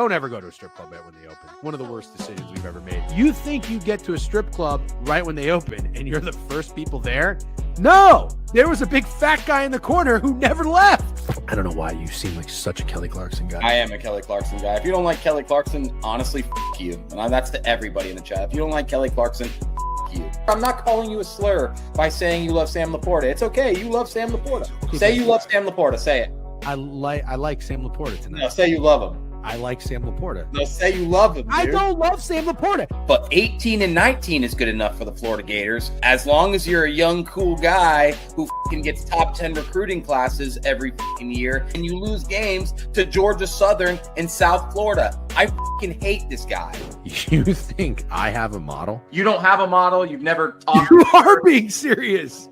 don't ever go to a strip club right when they open. One of the worst decisions we've ever made. You think you get to a strip club right when they open and you're the first people there? No, there was a big fat guy in the corner who never left. I don't know why you seem like such a Kelly Clarkson guy. I am a Kelly Clarkson guy. If you don't like Kelly Clarkson, honestly, f you. And that's to everybody in the chat. If you don't like Kelly Clarkson, f you. I'm not calling you a slur by saying you love Sam Laporta. It's okay. You love Sam Laporta. Say you love Sam Laporta. Say it. I like Sam Laporta tonight. No, say you love him. I like Sam Laporta. No, say you love him, dude. I don't love Sam Laporta. But 18 and 19 is good enough for the Florida Gators. As long as you're a young, cool guy who gets top 10 recruiting classes every year and you lose games to Georgia Southern and South Florida. I hate this guy. You think I have a model? You don't have a model. You've never talked. You are being serious.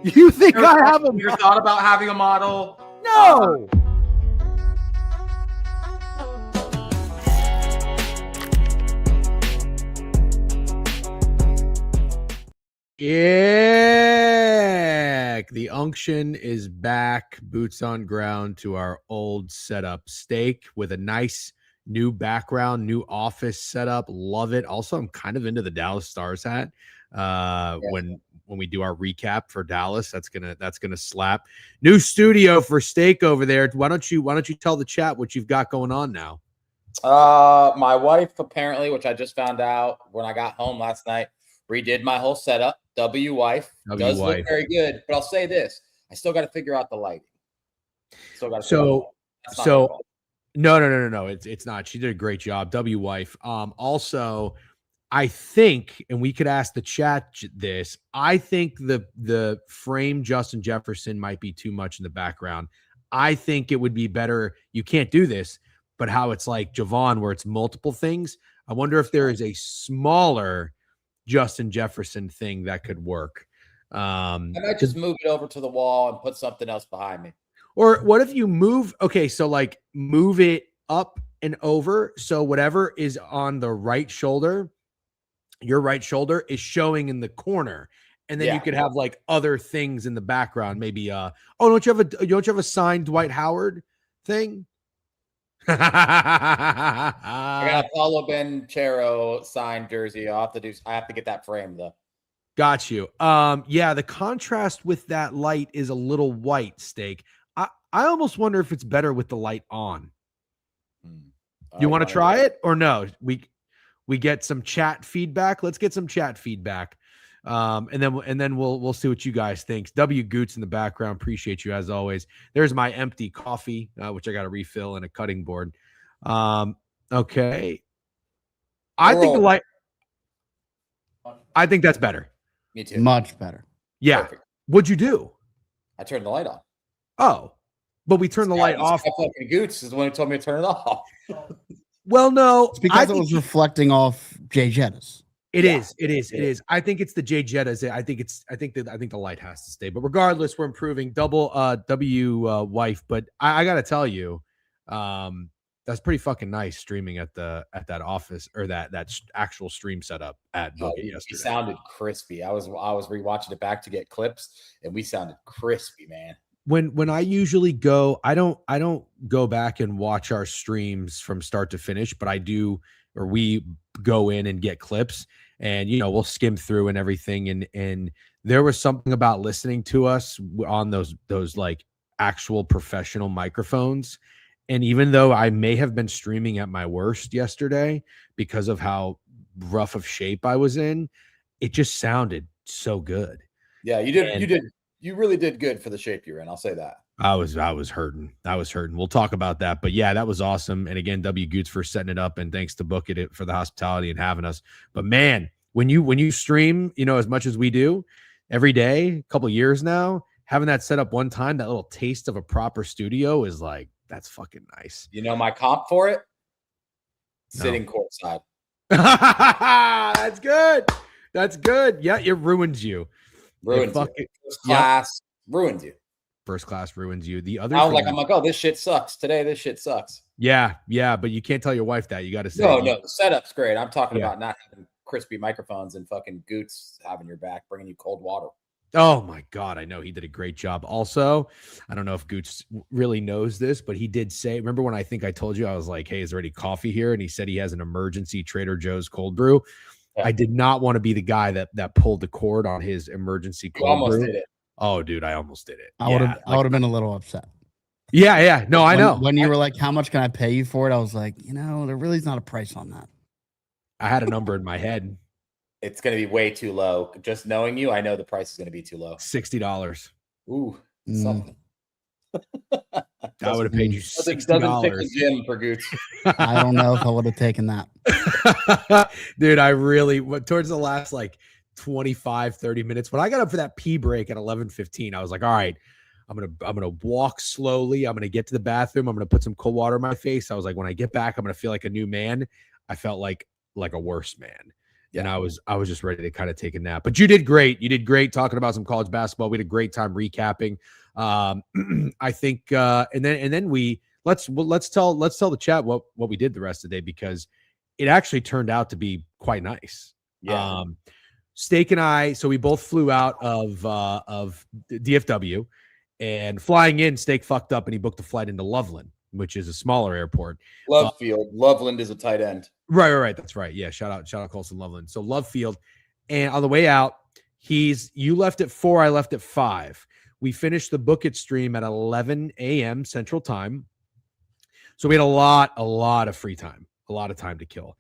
You think I have a model? You ever thought about having a model? No. Yeah, the unction is back. Boots on ground to our old setup. Steak with a nice new background, new office setup. Love it. Also, I'm kind of into the Dallas Stars hat. When we do our recap for Dallas, that's gonna slap. New studio for Steak over there. Why don't you tell the chat what you've got going on now? My wife apparently, which I just found out when I got home last night, redid my whole setup. Wife does look very good, but I'll say this: I still got to figure out the lighting. No. It's not. She did a great job. Wife. Also, I think, and we could ask the chat this. I think the frame Justin Jefferson might be too much in the background. I think it would be better. You can't do this, but how it's like Jovan, where it's multiple things. I wonder if there is a smaller Justin Jefferson thing that could work. I might just move it over to the wall and put something else behind me. Or what if you move? Okay, so like move it up and over. So whatever is on the right shoulder, your right shoulder is showing in the corner. And then you could have like other things in the background. Maybe don't you have a signed Dwight Howard thing? I got a Paulo Banchero signed jersey. I have to get that framed though. Got you. Yeah, the contrast with that light is a little white. Steak. I almost wonder if it's better with the light on. You want to try it or no? We get some chat feedback. Let's get some chat feedback. And then we'll see what you guys think. Goots in the background. Appreciate you as always. There's my empty coffee, which I got to refill, and a cutting board. Okay. I think that's better. Me too. Much better. Yeah. Perfect. What'd you do? I turned the light on. Oh, but we turned the light off. Fucking Goots is the one who told me to turn it off. Well, no, it's because it was reflecting off Jay Jettas. It is. I think it's the Jay Jettas. I think the light has to stay. But regardless, we're improving. Wife. But I gotta tell you, that's pretty fucking nice streaming at that office or that actual stream setup at Boogie yesterday. It sounded crispy. I was rewatching it back to get clips, and we sounded crispy, man. When I usually go, I don't go back and watch our streams from start to finish, but I do, or we go in and get clips, and we'll skim through and everything. And there was something about listening to us on those like actual professional microphones. And even though I may have been streaming at my worst yesterday because of how rough of shape I was in, it just sounded so good. Yeah, you did. You really did good for the shape you're in. I'll say that. I was hurting. We'll talk about that. But yeah, that was awesome. And again, Goots for setting it up, and thanks to Book It for the hospitality and having us. But man, when you stream, as much as we do every day, a couple of years now, having that set up one time, that little taste of a proper studio is like, that's fucking nice. My comp for it? Sitting courtside. That's good. Yeah, it ruins you. Ruins you. First class ruins you. First class ruins you. The other I'm like, oh, this shit sucks. Today, this shit sucks. Yeah, but you can't tell your wife that. You got to say, no, the setup's great. I'm talking about not having crispy microphones and fucking Goots having your back, bringing you cold water. Oh my God, I know he did a great job. Also, I don't know if Gooch really knows this, but he did say, remember when I think I told you, I was like, hey, is there any coffee here? And he said he has an emergency Trader Joe's cold brew. Yeah. I did not want to be the guy that pulled the cord on his emergency You cold almost brew. did it. Oh, dude, I almost did it. I would have been a little upset. Yeah. No, I know. When you were like, how much can I pay you for it? I was like, there really is not a price on that. I had a number in my head. It's going to be way too low. Just knowing you, I know the price is going to be too low. $60. Ooh, something. I would have paid you $60. Doesn't pick the gym for Gooch. I don't know if I would have taken that. Dude, I really towards the last like 25, 30 minutes. When I got up for that pee break at 11:15, I was like, all right, I'm gonna walk slowly. I'm gonna get to the bathroom. I'm gonna put some cold water in my face. I was like, when I get back, I'm gonna feel like a new man. I felt like a worse man. Yeah. And I was just ready to kind of take a nap. But you did great. You did great talking about some college basketball. We had a great time recapping. I think and then we let's tell the chat what we did the rest of the day, because it actually turned out to be quite nice. Yeah. Steak and I, so we both flew out of DFW, and flying in, Steak fucked up and he booked a flight into Loveland, which is a smaller airport. Love Field. Loveland is a tight end. Right. That's right. Yeah. Shout out Colson Loveland. So Love Field. And on the way out, you left at 4, I left at 5. We finished the Book It stream at 11 a.m. Central Time. So we had a lot of free time, a lot of time to kill.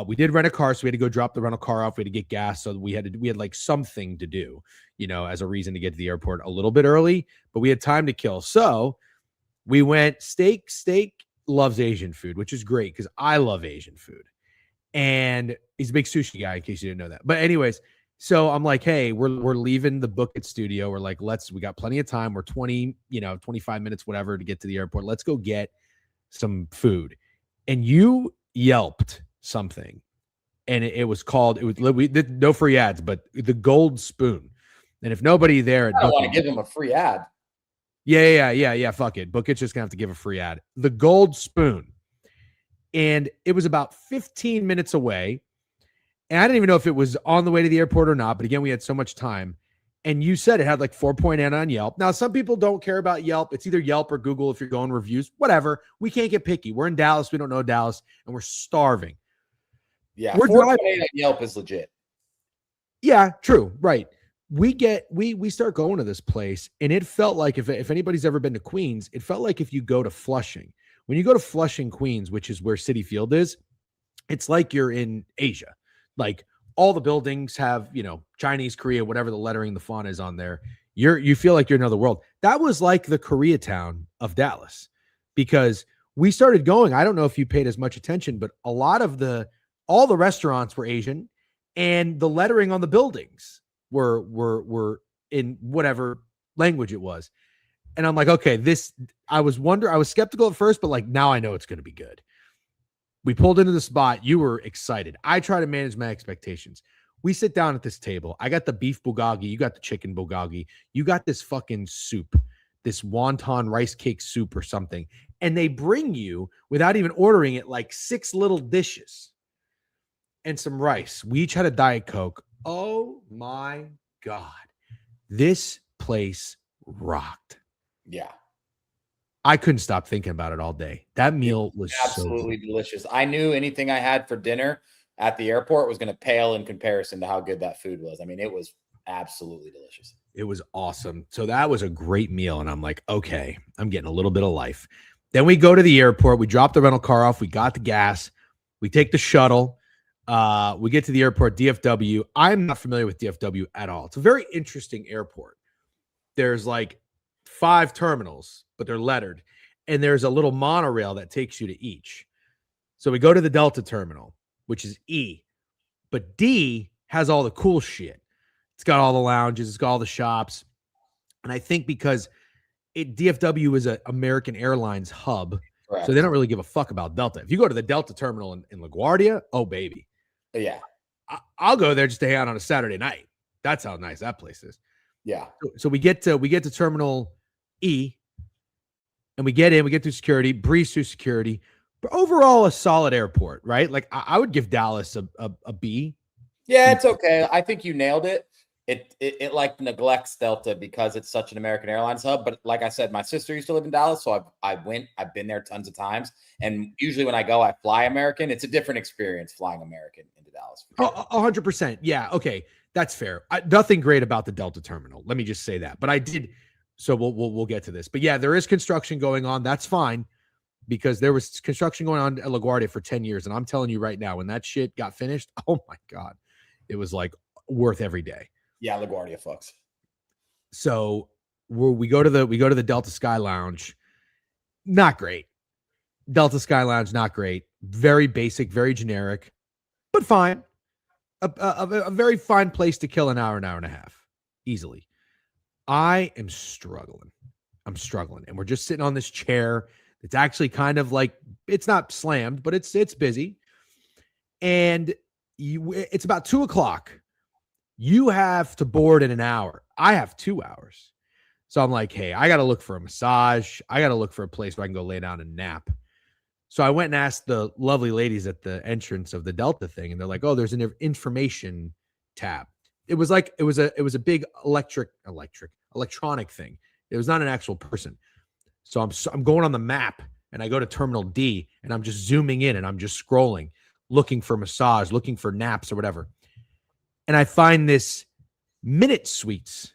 We did rent a car, so we had to go drop the rental car off. We had to get gas, so we had like something to do, as a reason to get to the airport a little bit early, but we had time to kill. So we went Steak loves Asian food, which is great because I love Asian food. And he's a big sushi guy, in case you didn't know that. But anyways, so I'm like, hey, we're leaving the Book It studio. We're like, we got plenty of time. We're 25 minutes, whatever, to get to the airport. Let's go get some food. And you Yelped something. And it was we did no free ads, but the Gold Spoon. And if nobody there at I don't want to give him a free ad. Yeah. Fuck it. Book It's just gonna have to give a free ad. The Gold Spoon. And it was about 15 minutes away. And I didn't even know if it was on the way to the airport or not. But again, we had so much time. And you said it had like 4.8 on Yelp. Now, some people don't care about Yelp. It's either Yelp or Google if you're going reviews. Whatever. We can't get picky. We're in Dallas. We don't know Dallas. And we're starving. Yeah, 4.8 on Yelp is legit. Yeah, true. Right. We start going to this place. And it felt like, if anybody's ever been to Queens, it felt like if you go to Flushing. When you go to Flushing, Queens, which is where Citi Field is, it's like you're in Asia. Like all the buildings have, Chinese, Korea, whatever the lettering, the font is on there. You feel like you're in another world. That was like the Koreatown of Dallas, because we started going. I don't know if you paid as much attention, but all the restaurants were Asian, and the lettering on the buildings were in whatever language it was. And I'm like, okay, I was skeptical at first, but like now I know it's going to be good. We pulled into the spot. You were excited. I try to manage my expectations. We sit down at this table. I got the beef bulgogi. You got the chicken bulgogi. You got this fucking soup, this wonton rice cake soup or something. And they bring you, without even ordering it, like 6 little dishes and some rice. We each had a Diet Coke. Oh my God. This place rocked. Yeah. I couldn't stop thinking about it all day. That meal was absolutely delicious. I knew anything I had for dinner at the airport was going to pale in comparison to how good that food was. I mean, it was absolutely delicious. It was awesome. So that was a great meal. And I'm like, okay, I'm getting a little bit of life. Then we go to the airport. We drop the rental car off. We got the gas. We take the shuttle. We get to the airport, DFW. I'm not familiar with DFW at all. It's a very interesting airport. There's like 5 terminals, but they're lettered. And there's a little monorail that takes you to each. So we go to the Delta terminal, which is E. But D has all the cool shit. It's got all the lounges. It's got all the shops. And I think because DFW is an American Airlines hub, correct, so they don't really give a fuck about Delta. If you go to the Delta terminal in LaGuardia, oh, baby. Yeah. I'll go there just to hang out on a Saturday night. That's how nice that place is. Yeah. So we get to Terminal E, and we get in, we get through security, breeze through security, but overall a solid airport, right? Like I would give Dallas a B. Yeah, it's okay. I think you nailed it. it like neglects Delta because it's such an American Airlines hub. But like I said, my sister used to live in Dallas, so I've been there tons of times. And usually when I go, I fly American. It's a different experience flying American into Dallas. For sure. 100%. Yeah. Okay. That's fair. Nothing great about the Delta terminal. Let me just say that. But I did. So we'll get to this. But yeah, there is construction going on. That's fine, because there was construction going on at LaGuardia for 10 years. And I'm telling you right now, when that shit got finished, oh my God, it was like worth every day. Yeah, LaGuardia fucks. So we go to the Delta Sky Lounge. Not great. Delta Sky Lounge, not great. Very basic, very generic, but fine. A very fine place to kill an hour and a half easily. I am struggling. I'm struggling, and we're just sitting on this chair. It's actually kind of like, it's not slammed, but it's busy. And it's about 2:00. You have to board in an hour. I have 2 hours. So I'm like, hey, I got to look for a massage. I got to look for a place where I can go lay down and nap. So I went and asked the lovely ladies at the entrance of the Delta thing. And they're like, oh, there's an information tab. It was a big electronic thing. It was not an actual person. So I'm going on the map, and I go to Terminal D, and I'm just zooming in, and I'm just scrolling, looking for massage, looking for naps or whatever. And I find this Minute Suites,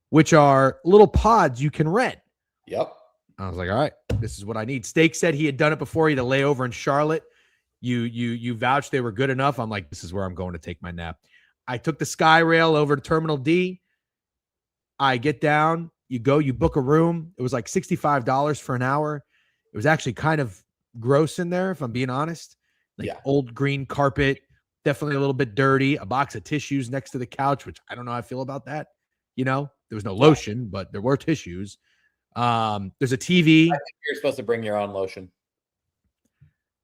which are little pods you can rent. Yep. I was like, all right, this is what I need. Steak said he had done it before. He had to lay over in Charlotte. You vouched they were good enough. I'm like, this is where I'm going to take my nap. I took the Sky Rail over to Terminal D. I get down. You book a room. It was like $65 for an hour. It was actually kind of gross in there, if I'm being honest. Like old green carpet, definitely a little bit dirty. A box of tissues next to the couch, which I don't know how I feel about that. There was no lotion, but there were tissues. There's a TV. I think you're supposed to bring your own lotion.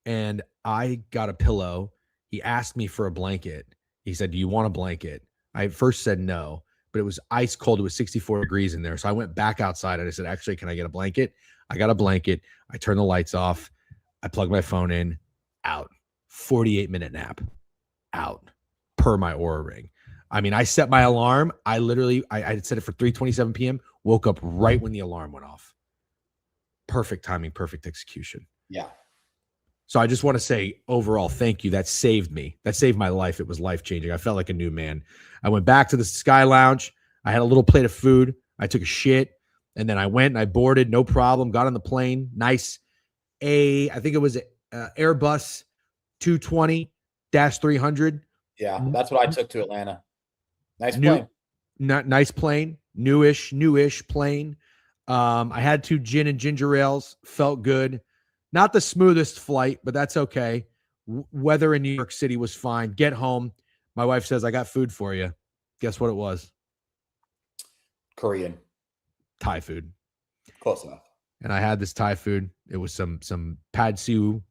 And I got a pillow. He asked me for a blanket. He said, do you want a blanket? I first said no, but it was ice cold. It was 64 degrees in there. So I went back outside and I said, actually, can I get a blanket? I got a blanket. I turned the lights off. I plugged my phone in. Out. 48-minute nap. Out. Per my Oura Ring. I mean, I set my alarm. I set it for 3:27 p.m. Woke up right when the alarm went off. Perfect timing, perfect execution. Yeah. So I just want to say, overall, thank you. That saved me. That saved my life. It was life-changing. I felt like a new man. I went back to the Sky Lounge. I had a little plate of food. I took a shit. And then I went and I boarded. No problem. Got on the plane. Nice. I think it was an Airbus 220-300. Yeah, that's what I took to Atlanta. Nice plane. Nice plane. Newish plane. I had 2 gin and ginger ales. Felt good. Not the smoothest flight, but that's okay. Weather in New York City was fine. Get home. My wife says, I got food for you. Guess what it was? Korean. Thai food. Close enough. And I had this Thai food. It was some pad siu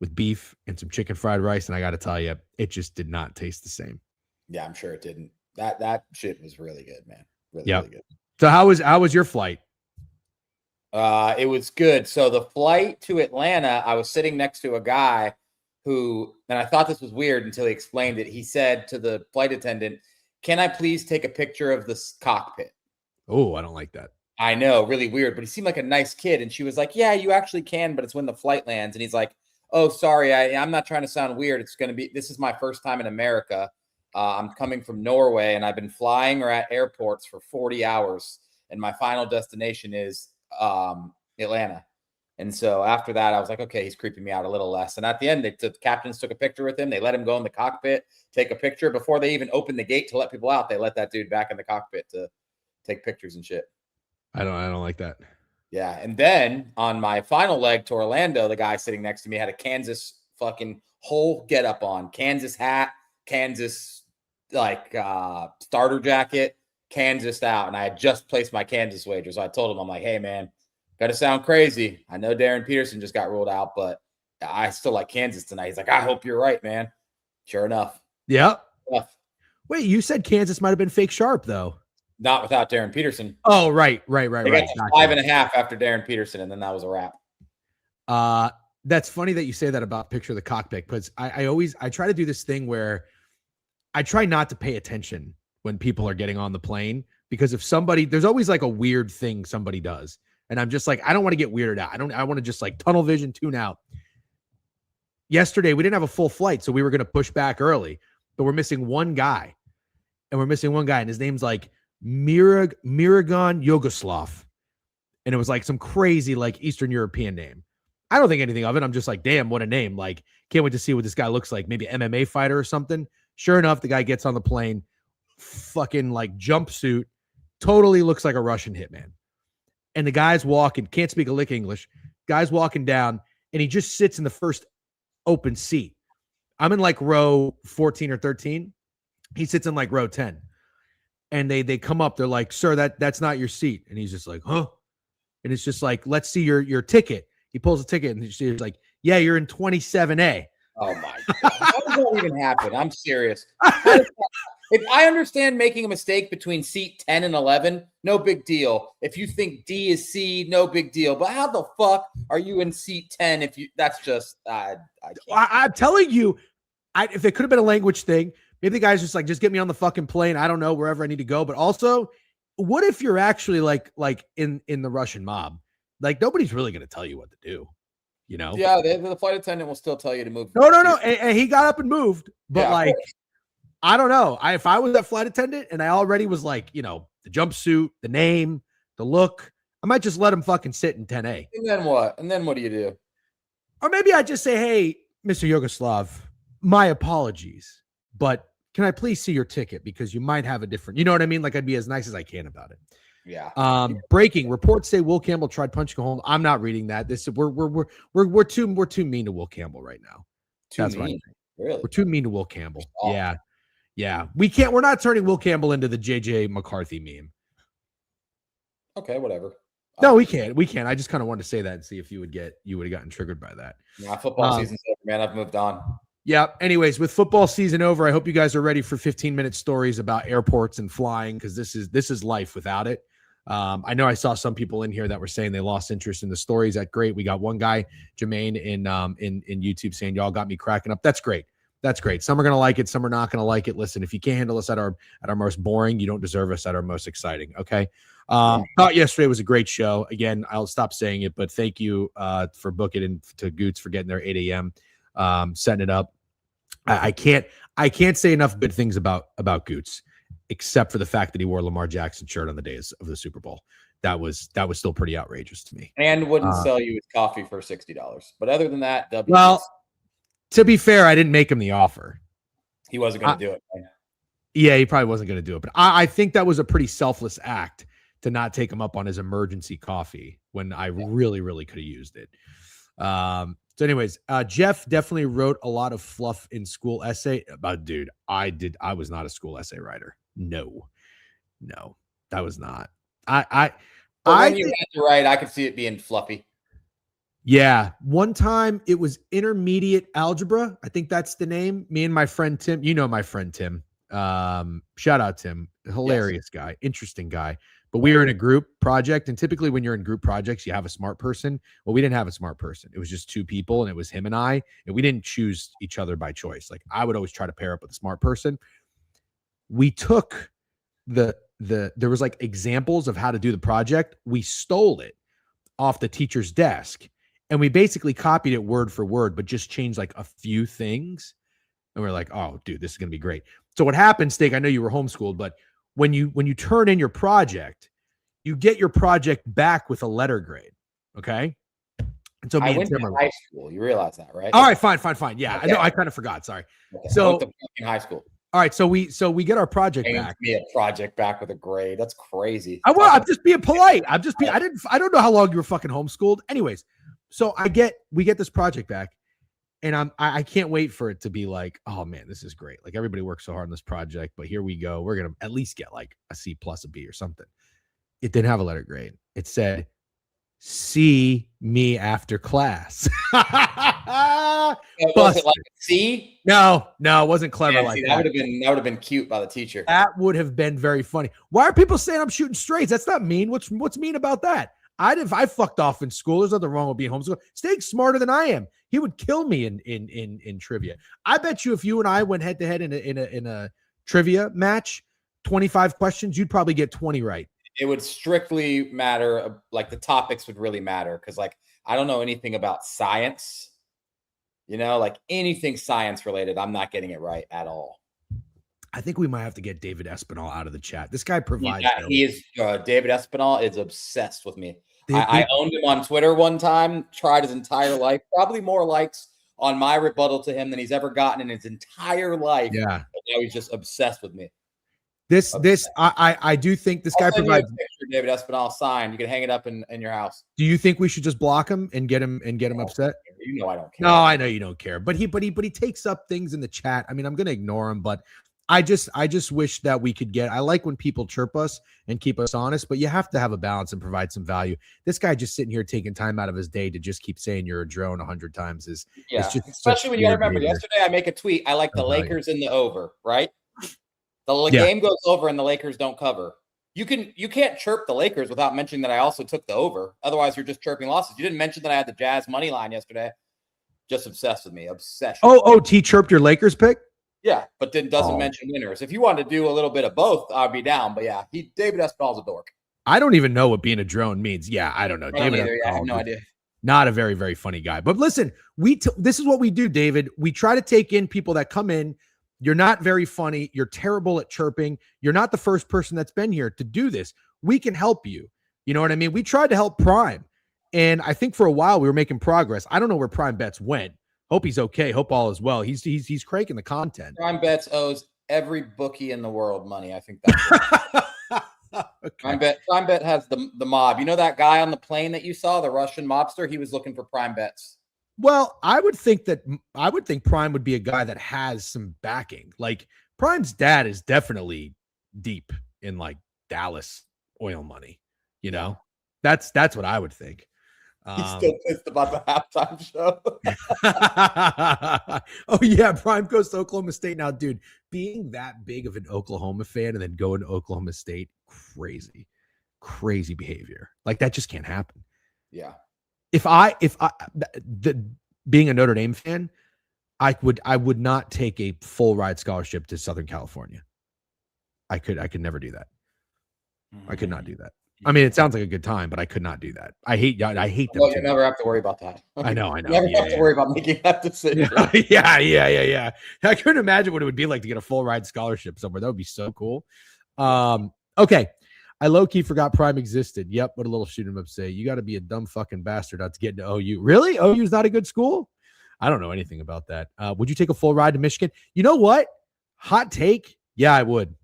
with beef and some chicken fried rice. And I got to tell you, it just did not taste the same. Yeah, I'm sure it didn't. That shit was really good, man. Really good. So how was your flight? It was good. So the flight to Atlanta, I was sitting next to a guy who, and I thought this was weird until he explained it. He said to the flight attendant, can I please take a picture of this cockpit? Oh, I don't like that. I know, really weird, but he seemed like a nice kid. And she was like, yeah, you actually can, but it's when the flight lands. And he's like, oh, sorry, I'm not trying to sound weird. This is my first time in America. I'm coming from Norway, and I've been flying or at airports for 40 hours. And my final destination is Atlanta. And so after that, I was like, okay, he's creeping me out a little less. And at the end, the captains took a picture with him. They let him go in the cockpit, take a picture. Before they even opened the gate to let people out, they let that dude back in the cockpit to take pictures and shit. I don't like that. Yeah. And then on my final leg to Orlando, the guy sitting next to me had a Kansas fucking whole get up on. Kansas hat, Kansas starter jacket, Kansas out. And I had just placed my Kansas wager. So I told him, I'm like, hey, man, got to sound crazy. I know Darren Peterson just got ruled out, but I still like Kansas tonight. He's like, I hope you're right, man. Sure enough. Yeah. Wait, you said Kansas might have been fake sharp, though. Not without Darren Peterson. Oh, right. They got to 5.5 after Darren Peterson, and then that was a wrap. That's funny that you say that about picture of the cockpit, because I try to do this thing where I try not to pay attention when people are getting on the plane, because if somebody, there's always like a weird thing somebody does. And I'm just like, I don't want to get weirded out. I want to just like tunnel vision, tune out. Yesterday, we didn't have a full flight, so we were going to push back early, but we're missing one guy. And his name's like Miragon Yugoslav. And it was like some crazy like Eastern European name. I don't think anything of it. I'm just like, damn, what a name. Like, can't wait to see what this guy looks like. Maybe MMA fighter or something. Sure enough, the guy gets on the plane, fucking like jumpsuit, totally looks like a Russian hitman. And the guy's walking, can't speak a lick English. Guy's walking down, and he just sits in the first open seat. I'm in like row 14 or 13. He sits in like row 10. And they come up, they're like, sir, that's not your seat. And he's just like, huh? And it's just like, let's see your ticket. He pulls a ticket, and he's like, yeah, you're in 27A. Oh my God. How does that even happen? I'm serious. If I understand making a mistake between seat 10 and 11, no big deal. If you think D is C, no big deal. But how the fuck are you in seat 10 if you, that's just, I'm telling you, if it could have been a language thing, maybe the guy's just like, just get me on the fucking plane. I don't know, wherever I need to go. But also, what if you're actually like in the Russian mob? Like, nobody's really going to tell you what to do, you know? Yeah, the flight attendant will still tell you to move. No. And he got up and moved. But yeah, like, I don't know. If I was that flight attendant and I already was like, you know, the jumpsuit, the name, the look, I might just let him fucking sit in 10A. And then what? And then what do you do? Or maybe I just say, hey, Mr. Yugoslav, my apologies, but can I please see your ticket? Because you might have a different, you know what I mean? Like, I'd be as nice as I can about it. Yeah. Breaking reports say Will Campbell tried punching a hole. I'm not reading that. This we're too mean to Will Campbell right now. That's mean. Really? We're too mean to Will Campbell. Yeah. We're not turning Will Campbell into the JJ McCarthy meme. Okay, whatever. No, we can't. I just kind of wanted to say that and see if you would have gotten triggered by that. Yeah, football season's over, man. I've moved on. Yeah. Anyways, with football season over, I hope you guys are ready for 15-minute stories about airports and flying, because this is life without it. I know I saw some people in here that were saying they lost interest in the stories. That's great. We got one guy, Jermaine, in YouTube saying y'all got me cracking up. That's great. That's great. Some are gonna like it, some are not gonna like it. Listen, if you can't handle us at our most boring, you don't deserve us at our most exciting. Okay. Thought yesterday was a great show. Again, I'll stop saying it, but thank you for booking and to Goots for getting there 8 a.m. Setting it up. I can't say enough good things about Goots, except for the fact that he wore a Lamar Jackson shirt on the days of the Super Bowl. That was still pretty outrageous to me. And wouldn't sell you his coffee for $60. But other than that, well, to be fair, I didn't make him the offer. He wasn't going to do it. Man. Yeah, he probably wasn't going to do it. But I think that was a pretty selfless act to not take him up on his emergency coffee when I really, really could have used it. So anyways, Jeff definitely wrote a lot of fluff in school essay. But dude, I was not a school essay writer. No, that was not. When you had to write, I could see it being fluffy. Yeah. One time it was intermediate algebra. I think that's the name. Me and my friend Tim, you know my friend Tim. Shout out Tim. Hilarious guy. Interesting guy. But we were in a group project, and typically when you're in group projects, you have a smart person. Well, we didn't have a smart person. It was just two people, and it was him and I, and we didn't choose each other by choice. Like, I would always try to pair up with a smart person. We took there was like examples of how to do the project. We stole it off the teacher's desk, and we basically copied it word for word, but just changed like a few things. And we're like, oh, dude, this is going to be great. So what happened, Steak, I know you were homeschooled, but when you turn in your project, you get your project back with a letter grade. Okay. And so I went to high school. You realize that, right? All right, fine. Yeah. Okay. I know. I kind of forgot. Sorry. Okay. So I went to high school. All right. So we get our project back. Me a project back with a grade. That's crazy. I'm just being polite. I don't know how long you were fucking homeschooled. Anyways. So we get this project back, and I can't wait for it to be like, oh man, this is great. Like, everybody worked so hard on this project, but here we go. We're going to at least get like a C plus a B or something. It didn't have a letter grade. It said, see me after class. Was it like a C? No, it wasn't clever like that. That would have been cute by the teacher. That would have been very funny. Why are people saying I'm shooting straights? That's not mean. What's mean about that? I fucked off in school. There's nothing wrong with being homeschooled. Steak's smarter than I am. He would kill me in trivia. I bet you if you and I went head to head in a trivia match, 25 questions, you'd probably get 20 right. It would strictly matter, like the topics would really matter, because like I don't know anything about science, like anything science related. I'm not getting it right at all. I think we might have to get David Espinal out of the chat. This guy provides. Yeah, he is. David Espinal is obsessed with me. I owned him on Twitter one time. Tried his entire life. Probably more likes on my rebuttal to him than he's ever gotten in his entire life. Yeah. But now he's just obsessed with me. I do think this guy provides. David Espinal signed. You can hang it up in your house. Do you think we should just block him and get him upset? I don't care. No, I know you don't care, but he takes up things in the chat. I mean, I'm going to ignore him, but I just wish that we could I like when people chirp us and keep us honest, but you have to have a balance and provide some value. This guy just sitting here taking time out of his day to just keep saying you're a drone 100 times is just especially when you remember yesterday I make a tweet. I like the Lakers in the over, right? The game goes over and the Lakers don't cover. You can't chirp the Lakers without mentioning that I also took the over. Otherwise, you're just chirping losses. You didn't mention that I had the Jazz money line yesterday. Just obsessed with me. Obsession. Oh, T chirped your Lakers pick? Yeah, but then doesn't mention winners. If you want to do a little bit of both, I'd be down. But yeah, David Espinal's a dork. I don't even know what being a drone means. Yeah, I don't know. I have no idea. Not a very, very funny guy. But listen, this is what we do, David. We try to take in people that come in. You're not very funny. You're terrible at chirping. You're not the first person that's been here to do this. We can help you. You know what I mean? We tried to help Prime. And I think for a while we were making progress. I don't know where Prime Bets went. Hope he's okay. Hope all is well. He's cranking the content. Prime Bets owes every bookie in the world money. I think that's okay. Prime Bet has the mob. You know that guy on the plane that you saw, the Russian mobster? He was looking for Prime Bets. Well, I would think Prime would be a guy that has some backing. Like Prime's dad is definitely deep in like Dallas oil money. That's what I would think. He's still pissed about the halftime show. Oh yeah, Prime goes to Oklahoma State now, dude. Being that big of an Oklahoma fan and then going to Oklahoma State, crazy behavior. Like that just can't happen. Yeah. Being a Notre Dame fan, I would not take a full ride scholarship to Southern California. I could never do that. I could not do that. I mean, it sounds like a good time, but I could not do that. I hate them. Well, you never have to worry about that. I know. You never have to worry about making that decision. Yeah. I couldn't imagine what it would be like to get a full ride scholarship somewhere. That would be so cool. Okay. I low-key forgot Prime existed. Yep, what a little shoot 'em up say. You got to be a dumb fucking bastard not to get into OU. Really? OU is not a good school? I don't know anything about that. Would you take a full ride to Michigan? You know what? Hot take? Yeah, I would.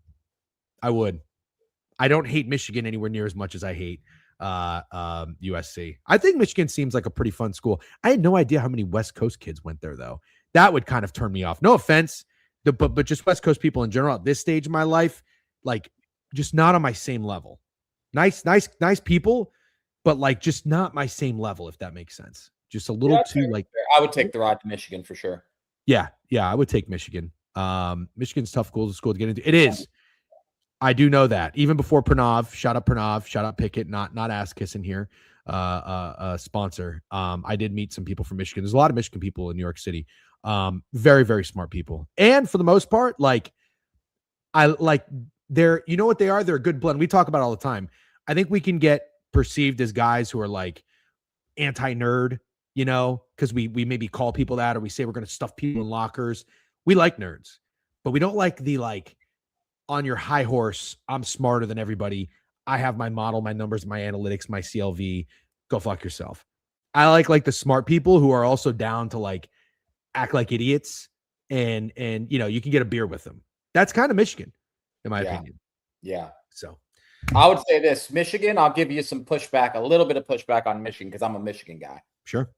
I don't hate Michigan anywhere near as much as I hate USC. I think Michigan seems like a pretty fun school. I had no idea how many West Coast kids went there, though. That would kind of turn me off. No offense, but just West Coast people in general at this stage of my life, like, just not on my same level. Nice people, but like just not my same level, if that makes sense. Just a little too like. I would take the ride to Michigan for sure. Yeah, I would take Michigan. Michigan's tough school to get into. It is. I do know that. Even before Pranav, shout out Pickett, not ass kissing here. Sponsor. I did meet some people from Michigan. There's a lot of Michigan people in New York City. Very, very smart people. And for the most part, they're, you know what they are? They're a good blend. We talk about it all the time. I think we can get perceived as guys who are like anti-nerd, because we maybe call people that, or we say we're going to stuff people in lockers. We like nerds, but we don't like the on your high horse, I'm smarter than everybody. I have my model, my numbers, my analytics, my CLV. Go fuck yourself. I like the smart people who are also down to act like idiots, and you can get a beer with them. That's kind of Michigan, in my opinion. Yeah. So I would say this, Michigan, I'll give you some pushback, a little bit of pushback on Michigan because I'm a Michigan guy. Sure.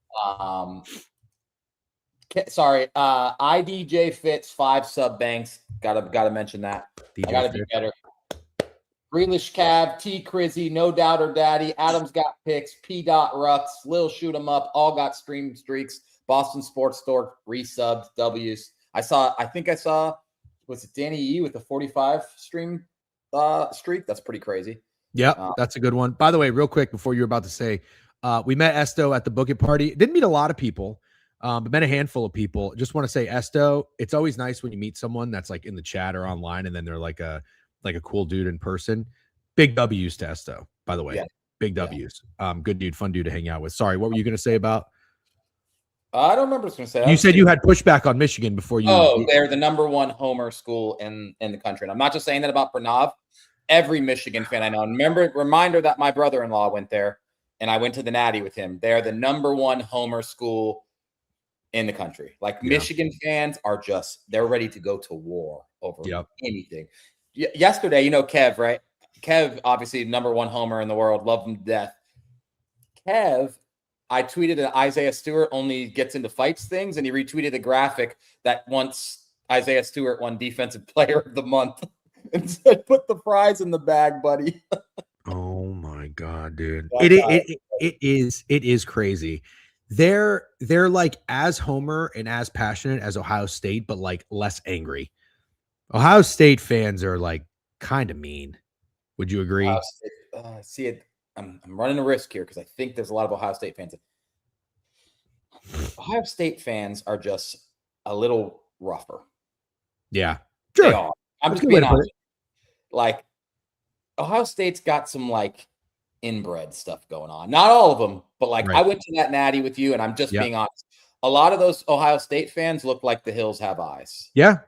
IDJ Fitz 5 sub banks. Gotta mention that. DJ I gotta be better. Grealish Cab, T Crizzy, No Doubter Daddy, Adams got picks, P. Rux, Lil Shoot 'em Up, all got stream streaks. Boston Sports Store resubbed W's. I think I saw was it Danny E with the 45 stream streak? That's pretty crazy. Yep, that's a good one. By the way, real quick before you were about to say, we met Esto at the Book It party. Didn't meet a lot of people, but met a handful of people. Just want to say, Esto, it's always nice when you meet someone that's in the chat or online, and then they're like a cool dude in person. Big W's to Esto, by the way. Yeah. Big W's. Good dude, fun dude to hang out with. Sorry, what were you going to say about? I don't remember what I was going to say. You said you had pushback on Michigan before you. Oh, they're the number one homer school in the country. And I'm not just saying that about Pranav. Every Michigan fan I know. And reminder that my brother-in-law went there, and I went to the Natty with him. They're the number one homer school in the country. Like Michigan fans are they're ready to go to war over anything. Yesterday, Kev, right? Kev, obviously number one homer in the world, love him to death. Kev, I tweeted that Isaiah Stewart only gets into fights things, and he retweeted a graphic that once Isaiah Stewart won Defensive Player of the Month and said, "Put the prize in the bag, buddy." Oh my God, dude. It is crazy. They're like as homer and as passionate as Ohio State, but like less angry. Ohio State fans are like kind of mean. Would you agree? See it. I'm running a risk here because I think there's a lot of Ohio State fans. Ohio State fans are just a little rougher. Yeah, sure. They are. I'm just being honest. Like, Ohio State's got some like inbred stuff going on. Not all of them, but like I went to that Natty with you, and I'm just being honest. A lot of those Ohio State fans look like the hills have eyes. Yeah,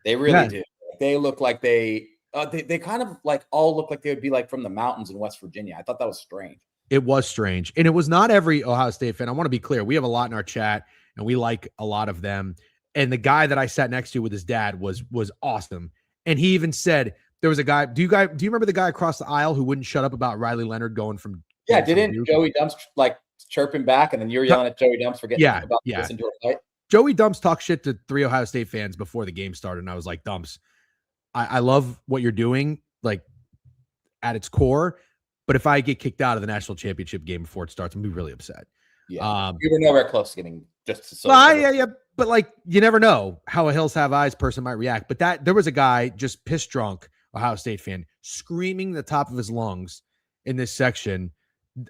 they really do. They look like they kind of like all look like they would be like from the mountains in West Virginia. I thought that was strange. It was strange. And it was not every Ohio State fan. I want to be clear. We have a lot in our chat, and we like a lot of them. And the guy that I sat next to with his dad was awesome. And he even said there was a guy. Do you remember the guy across the aisle who wouldn't shut up about Riley Leonard going from? Yeah, didn't Joey Dumps like chirping back, and then you're yelling at Joey Dumps for getting about to listen to a fight? Joey Dumps talked shit to 3 Ohio State fans before the game started, and I was like, Dumps, I love what you're doing, like at its core. But if I get kicked out of the national championship game before it starts, I'm gonna be really upset. Yeah, we were nowhere close to getting just. Yeah. But like, you never know how a Hills Have Eyes person might react. But there was a guy just piss drunk, Ohio State fan, screaming the top of his lungs in this section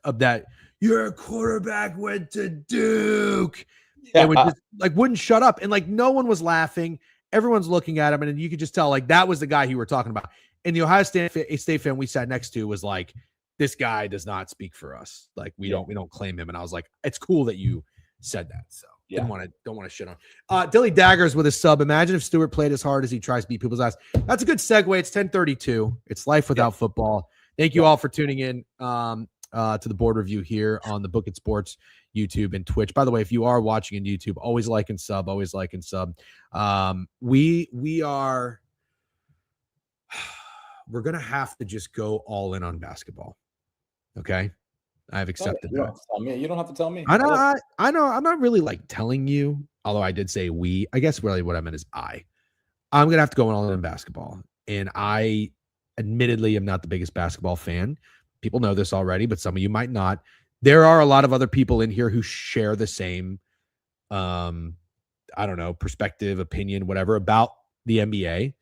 of that. Your quarterback went to Duke. And would just like wouldn't shut up, and like no one was laughing. Everyone's looking at him, and you could just tell like that was the guy you were talking about. And the Ohio State fan we sat next to was like, this guy does not speak for us. Like we don't claim him. And I was like, it's cool that you said that. So don't want to shit on. Dilly Daggers with a sub. Imagine if Stewart played as hard as he tries to beat people's ass. That's a good segue. It's 10:32. It's life without football. Thank you all for tuning in to the board review here on the Book It Sports YouTube and Twitch. By the way, if you are watching on YouTube, always like and sub. We're going to have to just go all in on basketball. Okay. I've accepted that. You don't have to tell me. I know. I'm not really like telling you, although I did say we. I guess really what I meant is I'm going to have to go all in on basketball. And I admittedly am not the biggest basketball fan. People know this already, but some of you might not. There are a lot of other people in here who share the same, perspective, opinion, whatever, about the NBA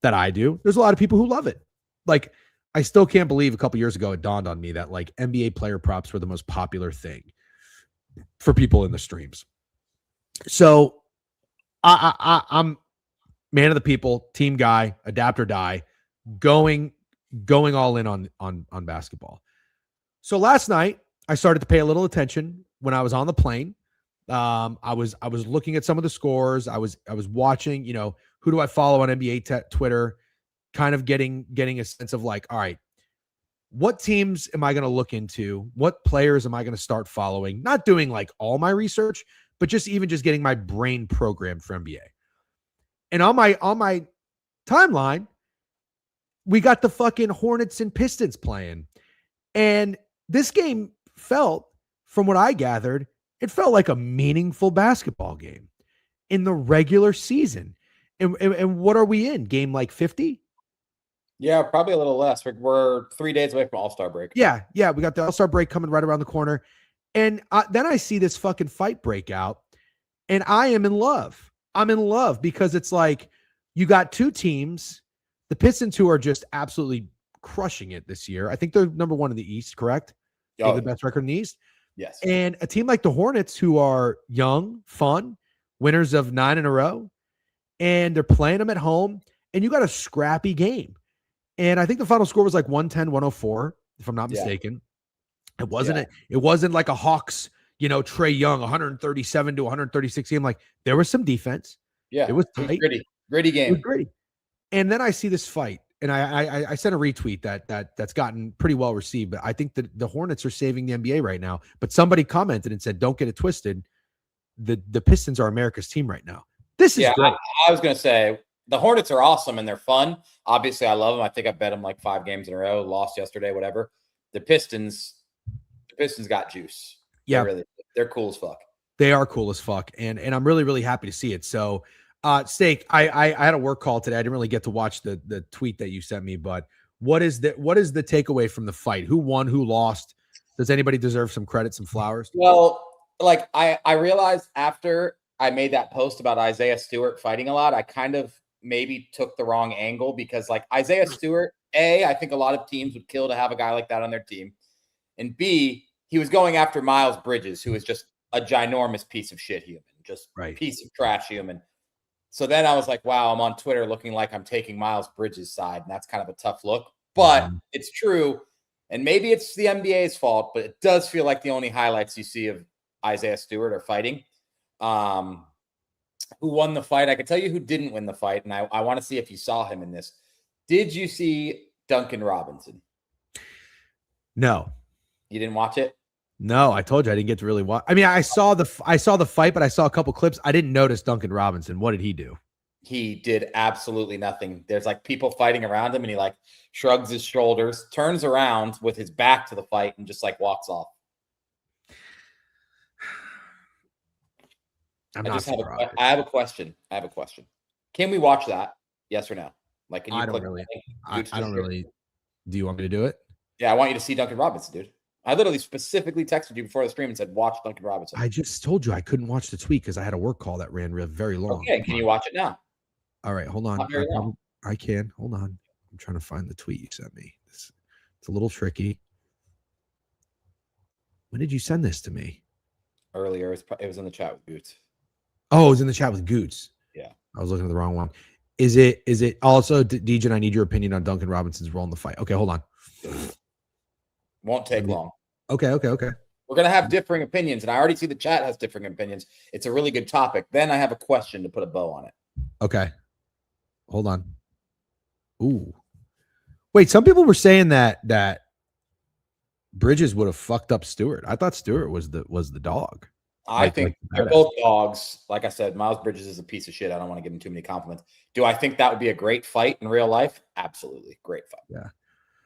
that I do. There's a lot of people who love it. Like, I still can't believe a couple years ago it dawned on me that like NBA player props were the most popular thing for people in the streams. So I'm man of the people, team guy, adapt or die, going all in on basketball. So last night I started to pay a little attention when I was on the plane. I was looking at some of the scores. I was watching, who do I follow on NBA Twitter, kind of getting a sense of like, all right, what teams am I going to look into? What players am I going to start following? Not doing like all my research, but just getting my brain programmed for NBA. And on my timeline, we got the fucking Hornets and Pistons playing. And this game felt, from what I gathered, it felt like a meaningful basketball game in the regular season. And what are we in? Game like 50? Yeah, probably a little less. We're 3 days away from All-Star break. Yeah. We got the All-Star break coming right around the corner. And then I see this fucking fight break out, and I am in love. I'm in love because it's like you got two teams, the Pistons, who are just absolutely crushing it this year. I think they're number one in the East, correct? They have the best record in the East. Yes. And a team like the Hornets, who are young, fun, winners of 9 in a row, and they're playing them at home, and you got a scrappy game. And I think the final score was like 110, 104, if I'm not mistaken. It wasn't like a Hawks, Trey Young, 137 to 136 game. Like there was some defense. Yeah. It was tight. Gritty game. It was gritty. And then I see this fight, and I sent a retweet that's gotten pretty well received. But I think that the Hornets are saving the NBA right now. But somebody commented and said, "Don't get it twisted. The Pistons are America's team right now." This is great. I was gonna say the Hornets are awesome and they're fun. Obviously, I love them. I think I bet them like 5 games in a row. Lost yesterday, whatever. The Pistons got juice. Yeah, they're cool as fuck. They are cool as fuck, and I'm really, really happy to see it. So. Steak, I had a work call today. I didn't really get to watch the tweet that you sent me, but what is the takeaway from the fight? Who won? Who lost? Does anybody deserve some credit, some flowers? Well, like I realized after I made that post about Isaiah Stewart fighting a lot, I kind of maybe took the wrong angle because like Isaiah Stewart, A, I think a lot of teams would kill to have a guy like that on their team. And B, he was going after Miles Bridges, who is just a ginormous piece of shit human, just piece of trash human. So then I was like, wow, I'm on Twitter looking like I'm taking Miles Bridges' side, and that's kind of a tough look. But it's true, and maybe it's the NBA's fault, but it does feel like the only highlights you see of Isaiah Stewart are fighting. Who won the fight? I can tell you who didn't win the fight, and I want to see if you saw him in this. Did you see Duncan Robinson? No. You didn't watch it? No, I told you I didn't get to really watch. I mean, I saw the fight, but I saw a couple clips. I didn't notice Duncan Robinson. What did he do? He did absolutely nothing. There's like people fighting around him, and he like shrugs his shoulders, turns around with his back to the fight, and just like walks off. I have a question. Can we watch that? Yes or no? Like, can you I don't really. Do you want me to do it? Yeah, I want you to see Duncan Robinson, dude. I literally specifically texted you before the stream and said, watch Duncan Robinson. I just told you I couldn't watch the tweet because I had a work call that ran very long. Okay, can you watch it now? All right, hold on. I can. Hold on. I'm trying to find the tweet you sent me. It's a little tricky. When did you send this to me? Earlier. It was in the chat with Goots. Oh, it was in the chat with Goots. Yeah. I was looking at the wrong one. Is it also, Degen, I need your opinion on Duncan Robinson's role in the fight. Okay, hold on. Won't take long. Okay. We're going to have differing opinions, and I already see the chat has differing opinions. It's a really good topic. Then I have a question to put a bow on it. Okay. Hold on. Ooh. Wait, some people were saying that Bridges would have fucked up Stewart. I thought Stewart was the dog. I think they're both dogs. Like I said, Miles Bridges is a piece of shit. I don't want to give him too many compliments. Do I think that would be a great fight in real life? Absolutely. Great fight. Yeah.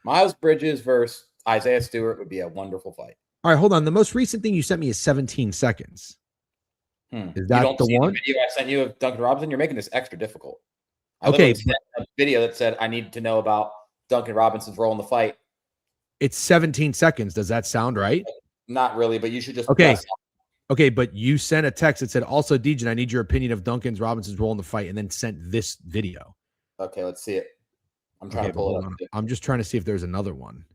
Miles Bridges versus Isaiah Stewart would be a wonderful fight. All right, hold on. The most recent thing you sent me is 17 seconds. Is that the one? The video I sent you of Duncan Robinson? You're making this extra difficult. Okay. Sent a video that said I need to know about Duncan Robinson's role in the fight. It's 17 seconds. Does that sound right? Not really, but you should just Okay, but you sent a text that said, also, Degen, I need your opinion of Duncan Robinson's role in the fight, and then sent this video. Okay, let's see it. I'm trying to pull it up. I'm just trying to see if there's another one.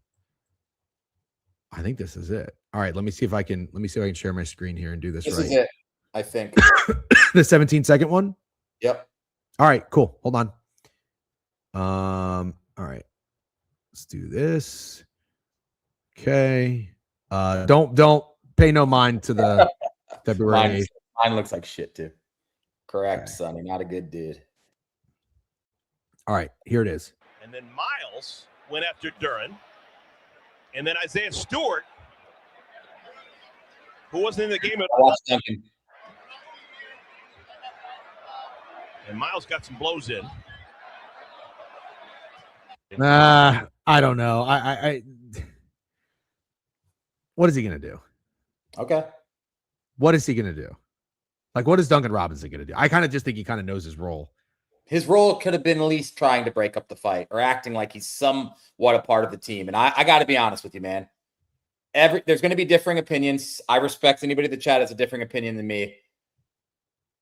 I think this is it. All right, let me see if I can share my screen here and do this right. This is it, I think. The 17-second one? Yep. All right, cool. Hold on. All right. Let's do this. Okay. Don't pay no mind to the February 8th. Mine looks like shit too. Correct, Sonny. Not a good dude. All right, here it is. And then Miles went after Duran. And then Isaiah Stewart, who wasn't in the game at all. And Miles got some blows in. I don't know. I what is he going to do? Okay. What is he going to do? Like, what is Duncan Robinson going to do? I kind of just think he kind of knows his role. His role could have been at least trying to break up the fight or acting like he's somewhat a part of the team. And I got to be honest with you, man. There's going to be differing opinions. I respect anybody in the chat has a differing opinion than me.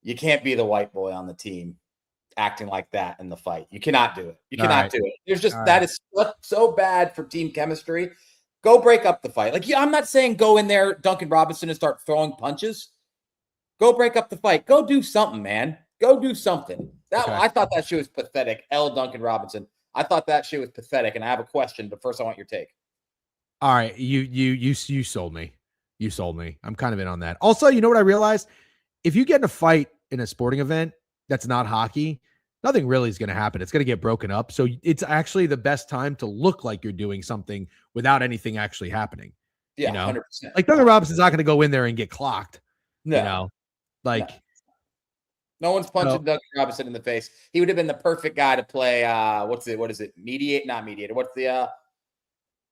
You can't be the white boy on the team acting like that in the fight. You cannot do it. You cannot do it. There's just that is so bad for team chemistry. Go break up the fight. Like, I'm not saying go in there, Duncan Robinson, and start throwing punches. Go break up the fight. Go do something, man. Go do something. I thought that shit was pathetic. Duncan Robinson. I thought that shit was pathetic, and I have a question, but first I want your take. All right, you sold me. You sold me. I'm kind of in on that. Also, you know what I realized? If you get in a fight in a sporting event that's not hockey, nothing really is going to happen. It's going to get broken up. So it's actually the best time to look like you're doing something without anything actually happening. Yeah, you know, 100%. like Duncan Robinson's not going to go in there and get clocked. No. You know, like no one's punching Duncan Robinson in the face. He would have been the perfect guy to play. What is it? Not mediator. What's the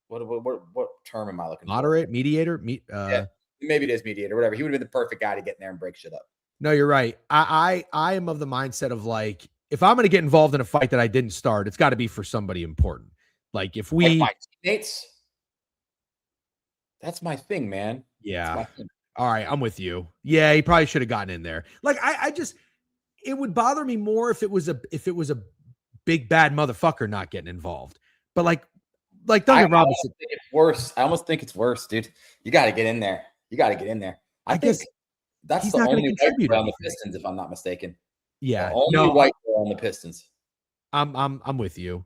what term am I looking for? Moderate, mediator, yeah, maybe it is mediator, whatever. He would have been the perfect guy to get in there and break shit up. No, you're right. I am of the mindset of like, if I'm going to get involved in a fight that I didn't start, it's got to be for somebody important. Like if we, like my teammates, that's my thing, man. Yeah. All right, I'm with you. Yeah, he probably should have gotten in there. Like I just, it would bother me more if it was a big bad motherfucker not getting involved. But like Duncan Robinson, it's worse. I almost think it's worse, dude. You got to get in there. I guess that's the only white player on the Pistons, if I'm not mistaken. Yeah, the only white player on the Pistons. I'm with you.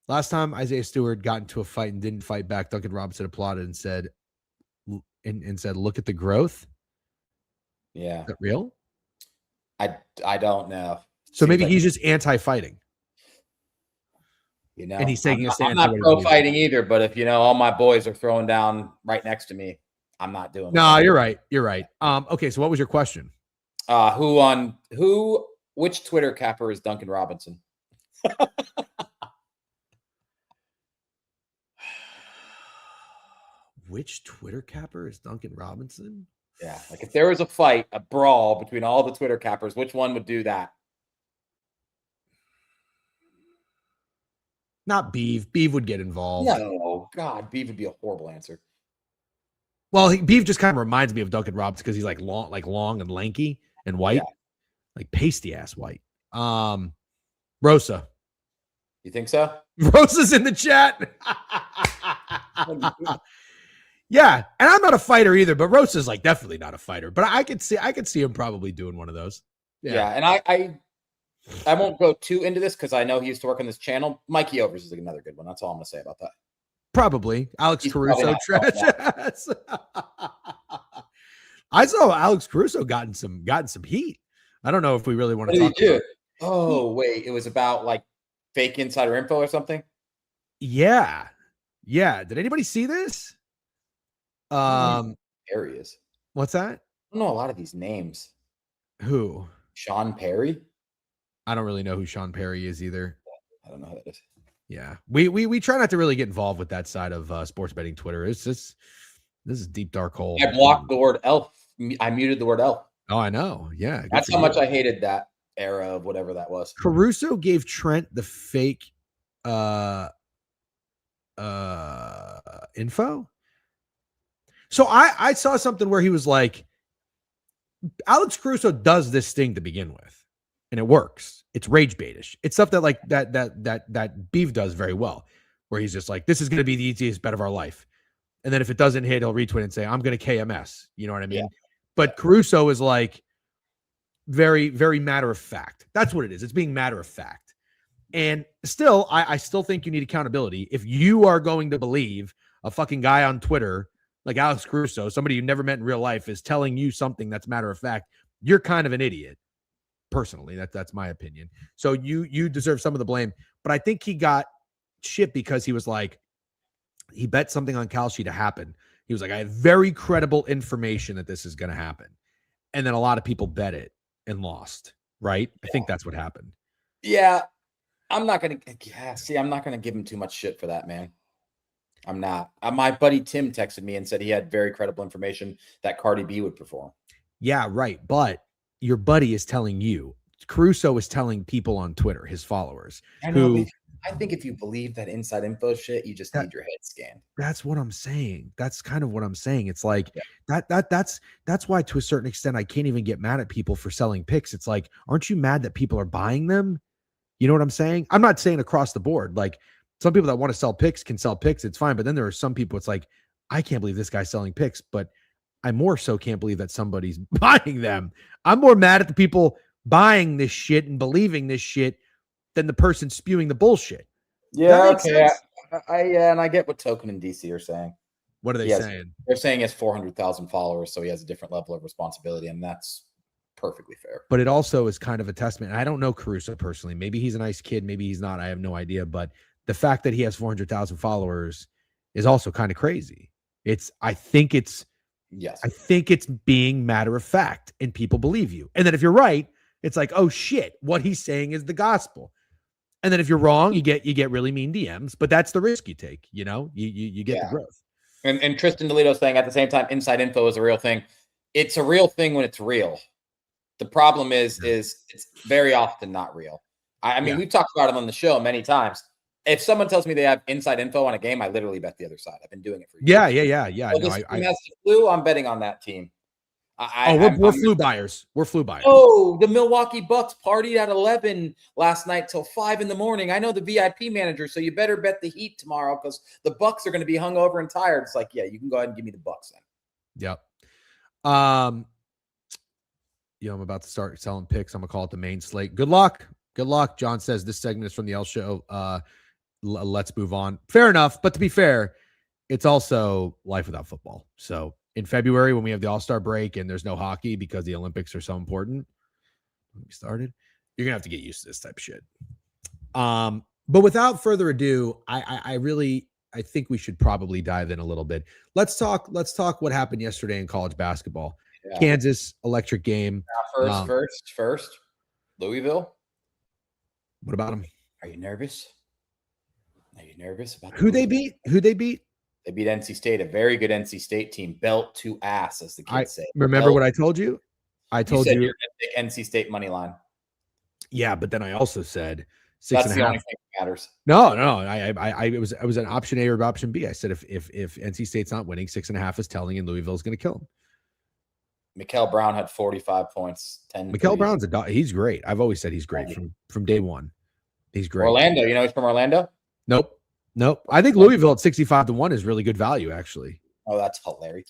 Last time Isaiah Stewart got into a fight and didn't fight back, Duncan Robinson applauded and said, "Look at the growth." Yeah, is that real? I don't know. So maybe he's just anti-fighting. You know, and he's taking a stand. I'm not pro-fighting either, but if all my boys are throwing down right next to me, I'm not doing. No, you're right. You're right. Okay, so what was your question? Which Twitter capper is Duncan Robinson? Which Twitter capper is Duncan Robinson? Yeah, like if there was a fight, a brawl between all the Twitter cappers, which one would do that? Not Beeve. Beeve would get involved. No, God, Beeve would be a horrible answer. Well, Beeve just kind of reminds me of Duncan Robinson because he's like long and lanky and white, like pasty ass white. Rosa. You think so? Rosa's in the chat. Yeah, and I'm not a fighter either, but Rosa's like definitely not a fighter. But I could see him probably doing one of those. Yeah, and I won't go too into this because I know he used to work on this channel. Mikey Overs is another good one. That's all I'm going to say about that. Probably. Alex Caruso trash ass. I saw Alex Caruso gotten some heat. I don't know if we really want to talk about it. Oh, wait. It was about like fake insider info or something? Yeah. Yeah. Did anybody see this? Areas. What's that? I don't know a lot of these names. Who? Sean Perry? I don't really know who Sean Perry is either. I don't know who that is. Yeah. We try not to really get involved with that side of sports betting Twitter. It's just, this is deep dark hole. I blocked the word elf. I muted the word elf. Oh, I know. Yeah. That's how much I hated that era of whatever that was. Caruso gave Trent the fake info. So I saw something where he was like, Alex Caruso does this thing to begin with, and it works. It's rage baitish. It's stuff that like that Beef does very well, where he's just like, this is going to be the easiest bet of our life. And then if it doesn't hit, he'll retweet and say, I'm going to KMS. You know what I mean? Yeah. But Caruso is like very, very matter of fact. That's what it is. It's being matter of fact. And still, I still think you need accountability. If you are going to believe a fucking guy on Twitter like Alex Caruso, somebody you never met in real life, is telling you something that's matter of fact, you're kind of an idiot. Personally, that's my opinion. So you deserve some of the blame. But I think he got shit because he was like, he bet something on Kalshi to happen. He was like, I have very credible information that this is going to happen. And then a lot of people bet it and lost, right? I think that's what happened. Yeah. I'm not going to give him too much shit for that, man. I'm not. My buddy Tim texted me and said he had very credible information that Cardi B would perform. Yeah, right. But your buddy is telling you. Caruso is telling people on Twitter, his followers. I think if you believe that inside info shit, you just need your head scanned. That's what I'm saying. That's kind of what I'm saying. It's like that's why to a certain extent I can't even get mad at people for selling picks. It's like, aren't you mad that people are buying them? You know what I'm saying? I'm not saying across the board. Like some people that want to sell picks can sell picks. It's fine. But then there are some people, it's like, I can't believe this guy's selling picks, but I more so can't believe that somebody's buying them. I'm more mad at the people buying this shit and believing this shit than the person spewing the bullshit. Yeah, makes okay. sense. And I get what Token and DC are saying. What are they saying? They're saying he has 400,000 followers, so he has a different level of responsibility, and that's perfectly fair. But it also is kind of a testament. I don't know Caruso personally. Maybe he's a nice kid. Maybe he's not. I have no idea. But the fact that he has 400,000 followers is also kind of crazy. I think it's being matter of fact, and people believe you. And then if you're right, it's like, oh shit, what he's saying is the gospel. And then if you're wrong, you get really mean DMs. But that's the risk you take. You know, you get the growth. And Tristan DeLito saying at the same time, inside info is a real thing. It's a real thing when it's real. The problem is it's very often not real. I mean, we've talked about it on the show many times. If someone tells me they have inside info on a game, I literally bet the other side. I've been doing it for years. Yeah. So this team has the flu. I'm betting on that team. We're flu buyers. We're flu buyers. Oh, the Milwaukee Bucks partied at 11 last night till 5 a.m. I know the VIP manager, so you better bet the Heat tomorrow because the Bucks are going to be hungover and tired. It's like, yeah, you can go ahead and give me the Bucks then. Yep. I'm about to start selling picks. I'm gonna call it the main slate. Good luck. John says this segment is from the L Show. Let's move on. Fair enough, but to be fair, it's also life without football. So in February, when we have the All-Star break and there's no hockey because the Olympics are so important, when we started, you're gonna have to get used to this type of shit. But without further ado, I think we should probably dive in a little bit. Let's talk what happened yesterday in college basketball. Yeah. Kansas electric game. First, Louisville. What about them? Are you nervous? About who they beat? They beat NC State, a very good NC State team. Belt to ass, as the kids say. Remember what I told you? I told you you're going to take NC State money line. Yeah, but then I also said 6.5. That's the only thing that matters. No. It was an option A or option B. I said if NC State's not winning, 6.5 is telling, and Louisville's going to kill them. Mikael Brown had 45 points. 10. Mikael Brown's he's great. I've always said he's great from day one. He's great. Orlando, he's from Orlando? Nope. I think Louisville at 65-1 is really good value, actually. Oh, that's hilarious.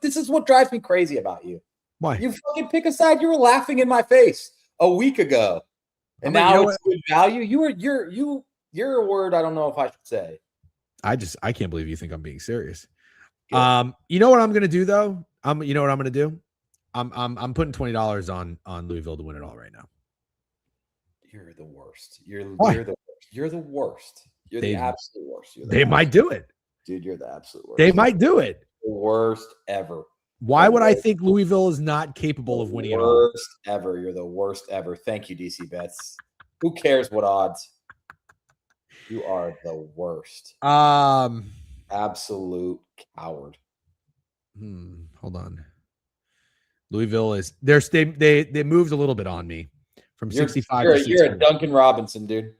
This is what drives me crazy about you. Why? You fucking pick a side. You were laughing in my face a week ago. And now it's good value. You're a word I don't know if I should say. I can't believe you think I'm being serious. Good. You know what I'm gonna do though? I'm putting $20 on Louisville to win it all right now. You're the worst. You're the worst. You're the absolute worst. They might do it. Dude, you're the absolute worst. They might do it. The worst ever. Why would I think Louisville is not capable of winning it all? Worst ever. You're the worst ever. Thank you, DC Bets. Who cares what odds? You are the worst. Absolute coward. Hold on. Louisville is they moved a little bit on me from 65 to 60. You're a Duncan Robinson, dude.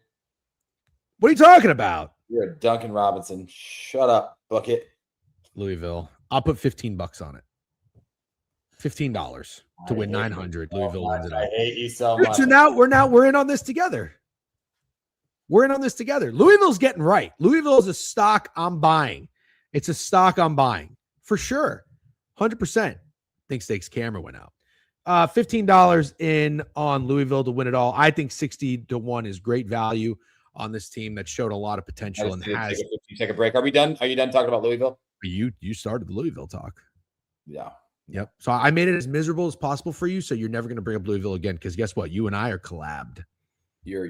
What are you talking about? You're a Duncan Robinson. Shut up, bucket. Louisville. I'll put $15 on it. $15 to win 900. Louisville wins it all. I hate you so much. So now we're in on this together. Louisville's getting right. Louisville is a stock I'm buying. It's a stock I'm buying for sure. 100%. Think Stakes camera went out. $15 in on Louisville to win it all. I think 60-1 is great value on this team that showed a lot of potential and has. Take a break. Are we done? Are you done talking about Louisville? You started the Louisville talk. Yeah. Yep. So I made it as miserable as possible for you, so you're never going to bring up Louisville again. Because guess what? You and I are collabed. You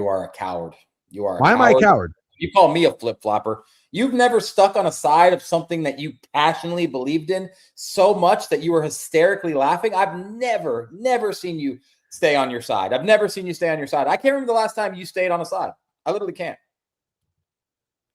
are a coward. You are. Why am I a coward? You call me a flip flopper. You've never stuck on a side of something that you passionately believed in so much that you were hysterically laughing. I've never seen you stay on your side. I've never seen you stay on your side. I can't remember the last time you stayed on a side. I literally can't.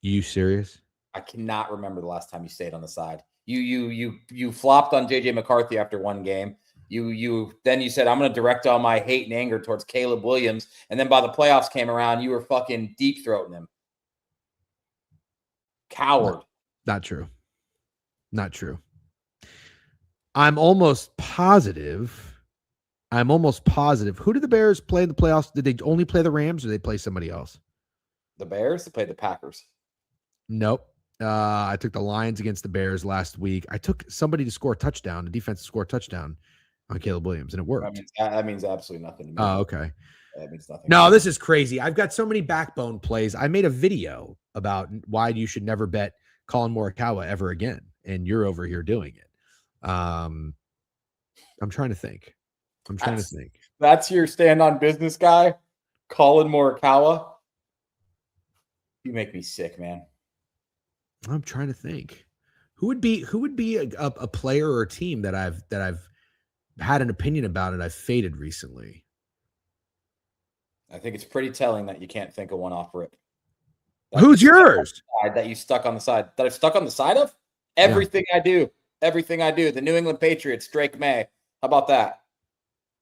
You serious? I cannot remember the last time you stayed on the side. You flopped on JJ McCarthy after one game. Then you said, I'm going to direct all my hate and anger towards Caleb Williams. And then by the playoffs came around, you were fucking deep throating him. Coward. Not true. I'm almost positive. Who did the Bears play in the playoffs? Did they only play the Rams or did they play somebody else? The Bears? They played the Packers. Nope. I took the Lions against the Bears last week. I took somebody to score a touchdown, the defense to score a touchdown on Caleb Williams, and it worked. That means absolutely nothing to me. Oh, okay. That means nothing. No, this is crazy. I've got so many backbone plays. I made a video about why you should never bet Colin Morikawa ever again, and you're over here doing it. I'm trying to think. That's your stand on business guy, Colin Morikawa. You make me sick, man. I'm trying to think. Who would be a player or a team that I've had an opinion about and I've faded recently? I think it's pretty telling that you can't think of one off rip. Who's yours? That you stuck on the side. That I've stuck on the side of? Everything I do. The New England Patriots, Drake May. How about that?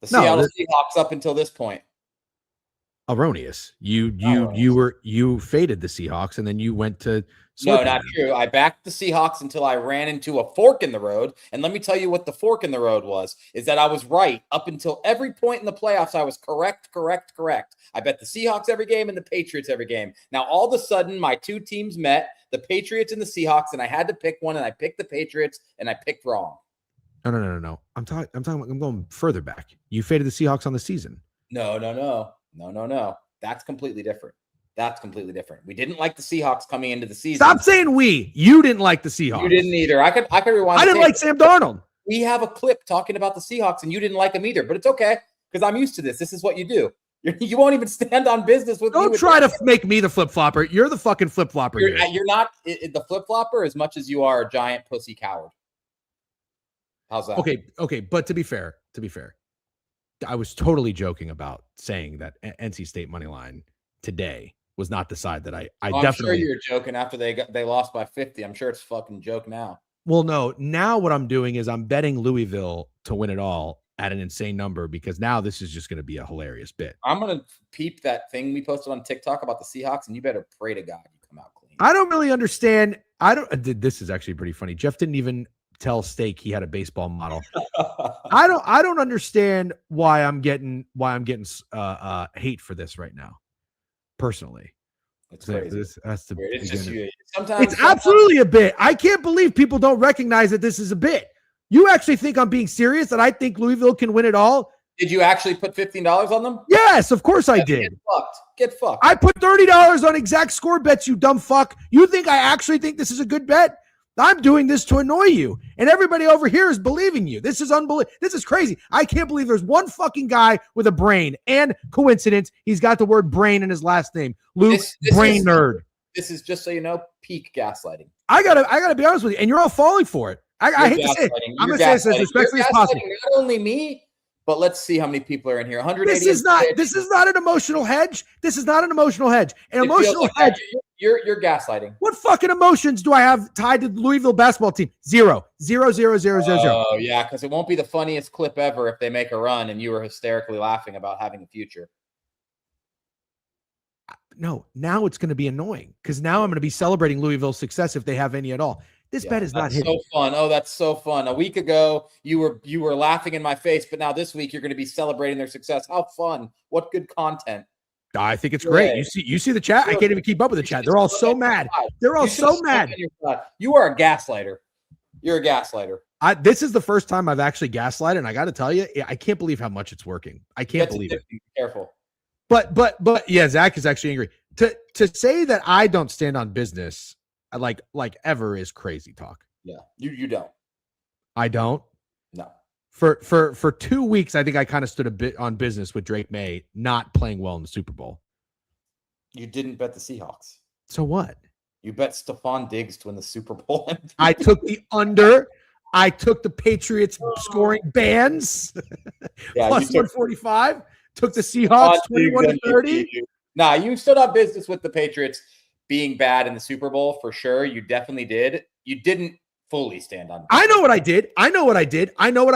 The Seattle Seahawks up until this point. Erroneous. You faded the Seahawks and then you went to No, not true. I backed the Seahawks until I ran into a fork in the road. And let me tell you what the fork in the road was, is that I was right up until every point in the playoffs. I was correct. I bet the Seahawks every game and the Patriots every game. Now, all of a sudden, my two teams met, the Patriots and the Seahawks, and I had to pick one, and I picked the Patriots, and I picked wrong. No. I'm going further back. You faded the Seahawks on the season. No. That's completely different. We didn't like the Seahawks coming into the season. Stop saying we. You didn't like the Seahawks. You didn't either. I could rewind. I didn't like Sam Darnold. We have a clip talking about the Seahawks, and you didn't like them either. But it's okay because I'm used to this. This is what you do. You won't even stand on business with me. Don't try to make me the flip-flopper. You're the fucking flip-flopper. You're not the flip-flopper as much as you are a giant pussy coward. How's that? Okay. But to be fair, I was totally joking about saying that NC State money line today was not the side that I definitely. I'm sure you're joking after they lost by 50. I'm sure it's a fucking joke now. Well, no. Now what I'm doing is I'm betting Louisville to win it all at an insane number because now this is just going to be a hilarious bit. I'm going to peep that thing we posted on TikTok about the Seahawks, and you better pray to God you come out clean. I don't really understand. This is actually pretty funny. Jeff didn't even tell Steak he had a baseball model. I don't understand why I'm getting hate for this right now. Personally, it's crazy. It's absolutely a bit. I can't believe people don't recognize that this is a bit. You actually think I'm being serious that I think Louisville can win it all? Did you actually put $15 on them? Yes, of course I did. Get fucked. I put $30 on exact score bets, you dumb fuck. You think I actually think this is a good bet? I'm doing this to annoy you. And everybody over here is believing you. This is unbelievable. This is crazy. I can't believe there's one fucking guy with a brain. And coincidence, he's got the word brain in his last name. Luke Brain Nerd. This is just so you know, peak gaslighting. I gotta be honest with you. And you're all falling for it. I hate to say it. I'm gonna say this as respectfully as possible. Not only me, but let's see how many people are in here. 180. This is not an emotional hedge. This is not an emotional hedge. An emotional hedge. You're gaslighting. What fucking emotions do I have tied to the Louisville basketball team? Zero. Oh, yeah, because it won't be the funniest clip ever if they make a run and you were hysterically laughing about having a future. No, now it's going to be annoying because now I'm going to be celebrating Louisville's success if they have any at all. This bet is not hitting. So fun. Oh, that's so fun. A week ago, you were laughing in my face, but now this week you're going to be celebrating their success. How fun. What good content. I think it's great. You see the chat? I can't even keep up with the chat. They're all so mad. They're all so mad. You are a gaslighter. You're a gaslighter. This is the first time I've actually gaslighted, and I got to tell you, I can't believe how much it's working. I can't believe it. Be careful. But yeah, Zach is actually angry. To say that I don't stand on business like ever is crazy talk. Yeah, you don't. I don't. No. For 2 weeks, I think I kind of stood a bit on business with Drake May not playing well in the Super Bowl. You didn't bet the Seahawks. So what? You bet Stephon Diggs to win the Super Bowl. I took the under. I took the Patriots scoring bands. Yeah, plus 145. Took the Seahawks 21-30. Nah, you stood on business with the Patriots being bad in the Super Bowl for sure. You definitely did. You didn't fully stand on business. I know what I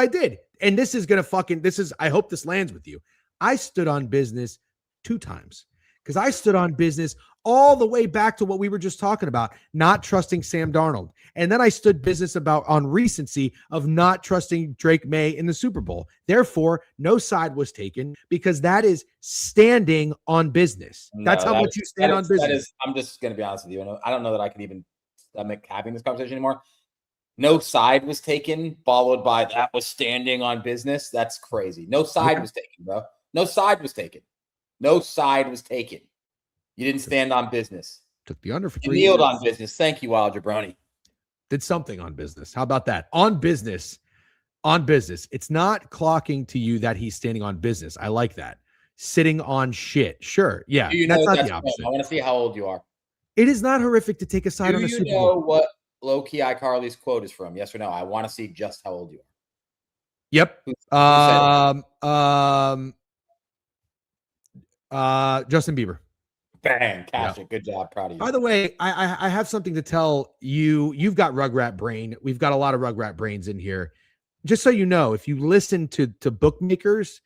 did. And this is I hope this lands with you. I stood on business 2 times because I stood on business all the way back to what we were just talking about, not trusting Sam Darnold. And then I stood business on recency of not trusting Drake May in the Super Bowl. Therefore, no side was taken because that is standing on business. That's how much you stand on business. I'm just going to be honest with you. I don't know that I can even having this conversation anymore. No side was taken, followed by that was standing on business. That's crazy. No side was taken, bro. No side was taken. No side was taken. You didn't stand on business. Took the under for You 3 kneeled years. on business. Thank you, Wild Jabroni. Did something on business. How about that? On business. On business. It's not clocking to you that he's standing on business. I like that. Sitting on shit. Sure. Yeah. Do you That's know not that's the opposite. I want to see how old you are. It is not horrific to take a side on a Do Super you know Bowl. what low-key iCarly's quote is from? Yes or no? I want to see just how old you are. Yep. Who said it? Justin Bieber. Bang, cash it. Good job. Proud of you. By the way, I have something to tell you. You've got Rugrat brain. We've got a lot of Rugrat brains in here. Just so you know, if you listen to bookmakers,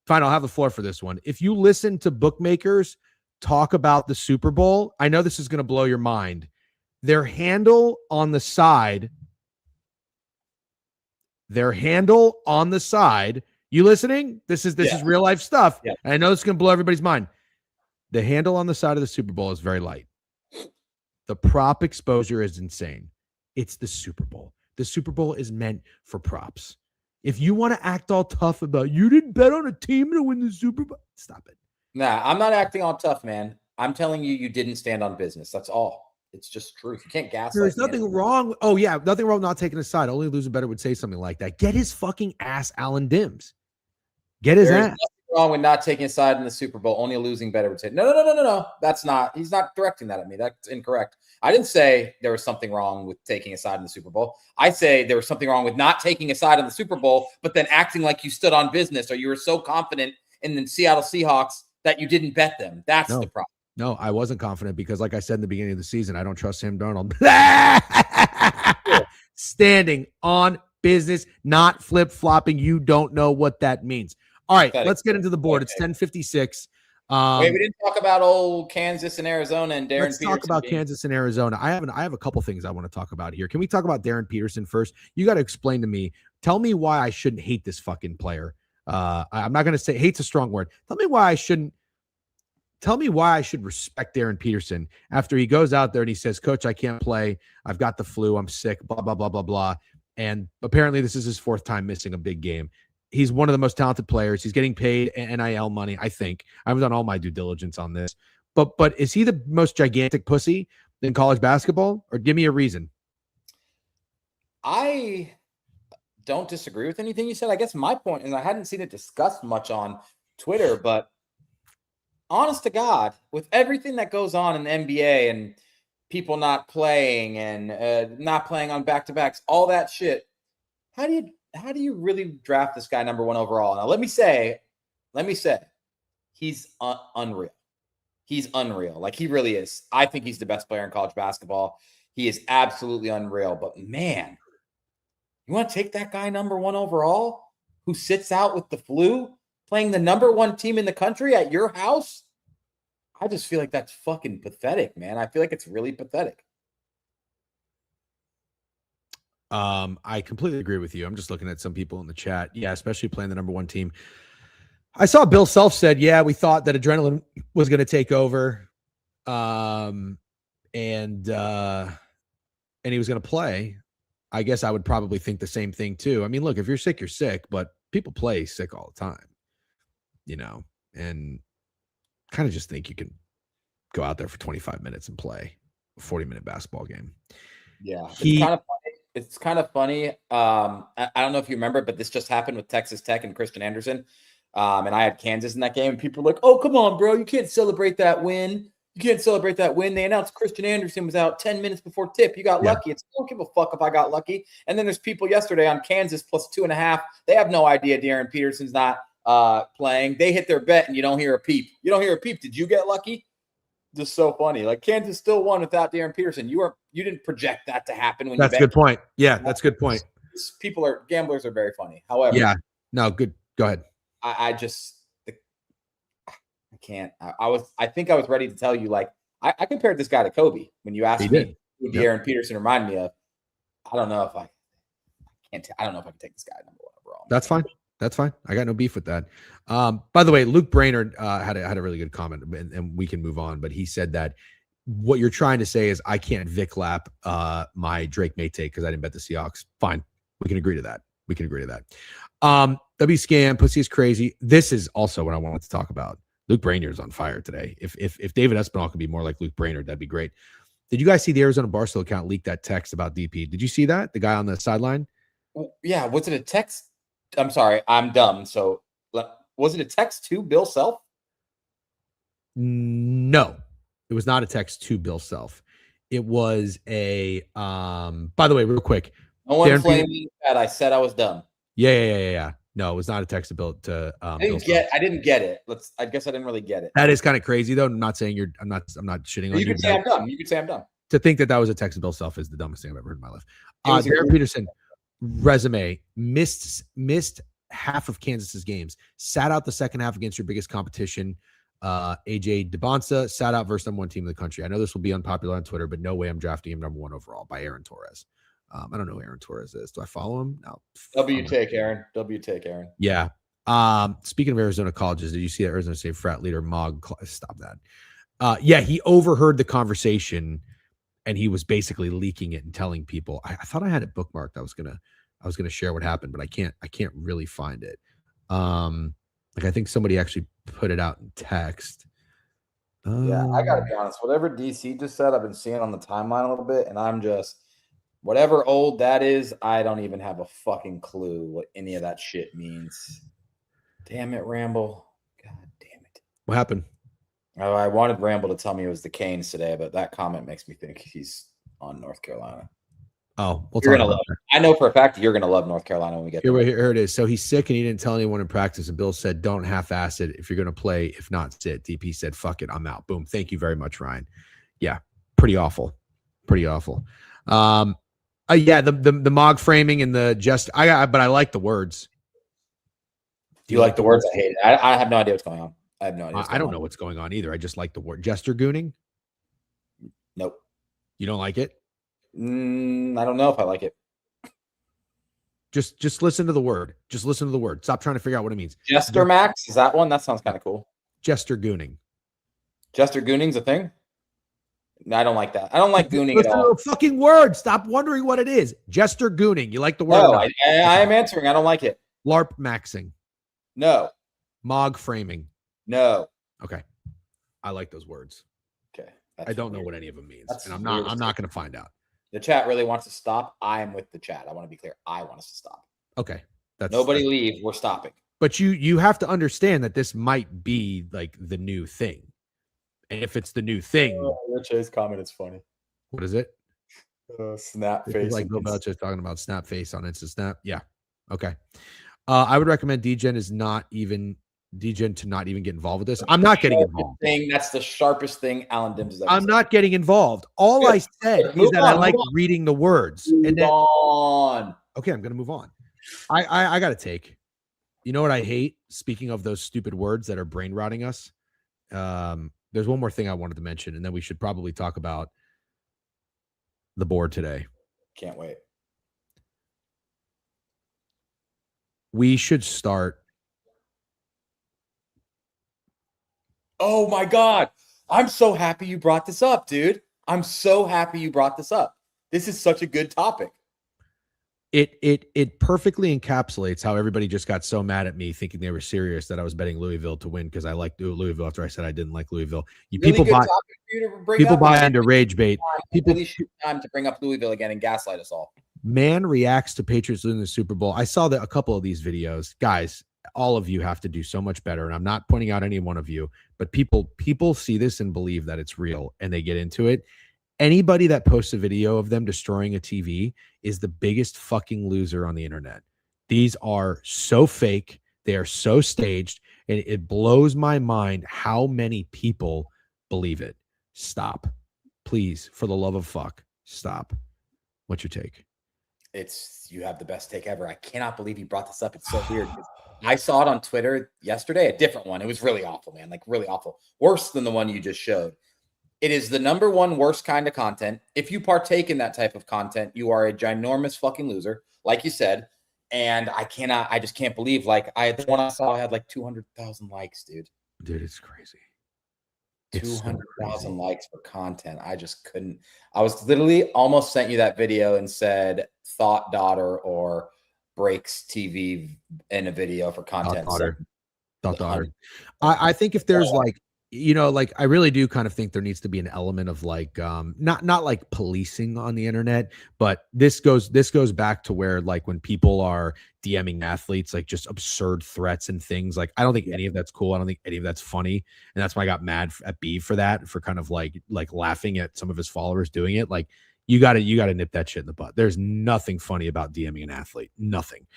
fine, I'll have the floor for this one. If you listen to bookmakers talk about the Super Bowl, I know this is going to blow your mind. Their handle on the side, you listening? This is real life stuff. Yeah. And I know it's going to blow everybody's mind. The handle on the side of the Super Bowl is very light. The prop exposure is insane. It's the Super Bowl. The Super Bowl is meant for props. If you want to act all tough about you didn't bet on a team to win the Super Bowl, stop it. Nah, I'm not acting all tough, man. I'm telling you, you didn't stand on business. That's all. It's just truth. You can't gaslight. There's nothing wrong. Oh, yeah. Nothing wrong with not taking a side. Only a loser better would say something like that. Get his fucking ass, Alan Dims. Get his ass. Nothing wrong with not taking a side in the Super Bowl. Only a losing better would say, no. That's not. He's not directing that at me. That's incorrect. I didn't say there was something wrong with taking a side in the Super Bowl. I say there was something wrong with not taking a side in the Super Bowl, but then acting like you stood on business or you were so confident in the Seattle Seahawks that you didn't bet them. That's the problem. No, I wasn't confident because, like I said in the beginning of the season, I don't trust Sam Darnold. Standing on business, not flip-flopping. You don't know what that means. All right, let's get into the board. It's 10:56. Wait, we didn't talk about old Kansas and Arizona and Darren Let's Peterson. talk about Kansas and Arizona. I have a couple things I want to talk about here. Can we talk about Darren Peterson first? You got to explain to me. Tell me why I shouldn't hate this fucking player. I'm not going to say hate's a strong word. Tell me why I shouldn't. Tell me why I should respect Darren Peterson after he goes out there and he says, "Coach, I can't play. I've got the flu. I'm sick. Blah blah blah blah blah." And apparently, this is his fourth time missing a big game. He's one of the most talented players. He's getting paid NIL money, I think. I've done all my due diligence on this. But is he the most gigantic pussy in college basketball? Or give me a reason. I don't disagree with anything you said. I guess my point, and I hadn't seen it discussed much on Twitter, but honest to God, with everything that goes on in the NBA and people not playing and not playing on back-to-backs, all that shit, how do you really draft this guy number 1 overall? Now, let me say, he's unreal. He's unreal. Like, he really is. I think he's the best player in college basketball. He is absolutely unreal. But, man, you want to take that guy number 1 overall who sits out with the flu playing the number 1 team in the country at your house? I just feel like that's fucking pathetic, man. I feel like it's really pathetic. I completely agree with you. I'm just looking at some people in the chat. Yeah, especially playing the number 1 team. I saw Bill Self said, yeah, we thought that adrenaline was going to take over. And he was going to play. I guess I would probably think the same thing too. I mean, look, if you're sick, you're sick, but people play sick all the time, and kind of just think you can go out there for 25 minutes and play a 40-minute basketball game. Yeah. It's kind of funny. I don't know if you remember, but this just happened with Texas Tech and Christian Anderson. And I had Kansas in that game, and people were like, "Oh, come on, bro. You can't celebrate that win. They announced Christian Anderson was out 10 minutes before tip. You got lucky." I don't give a fuck if I got lucky. And then there's people yesterday on Kansas plus 2.5. They have no idea Darren Peterson's not playing. They hit their bet, and you don't hear a peep. Did you get lucky? Just so funny. Like, Kansas still won without Darren Peterson. You didn't project that to happen when that's you a good point. Yeah, that's a good point. Gamblers are very funny. However, yeah, no, good. Go ahead. I can't. I think I was ready to tell you, like, I compared this guy to Kobe when you asked me who Darren Peterson reminded me of. I don't know if I can take this guy number 1 overall. That's fine. I got no beef with that. By the way, Luke Brainerd had a really good comment, and we can move on. But he said that what you're trying to say is I can't Vic lap my Drake May take because I didn't bet the Seahawks. Fine, we can agree to that. W Scam, pussy is crazy. This is also what I wanted to talk about. Luke Brainerd's on fire today. If David Espinal could be more like Luke Brainerd, that'd be great. Did you guys see the Arizona Barstool account leak that text about DP? Did you see that? The guy on the sideline? Yeah. Was it a text? I'm sorry. I'm dumb. So was it a text to Bill Self? No, it was not a text to Bill Self. It was a, by the way, real quick. No one flamed me that I said I was dumb. Yeah. No, it was not a text to Bill I didn't get it. I guess I didn't really get it. That is kind of crazy though. I'm not saying I'm not shitting on you. You could say I'm dumb. You could say I'm dumb. To think that was a text to Bill Self is the dumbest thing I've ever heard in my life. Darren Peterson, resume, missed half of Kansas's games, sat out the second half against your biggest competition. AJ DeBonsa sat out versus number one team in the country. I know this will be unpopular on Twitter, but no way I'm drafting him number one overall by Aaron Torres. I don't know who Aaron Torres is. Do I follow him? No. Take Aaron. Take Aaron. Yeah. Speaking of Arizona colleges, did you see that Arizona State frat leader Mog? Stop that. Yeah, he overheard the conversation and he was basically leaking it and telling people. I thought I had it bookmarked. I was gonna share what happened, but I can't really find it. I think somebody actually put it out in text. Yeah, I gotta be honest. Whatever DC just said, I've been seeing on the timeline a little bit, and I'm just whatever old that is. I don't even have a fucking clue what any of that shit means. Damn it, Ramble! God damn it! What happened? Oh, I wanted Ramble to tell me it was the Canes today, but that comment makes me think he's on North Carolina. Oh, you're gonna love it. I know for a fact you're gonna love North Carolina when we get there. Here it is. So he's sick and he didn't tell anyone in practice. And Bill said, "Don't half-ass it. If you're gonna play, if not, sit." DP said, "Fuck it, I'm out." Boom. Thank you very much, Ryan. Yeah, pretty awful. Yeah, the Mog framing and the but I like the words. Do you like the words? I hate it. I have no idea what's going on. I have no idea. I don't know what's going on either. I just like the word jester gooning. Nope. You don't like it? I don't know if I like it. Just listen to the word. Just listen to the word. Stop trying to figure out what it means. Jester Max, is that one? That sounds kind of cool. Jester gooning. Jester gooning's a thing? No, I don't like that. I don't like gooning at all. Listen to the fucking word. Stop wondering what it is. Jester gooning. You like the word? No, I am answering. I don't like it. LARP maxing. No. Mog framing. No. Okay. I like those words. Okay. I don't know what any of them means. And I'm not going to find out. The chat really wants to stop. I am with the chat. I want to be clear. I want us to stop. Okay. Nobody leave. We're stopping. But you have to understand that this might be like the new thing. And if it's the new thing. Rich's comment is funny. What is it? Snap face. Like Bill Belichick talking about snap face on Insta Snap. Yeah. Okay. I would recommend Degen to not even get involved with this. I'm not getting involved. That's the sharpest thing Alan Dims has ever said. I'm not getting involved. All I said is that I like reading the words. Okay, I'm gonna move on. I gotta take. You know what I hate? Speaking of those stupid words that are brain rotting us, there's one more thing I wanted to mention, and then we should probably talk about the board today. Can't wait. We should start. Oh my God. I'm so happy you brought this up, dude. I'm so happy you brought this up. This is such a good topic. It perfectly encapsulates how everybody just got so mad at me thinking they were serious that I was betting Louisville to win because I liked Louisville after I said I didn't like Louisville. People buy into rage bait. People shoot time to bring up Louisville again and gaslight us all. Man reacts to Patriots losing the Super Bowl. I saw a couple of these videos. Guys, all of you have to do so much better. And I'm not pointing out any one of you, but people see this and believe that it's real and they get into it. Anybody that posts a video of them destroying a TV is the biggest fucking loser on the internet. These are so fake. They are so staged. And it blows my mind how many people believe it. Stop. Please, for the love of fuck, stop. What's your take? You have the best take ever. I cannot believe you brought this up. It's so weird. I saw it on Twitter yesterday, a different one. It was really awful, man. Like really awful. Worse than the one you just showed. It is the number one worst kind of content. If you partake in that type of content, you are a ginormous fucking loser, like you said. And I just can't believe, the one I saw had like 200,000 likes, dude. Dude, it's crazy. 200,000 likes for content. I just couldn't. I was literally almost sent you that video and said thought daughter or breaks TV in a video for content. I think if there's like, like I really do kind of think there needs to be an element of like not like policing on the internet, but this goes back to where like when people are DMing athletes like just absurd threats and things, like I don't think any of that's cool. I don't think any of that's funny, and that's why I got mad at B for that, for kind of like laughing at some of his followers doing it. Like you got to nip that shit in the butt. There's nothing funny about DMing an athlete. Nothing.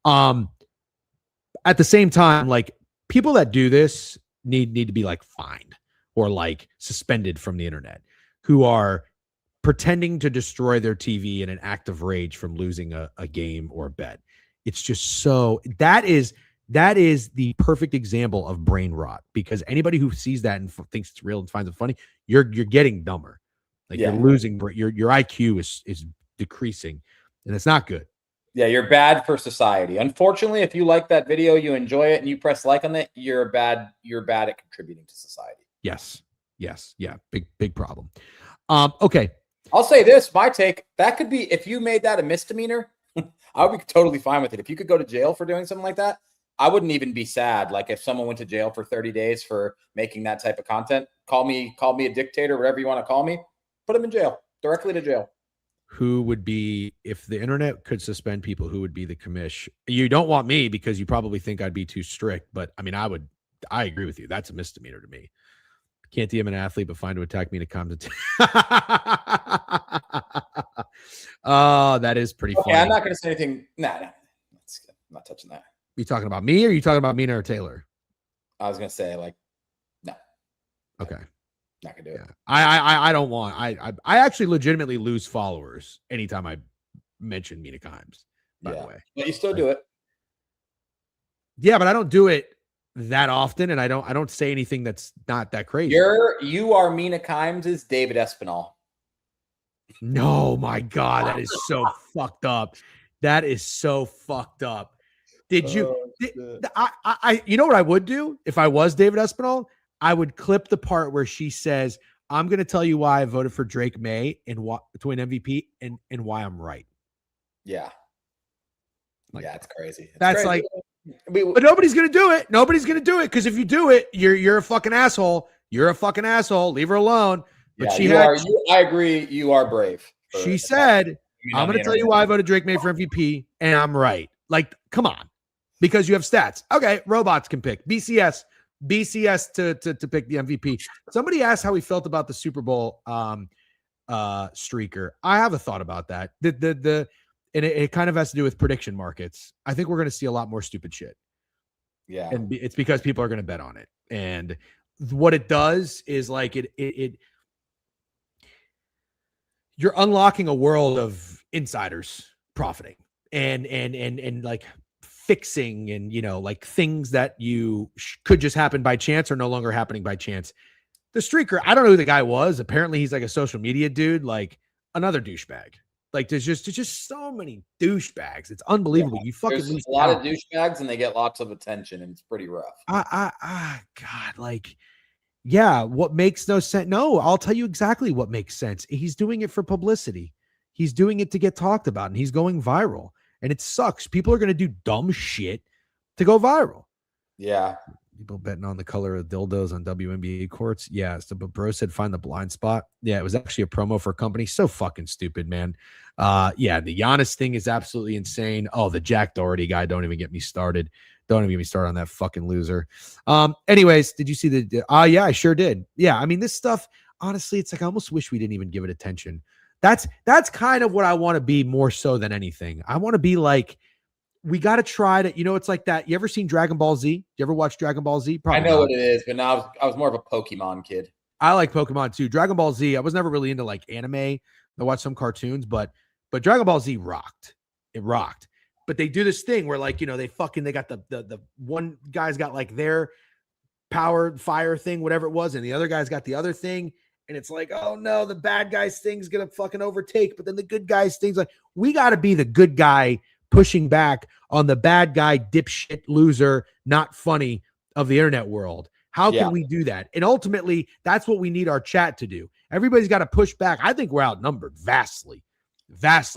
At the same time, like people that do this need to be like fined or like suspended from the internet, who are pretending to destroy their TV in an act of rage from losing a game or a bet. It's just so that is the perfect example of brain rot, because anybody who sees that and thinks it's real and finds it funny, you're getting dumber. Like you're losing, your IQ is decreasing, and it's not good. Yeah, you're bad for society. Unfortunately, if you like that video, you enjoy it, and you press like on it, you're bad at contributing to society. Yes. Yeah. Big problem. Okay. I'll say this, my take, that could be, if you made that a misdemeanor, I would be totally fine with it. If you could go to jail for doing something like that, I wouldn't even be sad. Like if someone went to jail for 30 days for making that type of content, call me a dictator, whatever you want to call me, put them in jail, directly to jail. Who would be, if the internet could suspend people, who would be the commish? You don't want me because you probably think I'd be too strict, but I mean, I agree with you. That's a misdemeanor to me. Can't DM an athlete, but fine to attack me to comment. Oh, that is pretty funny. I'm not going to say anything. Nah, I'm not touching that. You talking about me, or are you talking about Mina or Taylor? I was going to say like, no. Okay. Not gonna do it. I don't want. I actually legitimately lose followers anytime I mention Mina Kimes. By the way, but you still do it. Yeah, but I don't do it that often, and I don't say anything that's not that crazy. You are Mina Kimes' David Espinal. No, my God, that is so fucked up. That is so fucked up. Did you? You know what I would do if I was David Espinal? I would clip the part where she says, "I'm going to tell you why I voted for Drake May and to win MVP and why I'm right." Yeah. Like, yeah, it's crazy. That's crazy. But nobody's going to do it. Nobody's going to do it, because if you do it, you're a fucking asshole. You're a fucking asshole. Leave her alone. But I agree. You are brave. She said, "I'm going to tell you why I voted Drake May for MVP, and I'm right." Like, come on, because you have stats. Okay, robots can pick BCS to pick the MVP. Somebody asked how he felt about the Super Bowl streaker. I have a thought about that. And it kind of has to do with prediction markets. I think we're going to see a lot more stupid shit. Yeah, and it's because people are going to bet on it. And what it does is like it you're unlocking a world of insiders profiting and like fixing and, like things that you could just happen by chance are no longer happening by chance. The streaker, I don't know who the guy was. Apparently he's like a social media dude, like another douchebag. Like there's just so many douchebags. It's unbelievable. Yeah, you fucking lose a lot of douchebags and they get lots of attention, and it's pretty rough. God, like, yeah, what makes no sense? No, I'll tell you exactly what makes sense. He's doing it for publicity. He's doing it to get talked about, and he's going viral. And it sucks. People are going to do dumb shit to go viral. Yeah. People betting on the color of dildos on WNBA courts. Yeah. So, but bro said find the blind spot. Yeah. It was actually a promo for a company. So fucking stupid, man. Yeah. The Giannis thing is absolutely insane. Oh, the Jack Doherty guy. Don't even get me started. Don't even get me started on that fucking loser. Anyways, did you see yeah, I sure did. Yeah. I mean, this stuff, honestly, it's like, I almost wish we didn't even give it attention. That's kind of what I want to be more so than anything. I want to be like, we got to try to, it's like that. You ever seen Dragon Ball Z? You ever watch Dragon Ball Z? Probably I know not. What it is, but now I was more of a Pokemon kid. I like Pokemon too. Dragon Ball Z, I was never really into like anime. I watched some cartoons, but Dragon Ball Z rocked. It rocked. But they do this thing where like, they got the one guy's got like their power fire thing, whatever it was, and the other guy's got the other thing. And it's like, oh no, the bad guy's thing's going to fucking overtake. But then the good guy's thing's like, we got to be the good guy pushing back on the bad guy, dipshit, loser, not funny of the internet world. How can we do that? And ultimately, that's what we need our chat to do. Everybody's got to push back. I think we're outnumbered, vastly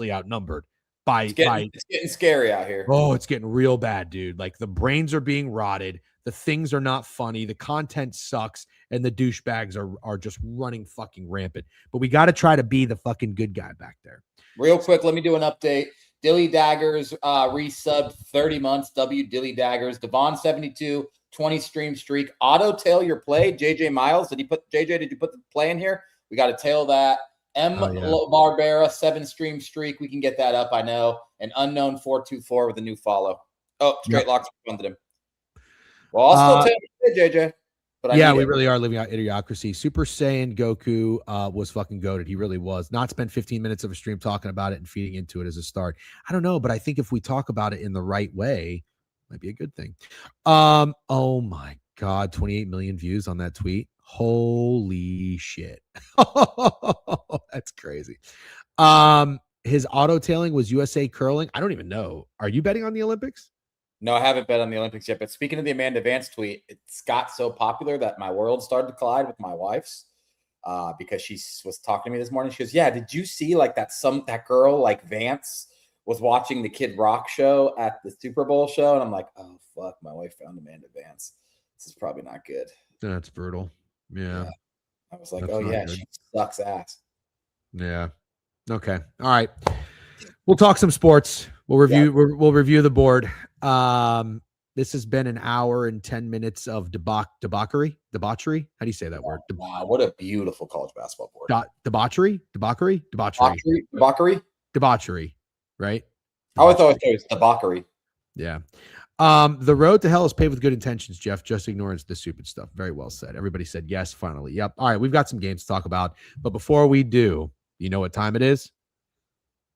outnumbered by. It's getting scary out here. Oh, it's getting real bad, dude. Like the brains are being rotted. The things are not funny. The content sucks, and the douchebags are just running fucking rampant. But we got to try to be the fucking good guy back there. Real quick, let me do an update. Dilly Daggers resubbed 30 months. Dilly Daggers. Devon 72, 20 stream streak. Auto tail your play. JJ Miles. Did you put the play in here? We got to tail that. Barbera 7 stream streak. We can get that up, I know. An unknown 424 with a new follow. Oh, Straight Locks funded him. Well, I'll still tell you, JJ. But we really are living out idiocracy. Super Saiyan Goku was fucking goated. He really was. Not spend 15 minutes of a stream talking about it and feeding into it as a start. I don't know, but I think if we talk about it in the right way, it might be a good thing. Oh my God, 28 million views on that tweet. Holy shit. That's crazy. His auto tailing was USA curling. I don't even know. Are you betting on the Olympics? No, I haven't bet on the Olympics yet. But speaking of the Amanda Vance tweet, it's got so popular that my world started to collide with my wife's because she was talking to me this morning. She goes, "Yeah, did you see like that girl like Vance was watching the Kid Rock show at the Super Bowl show?" And I'm like, "Oh fuck, my wife found Amanda Vance. This is probably not good." That's brutal. Yeah. I was like, "Oh yeah, she sucks ass." Yeah. Okay. All right. We'll talk some sports. We'll review. Yeah. We'll review the board. This has been an hour and 10 minutes of debauchery. How do you say that word? Wow, what a beautiful college basketball board. Debauchery. Right? I thought it was debauchery. Yeah. The road to hell is paved with good intentions, Jeff. Just ignorance the stupid stuff. Very well said. Everybody said yes, finally. Yep. All right, we've got some games to talk about. But before we do, you know what time it is?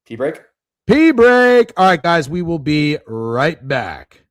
Pee break. All right, guys, we will be right back.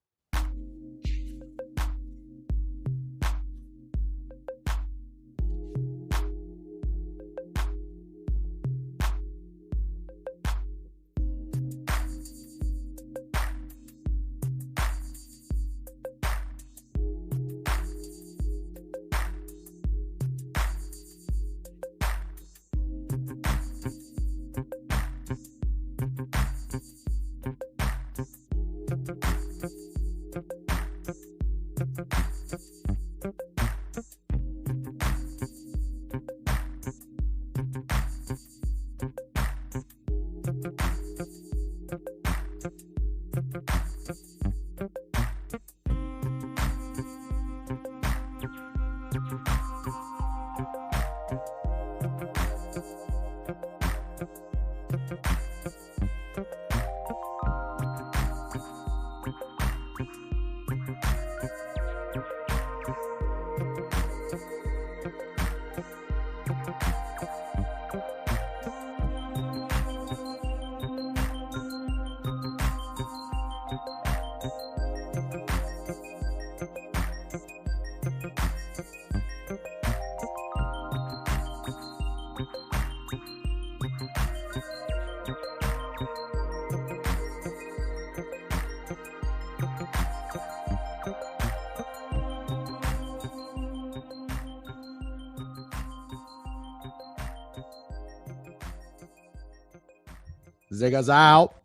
Zega's out.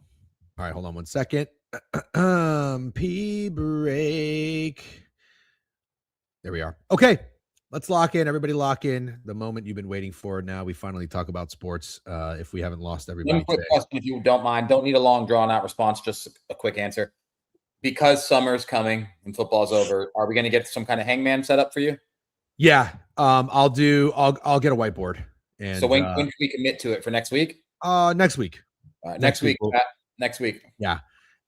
All right, hold on one second. Pee break. There we are. Okay, let's lock in. Everybody lock in. The moment you've been waiting for. Now we finally talk about sports. If we haven't lost everybody. One quick question, if you don't mind. Don't need a long, drawn-out response. Just a quick answer. Because summer's coming and football's over, are we going to get some kind of hangman set up for you? Yeah, I'll get a whiteboard. And so when can we commit to it for next week? Next week. Next week. Next week. Yeah.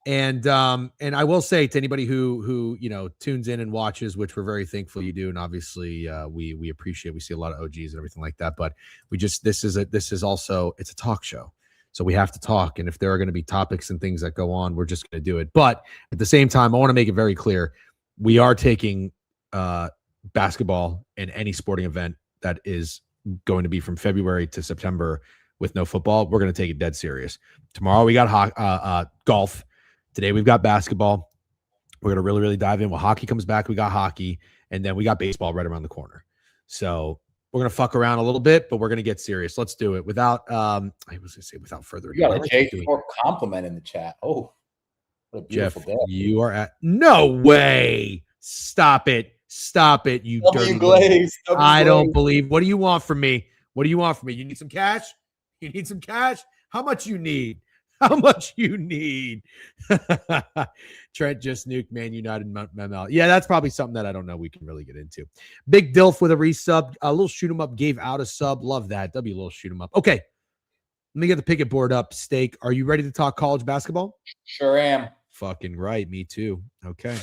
And I will say to anybody who tunes in and watches, which we're very thankful you do, and obviously we appreciate. We see a lot of OGs and everything like that, but this is also it's a talk show, so we have to talk. And if there are going to be topics and things that go on, we're just going to do it. But at the same time, I want to make it very clear: we are taking basketball and any sporting event that is going to be from February to September with no football. We're going to take it dead serious. Tomorrow we got golf. Today we've got basketball. We're going to really, really dive in. When hockey comes back, we got hockey. And then we got baseball right around the corner. So we're going to fuck around a little bit, but we're going to get serious. Let's do it. Without further ado. You got a J4 compliment in the chat. Oh, what a beautiful Jeff, day. You are at no way. Stop it. Stop it, you dirty Glaze. I don't believe. What do you want from me? What do you want from me? You need some cash? You need some cash? How much you need? How much you need? Trent just nuked Man United ML. Yeah, that's probably something that I don't know we can really get into. Big Dilf with a resub. A little shoot 'em up gave out a sub. Love that. W little shoot 'em up. Okay. Let me get the picket board up. Steak. Are you ready to talk college basketball? Sure am. Fucking right. Me too. Okay.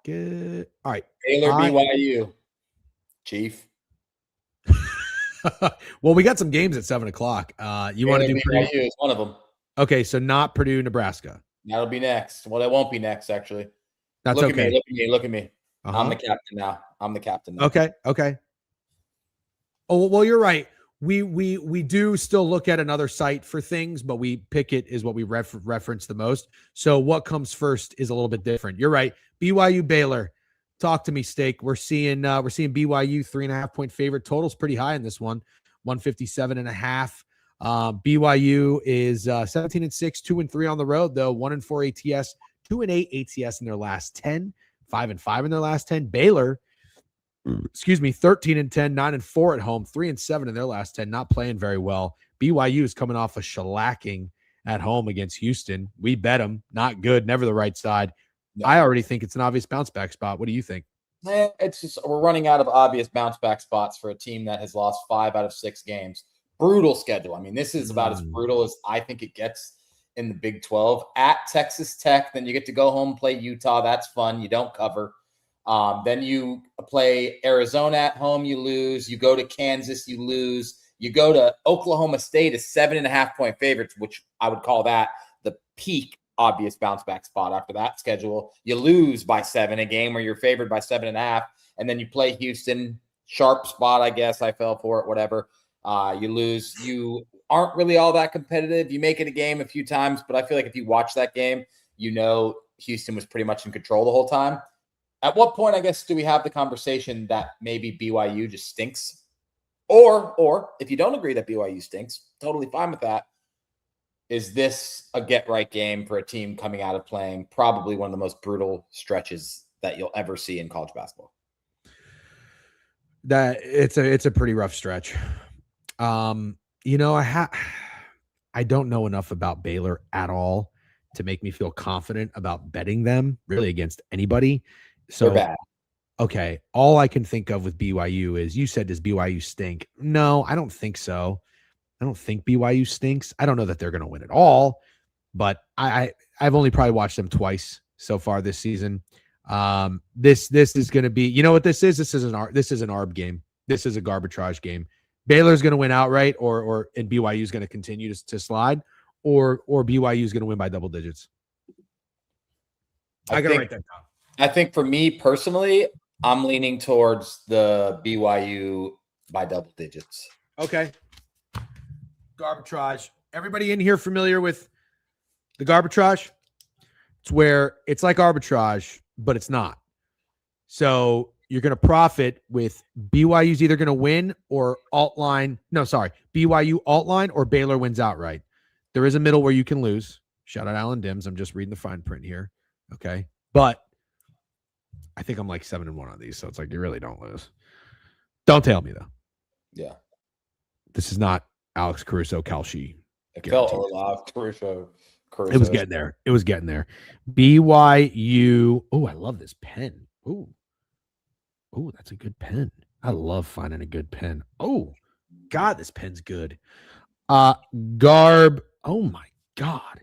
Good. All right. Baylor BYU. Chief. Well, we got some games at 7:00. You want to do BYU is one of them. Okay, so not Purdue, Nebraska. That'll be next. Well, it won't be next, actually. That's look okay. Look at me. Uh-huh. I'm the captain now. Okay. Oh, well, you're right. We do still look at another site for things, but we pick it is what we reference the most. So what comes first is a little bit different. You're right. BYU Baylor. Talk to me, Steak. We're seeing BYU 3.5-point favorite. Total's pretty high in this one, 157.5. BYU is 17-6, 2-3 on the road, though 1-4 ATS, 2-8 ATS in their last 10, 5-5 in their last 10. Baylor, 13-10, 9-4 at home, 3-7 in their last 10, not playing very well. BYU is coming off a shellacking at home against Houston. We bet them, not good, never the right side. No. I already think it's an obvious bounce back spot. What do you think? It's just we're running out of obvious bounce back spots for a team that has lost 5 out of 6 games. Brutal schedule. I mean, this is about as brutal as I think it gets in the Big 12. At Texas Tech, then you get to go home and play Utah. That's fun. You don't cover. Then you play Arizona at home. You lose. You go to Kansas. You lose. You go to Oklahoma State as 7.5-point favorites, which I would call that the peak obvious bounce back spot after that schedule. You lose by 7 a game where you're favored by 7.5. And then you play Houston. Sharp spot, I guess. I fell for it, whatever. You lose. You aren't really all that competitive. You make it a game a few times, but I feel like if you watch that game, you know Houston was pretty much in control the whole time. At what point, I guess, do we have the conversation that maybe BYU just stinks? Or if you don't agree that BYU stinks, totally fine with that. Is this a get-right game for a team coming out of playing probably one of the most brutal stretches that you'll ever see in college basketball? That it's a pretty rough stretch. You know, I don't know enough about Baylor at all to make me feel confident about betting them really against anybody. So they're bad. Okay, all I can think of with BYU is you said, does BYU stink? No, I don't think so. I don't think BYU stinks. I don't know that they're going to win at all, but I've only probably watched them twice so far this season. This is going to be, you know what this is? This is an ARB game. This is a garbage game. Baylor's going to win outright, and BYU is going to continue to slide, or BYU is going to win by double digits. I got to write that down. I think for me personally, I'm leaning towards the BYU by double digits. Okay. Arbitrage. Everybody in here familiar with the arbitrage? It's where it's like arbitrage, but it's not. So you're going to profit with BYU's either going to win or BYU alt line or Baylor wins outright. There is a middle where you can lose. Shout out Alan Dims. I'm just reading the fine print here. Okay. But I think I'm like 7-1 on these. So it's like you really don't lose. Don't tell me though. Yeah. This is not Alex Caruso, Kalshi. It felt Alex Caruso. It was getting there. BYU. Oh, I love this pen. Oh, that's a good pen. I love finding a good pen. Oh, God, this pen's good. Garb. Oh my God.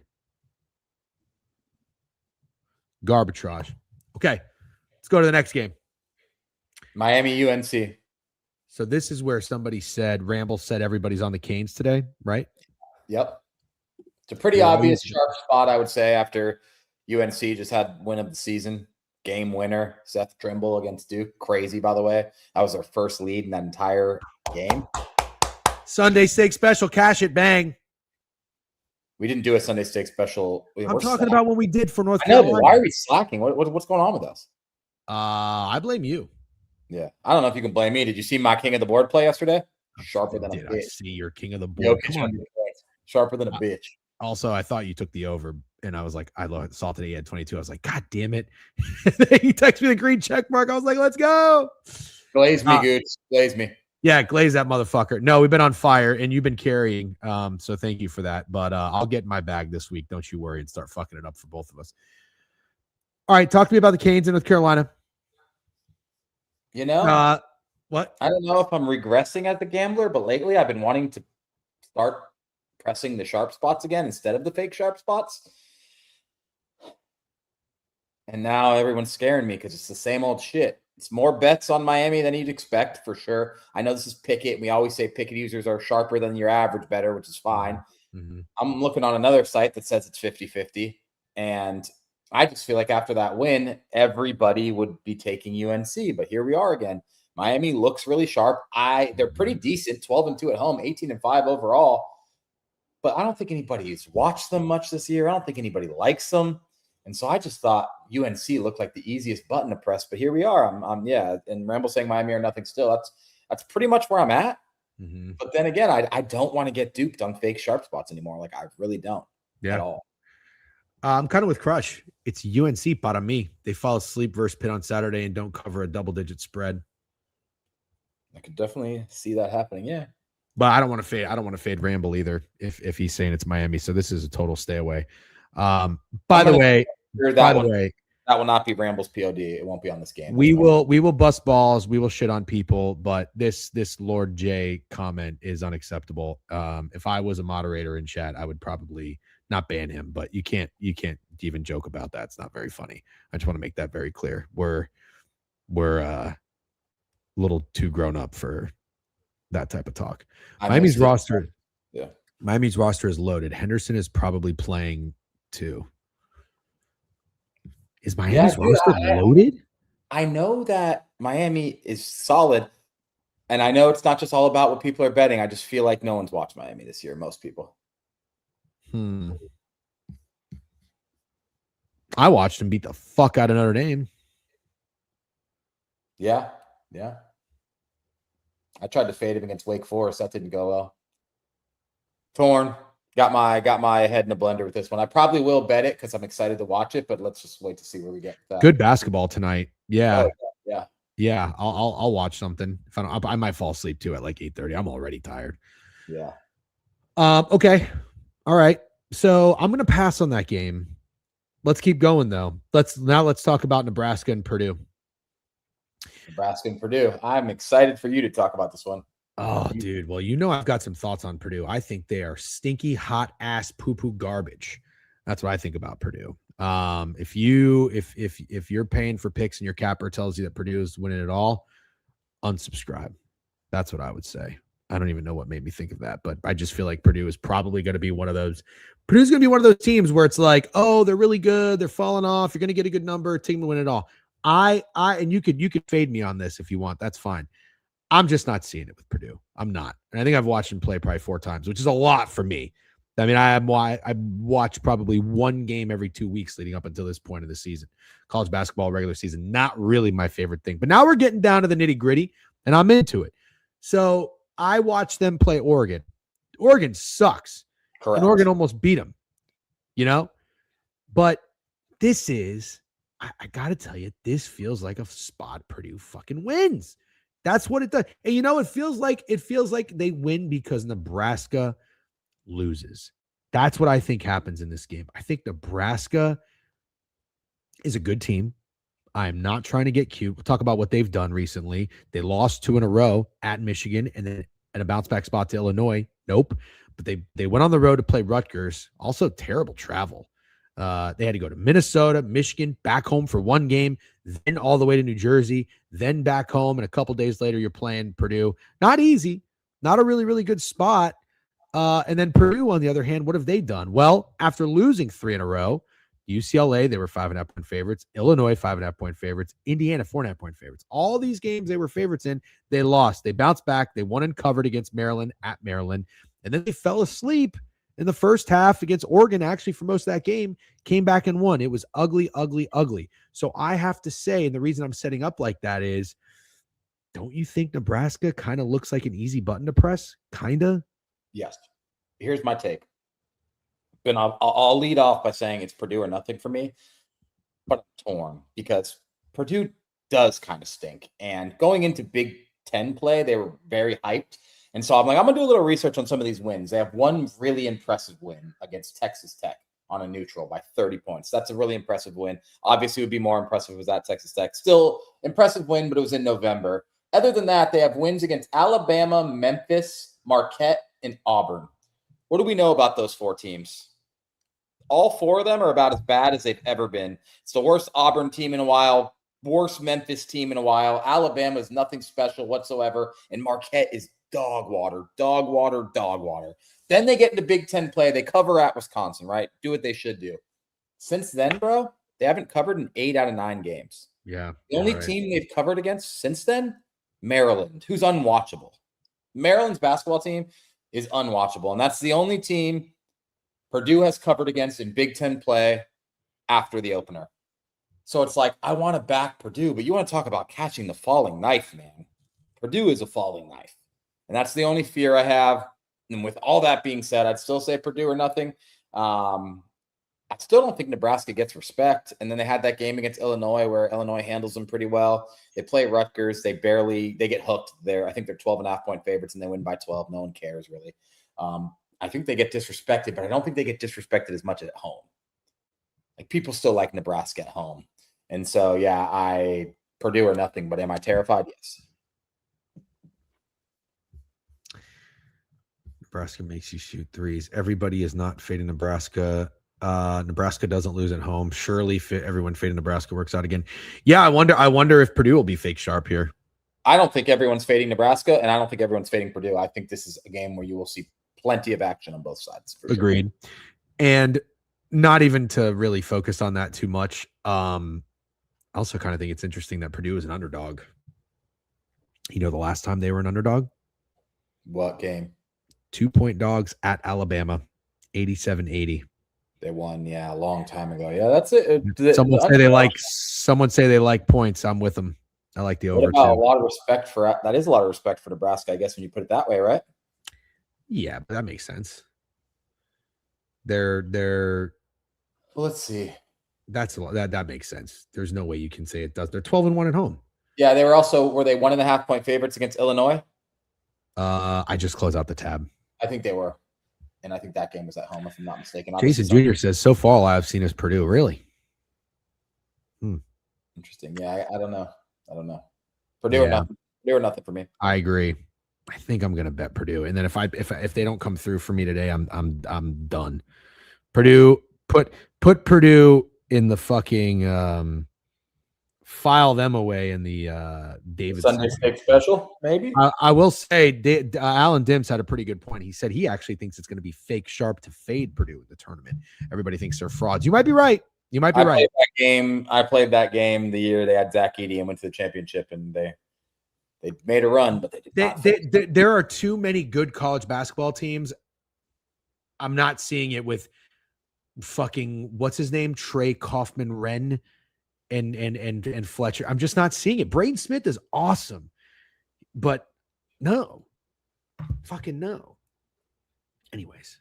Garbitrage. Okay, let's go to the next game. Miami UNC. So this is where somebody Ramble said everybody's on the Canes today, right? Yep. It's a pretty obvious sharp spot, I would say, after UNC just had win of the season. Game winner, Seth Trimble against Duke. Crazy, by the way. That was their first lead in that entire game. Sunday steak special. Cash it, bang. We didn't do a Sunday steak special. I'm talking about what we did for North Carolina. But why are we slacking? What's going on with us? I blame you. Yeah. I don't know if you can blame me. Did you see my king of the board play yesterday? Sharper than a bitch. I see your king of the board. Come on. Sharper than a bitch. Also, I thought you took the over And I was like, I saw today he had 22. I was like, God damn it. He texted me the green check mark. I was like, let's go. Glaze me, Gooch. Glaze me. Yeah, glaze that motherfucker. No, we've been on fire and you've been carrying. So thank you for that. But I'll get in my bag this week. Don't you worry, and start fucking it up for both of us. All right, talk to me about the Canes in North Carolina. You know, what? I don't know if I'm regressing as a gambler, but lately I've been wanting to start pressing the sharp spots again instead of the fake sharp spots. And now everyone's scaring me because it's the same old shit. It's more bets on Miami than you'd expect, for sure. I know this is Pickett, and we always say Pickett users are sharper than your average bettor, which is fine. Mm-hmm. I'm looking on another site that says it's 50-50, and I just feel like after that win, everybody would be taking UNC, but here we are again. Miami looks really sharp. They're pretty decent, 12-2 at home, 18-5 overall, but I don't think anybody's watched them much this year. I don't think anybody likes them. And so I just thought UNC looked like the easiest button to press, but here we are. And Ramble saying Miami are nothing still. That's pretty much where I'm at. Mm-hmm. But then again, I don't want to get duped on fake sharp spots anymore. Like, I really don't at all. I'm kind of with Crush. It's UNC para me. They fall asleep versus Pitt on Saturday and don't cover a double-digit spread. I could definitely see that happening. Yeah. But I don't want to fade Ramble either if he's saying it's Miami. So this is a total stay away. By the way, that will not be Ramble's POD. It won't be on this game. We will bust balls. We will shit on people. But this Lord J comment is unacceptable. If I was a moderator in chat, I would probably not ban him. But you can't even joke about that. It's not very funny. I just want to make that very clear. We're a little too grown up for that type of talk. Miami's roster is loaded. Henderson is probably playing too. Is Miami's roster loaded? I know that Miami is solid, and I know it's not just all about what people are betting. I just feel like no one's watched Miami this year. Most people. I watched him beat the fuck out of Notre Dame. Yeah. I tried to fade him against Wake Forest. That didn't go well. Torn. Got my head in a blender with this one. I probably will bet it because I'm excited to watch it, but let's just wait to see where we get. Good basketball tonight. Yeah. Oh, yeah. I'll watch something. If I might fall asleep too at like 8:30. I'm already tired. Yeah. Okay. All right. So I'm gonna pass on that game. Let's keep going though. Let's talk about Nebraska and Purdue. Nebraska and Purdue. I'm excited for you to talk about this one. Oh, dude. Well, I've got some thoughts on Purdue. I think they are stinky, hot ass poo-poo garbage. That's what I think about Purdue. If you're paying for picks and your capper tells you that Purdue is winning it all, unsubscribe. That's what I would say. I don't even know what made me think of that, but I just feel like Purdue is probably going to be one of those. Purdue's going to be one of those teams where it's like, oh, they're really good. They're falling off. You're going to get a good number. Team to win it all. And you could fade me on this if you want. That's fine. I'm just not seeing it with Purdue. I'm not. And I think I've watched him play probably 4 times, which is a lot for me. I mean, I watch probably one game every 2 weeks leading up until this point of the season. College basketball, regular season, not really my favorite thing. But now we're getting down to the nitty-gritty, and I'm into it. So I watched them play Oregon. Oregon sucks. Correct. And Oregon almost beat them, But this is, I got to tell you, this feels like a spot Purdue fucking wins. That's what it does. And it feels like they win because Nebraska loses. That's what I think happens in this game. I think Nebraska is a good team. I'm not trying to get cute. We'll talk about what they've done recently. They lost 2 in a row at Michigan and then at a bounce back spot to Illinois. Nope. But they went on the road to play Rutgers. Also terrible travel. They had to go to Minnesota, Michigan, back home for 1 game, then all the way to New Jersey, then back home. And a couple days later, you're playing Purdue. Not easy. Not a really, really good spot. And then Purdue, on the other hand, what have they done? Well, after losing 3 in a row, UCLA, they were 5.5 point favorites. Illinois, 5.5 point favorites. Indiana, 4.5 point favorites. All these games they were favorites in, they lost. They bounced back. They won and covered against Maryland at Maryland. And then they fell asleep in the first half against Oregon, actually, for most of that game, came back and won. It was ugly, ugly, ugly. So I have to say, and the reason I'm setting up like that is, don't you think Nebraska kind of looks like an easy button to press? Kind of? Yes. Here's my take. And I'll lead off by saying it's Purdue or nothing for me, but I'm torn because Purdue does kind of stink. And going into Big Ten play, they were very hyped. And so I'm like, I'm going to do a little research on some of these wins. They have one really impressive win against Texas Tech on a neutral by 30 points. That's a really impressive win. Obviously, it would be more impressive if it was at Texas Tech. Still impressive win, but it was in November. Other than that, they have wins against Alabama, Memphis, Marquette, and Auburn. What do we know about those 4 teams? All 4 of them are about as bad as they've ever been. It's the worst Auburn team in a while, worst Memphis team in a while. Alabama is nothing special whatsoever, and Marquette is dog water. Then they get into Big Ten play. They cover at Wisconsin, right? Do what they should do. Since then, bro, they haven't covered in 8 out of 9 games. Yeah. The only team they've covered against since then, Maryland, who's unwatchable. Maryland's basketball team is unwatchable, and that's the only team Purdue has covered against in Big Ten play after the opener. So it's like, I want to back Purdue, but you want to talk about catching the falling knife, man. Purdue is a falling knife. And that's the only fear I have. And with all that being said, I'd still say Purdue or nothing. I still don't think Nebraska gets respect. And then they had that game against Illinois where Illinois handles them pretty well. They play Rutgers. They get hooked there. I think they're 12.5-point favorites and they win by 12. No one cares really. I think they get disrespected, but I don't think they get disrespected as much at home. Like people still like Nebraska at home. And so, yeah, Purdue or nothing, but am I terrified? Yes. Nebraska makes you shoot threes. Everybody is not fading Nebraska. Nebraska doesn't lose at home. Surely everyone fading Nebraska works out again. Yeah, I wonder if Purdue will be fake sharp here. I don't think everyone's fading Nebraska, and I don't think everyone's fading Purdue. I think this is a game where you will see plenty of action on both sides. Agreed. Sure. And not even to really focus on that too much. I also kind of think it's interesting that Purdue is an underdog. You know, the last time they were an underdog? What game? 2-point dogs at Alabama, 87-80. They won, yeah, a long time ago. Yeah, that's it. Someone say they like points. I'm with them. I like the over. A lot of respect for that. Is a lot of respect for Nebraska, I guess, when you put it that way, right? Yeah, but that makes sense. They're. Well, let's see. That's a lot. That makes sense. There's no way you can say it does. They're 12-1 at home. Yeah, they were 1.5-point favorites against Illinois? I just closed out the tab. I think they were. And I think that game was at home, if I'm not mistaken. Jason Jr. says, so far all I've seen is Purdue. Really? Interesting. Yeah, I don't know. Purdue or nothing. Purdue or nothing for me. I agree. I think I'm going to bet Purdue. And then if they don't come through for me today, I'm done. Purdue, put Purdue in the fucking file them away in the David Sunday Steak Special, maybe. I will say, Alan Dims had a pretty good point. He said he actually thinks it's going to be fake sharp to fade Purdue in the tournament. Everybody thinks they're frauds. You might be right. I played that game the year they had Zach Edey and went to the championship, and they made a run, but there are too many good college basketball teams. I'm not seeing it with fucking what's his name, Trey Kaufman-Wren. And Fletcher. I'm just not seeing it. Braden Smith is awesome, but no. Fucking no. Anyways.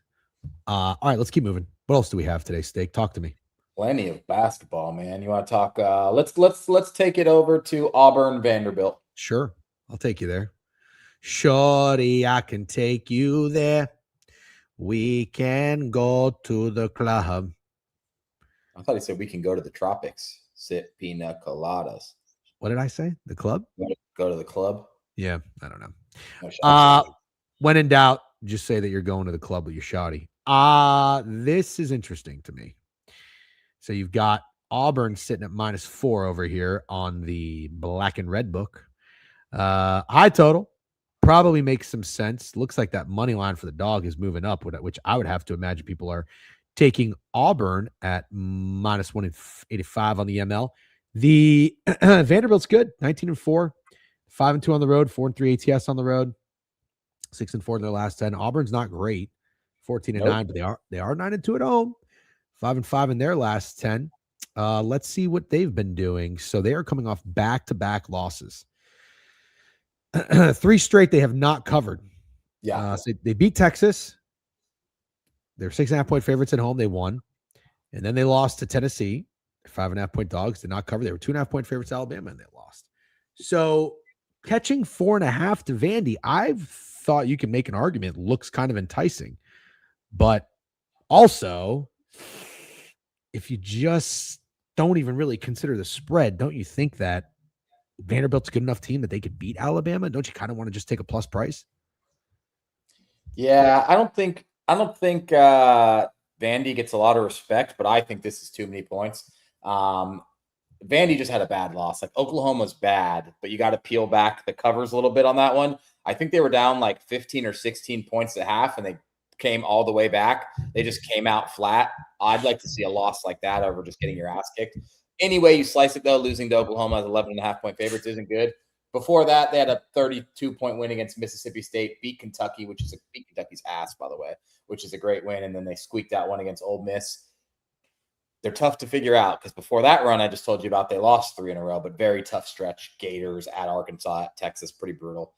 All right, let's keep moving. What else do we have today, Steak? Talk to me. Plenty of basketball, man. You want to talk let's take it over to Auburn Vanderbilt. Sure. I'll take you there. Shorty, I can take you there. We can go to the club. I thought he said we can go to the tropics. Sip pina coladas. What did I say? The club? Go to the club? Yeah, I don't know. When in doubt, just say that you're going to the club with your shawty. This is interesting to me. So you've got Auburn sitting at -4 over here on the black and red book. High total. Probably makes some sense. Looks like that money line for the dog is moving up, which I would have to imagine people are taking Auburn at -185 on the ML. The Vanderbilt's good, 19-4, 5-2 on the road, 4-3 ATS on the road, 6-4 in their last 10. Auburn's not great, 14-9, but they are 9-2 at home, 5-5 in their last 10. Let's see what they've been doing. So they are coming off back-to-back losses. 3 straight they have not covered. Yeah, so they beat Texas. They're 6.5-point favorites at home. They won. And then they lost to Tennessee. 5.5-point dogs did not cover. They were 2.5-point favorites to Alabama, and they lost. So catching 4.5 to Vandy, I've thought you can make an argument, looks kind of enticing. But also, if you just don't even really consider the spread, don't you think that Vanderbilt's a good enough team that they could beat Alabama? Don't you kind of want to just take a plus price? Yeah, I don't think Vandy gets a lot of respect, but I think this is too many points. Vandy just had a bad loss. Like Oklahoma's bad, but you got to peel back the covers a little bit on that one. I think they were down like 15 or 16 points at half, and they came all the way back. They just came out flat. I'd like to see a loss like that over just getting your ass kicked. Anyway, you slice it though, losing to Oklahoma as 11.5-point favorites isn't good. Before that, they had a 32-point win against Mississippi State, beat Kentucky, beat Kentucky's ass, by the way, which is a great win. And then they squeaked out one against Ole Miss. They're tough to figure out because before that run I just told you about, they lost 3 in a row, but very tough stretch. Gators at Arkansas, at Texas, pretty brutal.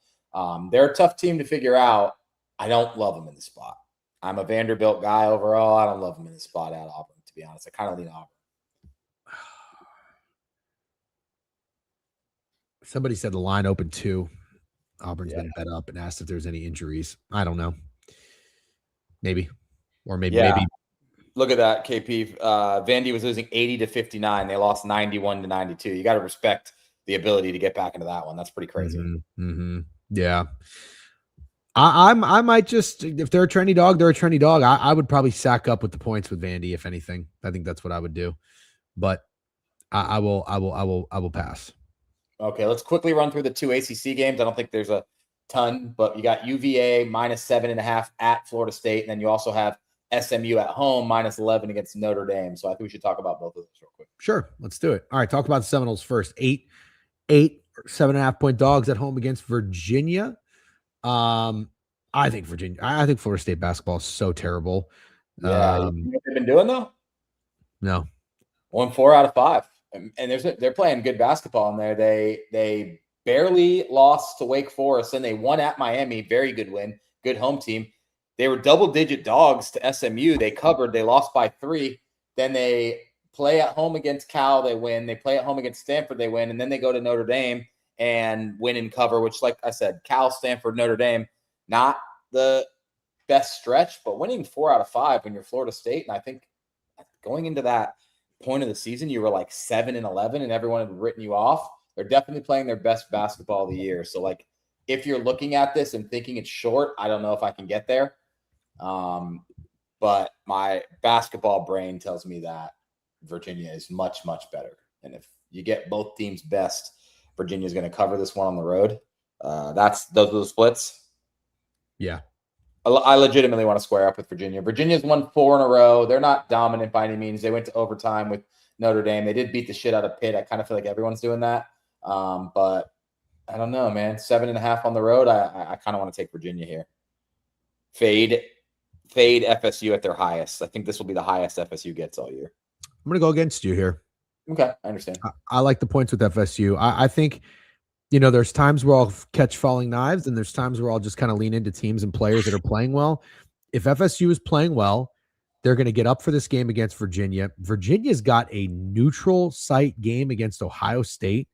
They're a tough team to figure out. I don't love them in the spot. I'm a Vanderbilt guy overall. I don't love them in the spot at Auburn, to be honest. I kind of lean Auburn. Somebody said the line opened 2. Auburn's been bet up and asked if there's any injuries. I don't know. Maybe. Or maybe. Look at that, KP. Vandy was losing 80-59. They lost 91-92. You got to respect the ability to get back into that one. That's pretty crazy. Yeah. I might just, if they're a trendy dog, they're a trendy dog. I would probably sack up with the points with Vandy, if anything. I think that's what I would do. But I will pass. Okay, let's quickly run through the 2 ACC games. I don't think there's a ton, but you got UVA -7.5 at Florida State, and then you also have SMU at home -11 against Notre Dame. So I think we should talk about both of those real quick. Sure, let's do it. All right, talk about the Seminoles first. 7.5-point dogs at home against Virginia. I think Florida State basketball is so terrible. Yeah, you know what they've been doing though? No. Won 4 out of 5. And they're playing good basketball in there. They barely lost to Wake Forest, and they won at Miami. Very good win, good home team. They were double-digit dogs to SMU. They covered. They lost by 3. Then they play at home against Cal. They win. They play at home against Stanford. They win. And then they go to Notre Dame and win and cover, which, like I said, Cal, Stanford, Notre Dame, not the best stretch, but winning 4 out of 5 when you're Florida State. And I think going into that point of the season, you were like 7-11 and everyone had written you off. They're definitely playing their best basketball of the year. So like, if you're looking at this and thinking it's short, I don't know if I can get there. But my basketball brain tells me that Virginia is much, much better. And if you get both teams' best, Virginia is going to cover this one on the road. Those are the splits. Yeah. I legitimately want to square up with Virginia. Virginia's won 4 in a row. They're not dominant by any means. They went to overtime with Notre Dame. They did beat the shit out of Pitt. I kind of feel like everyone's doing that. But I don't know, man. 7.5 on the road. I kind of want to take Virginia here. Fade FSU at their highest. I think this will be the highest FSU gets all year. I'm going to go against you here. Okay, I understand. I like the points with FSU. I think, there's times where I'll catch falling knives, and there's times where I'll just kind of lean into teams and players that are playing well. If FSU is playing well, they're going to get up for this game against Virginia. Virginia's got a neutral site game against Ohio State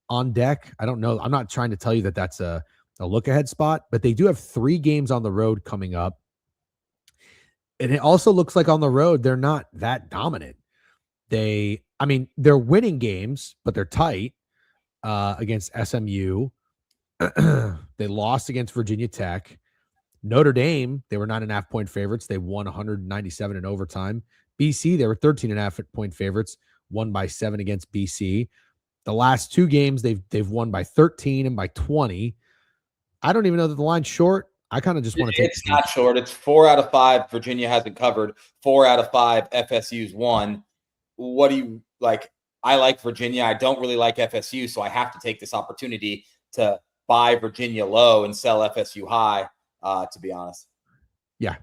on deck. I don't know. I'm not trying to tell you that that's a look-ahead spot, but they do have 3 games on the road coming up. And it also looks like on the road, they're not that dominant. They're winning games, but they're tight against SMU. They lost against Virginia Tech. Notre Dame, they were 9.5-point favorites. They won 197 in overtime. BC, they were 13.5-point favorites, won by 7 against BC. The last 2 games, they've won by 13 and by 20. I don't even know that the line's short. I kind of just want to take it's not short. It's 4 out of 5. Virginia hasn't covered. 4 out of 5. FSU's won. What do you like? I like Virginia. I don't really like FSU, so I have to take this opportunity to buy Virginia low and sell FSU high, to be honest. Yeah.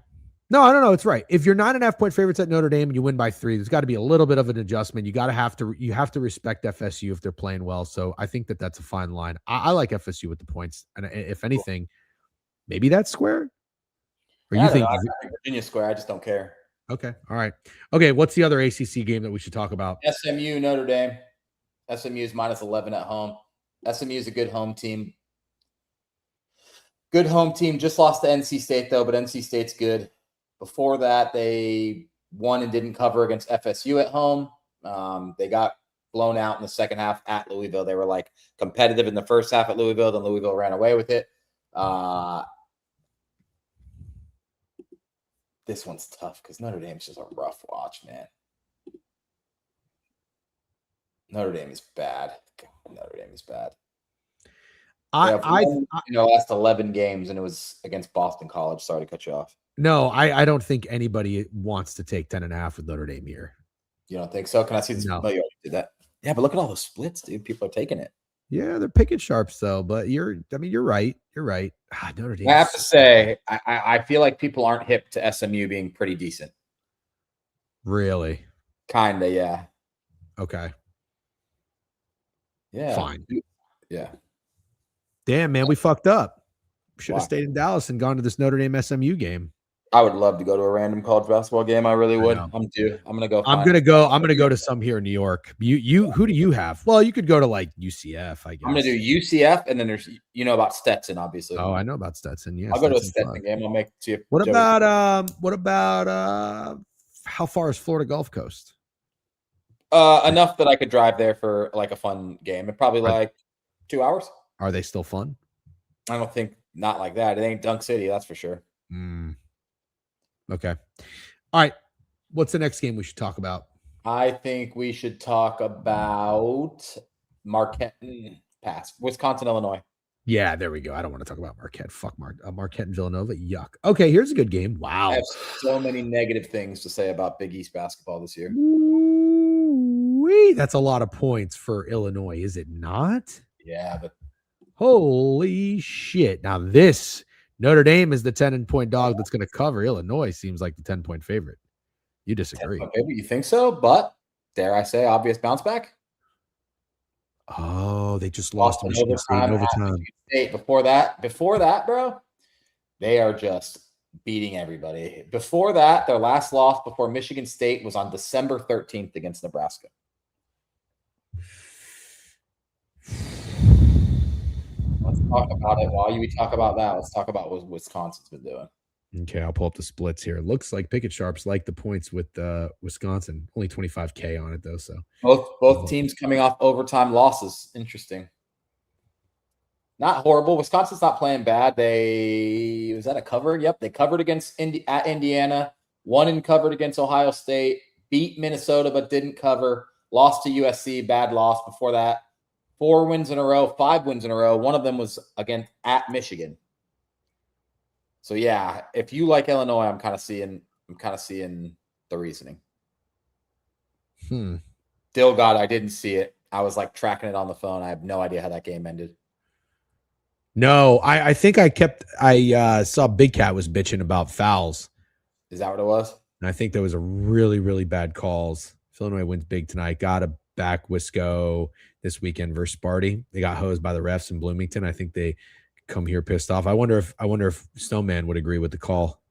No, I don't know. It's right. If you're 9.5-point favorites at Notre Dame and you win by 3, there's got to be a little bit of an adjustment. You have to respect FSU if they're playing well. So I think that's a fine line. I like FSU with the points. And if anything, maybe that's square. Or you think? I think Virginia Square. I just don't care. Okay. All right. Okay. What's the other ACC game that we should talk about? SMU, Notre Dame. SMU is -11 at home. SMU is a good home team. Good home team. Just lost to NC State, though, but NC State's good. Before that, they won and didn't cover against FSU at home. They got blown out in the second half at Louisville. They were like competitive in the first half at Louisville, then Louisville ran away with it. This one's tough because Notre Dame's just a rough watch, man. Notre Dame is bad. God, Notre Dame is bad. Last 11 games, and it was against Boston College. Sorry to cut you off. No, I don't think anybody wants to take 10.5 with Notre Dame here. You don't think so? Can I see this? No, you already did that. Yeah, but look at all those splits, dude. People are taking it. Yeah, they're picking sharps though. But you're right. You're right. Notre Dame. I have to say, I feel like people aren't hip to SMU being pretty decent. Really? Kinda, yeah. Okay. Yeah. Fine. Yeah. Damn, man, we fucked up. Should have stayed in Dallas and gone to this Notre Dame SMU game. I would love to go to a random college basketball game. I really would. I'm due. I'm gonna go. I'm gonna go to some here in New York. Who do you have? Well, you could go to like UCF, I guess. I'm gonna do UCF, and then there's about Stetson, obviously. Oh, I know about Stetson. Yeah, I'll go to a Stetson game. I'll make it to you. What about how far is Florida Gulf Coast? Enough that I could drive there for like a fun game. It probably like 2 hours. Are they still fun? I don't think not like that. It ain't Dunk City, that's for sure. Okay. All right. What's the next game we should talk about? I think we should talk about Marquette. Pass. Wisconsin, Illinois. Yeah, there we go. I don't want to talk about Marquette. Fuck Marquette and Villanova. Yuck. Okay, here's a good game. Wow. I have so many negative things to say about Big East basketball this year. Ooh-wee. That's a lot of points for Illinois, is it not? Yeah, but holy shit. Now this Notre Dame is the 10-point dog that's going to cover. Illinois seems like the 10-point favorite. You disagree? You think so? But dare I say, obvious bounce back? Oh, they just lost to Michigan State in overtime. Before that, bro, they are just beating everybody. Before that, their last loss before Michigan State was on December 13th against Nebraska. Let's talk about it. While we talk about that, let's talk about what Wisconsin's been doing. Okay, I'll pull up the splits here. It looks like Pickett Sharps like the points with Wisconsin. Only 25K on it, though. So both teams coming off overtime losses. Interesting. Not horrible. Wisconsin's not playing bad. Was that a cover? Yep, they covered against at Indiana. Won and covered against Ohio State. Beat Minnesota, but didn't cover. Lost to USC. Bad loss before that. 4 wins in a row, 5 wins in a row. One of them was at Michigan. So yeah, if you like Illinois, I'm kind of seeing the reasoning. Still God, I didn't see it. I was like tracking it on the phone. I have no idea how that game ended. No, I think I saw Big Cat was bitching about fouls. Is that what it was? And I think there was a really, really bad calls. If Illinois wins big tonight, got to back Wisco this weekend versus Sparty. They got hosed by the refs in Bloomington. I think they come here pissed off. I wonder if Snowman would agree with the call.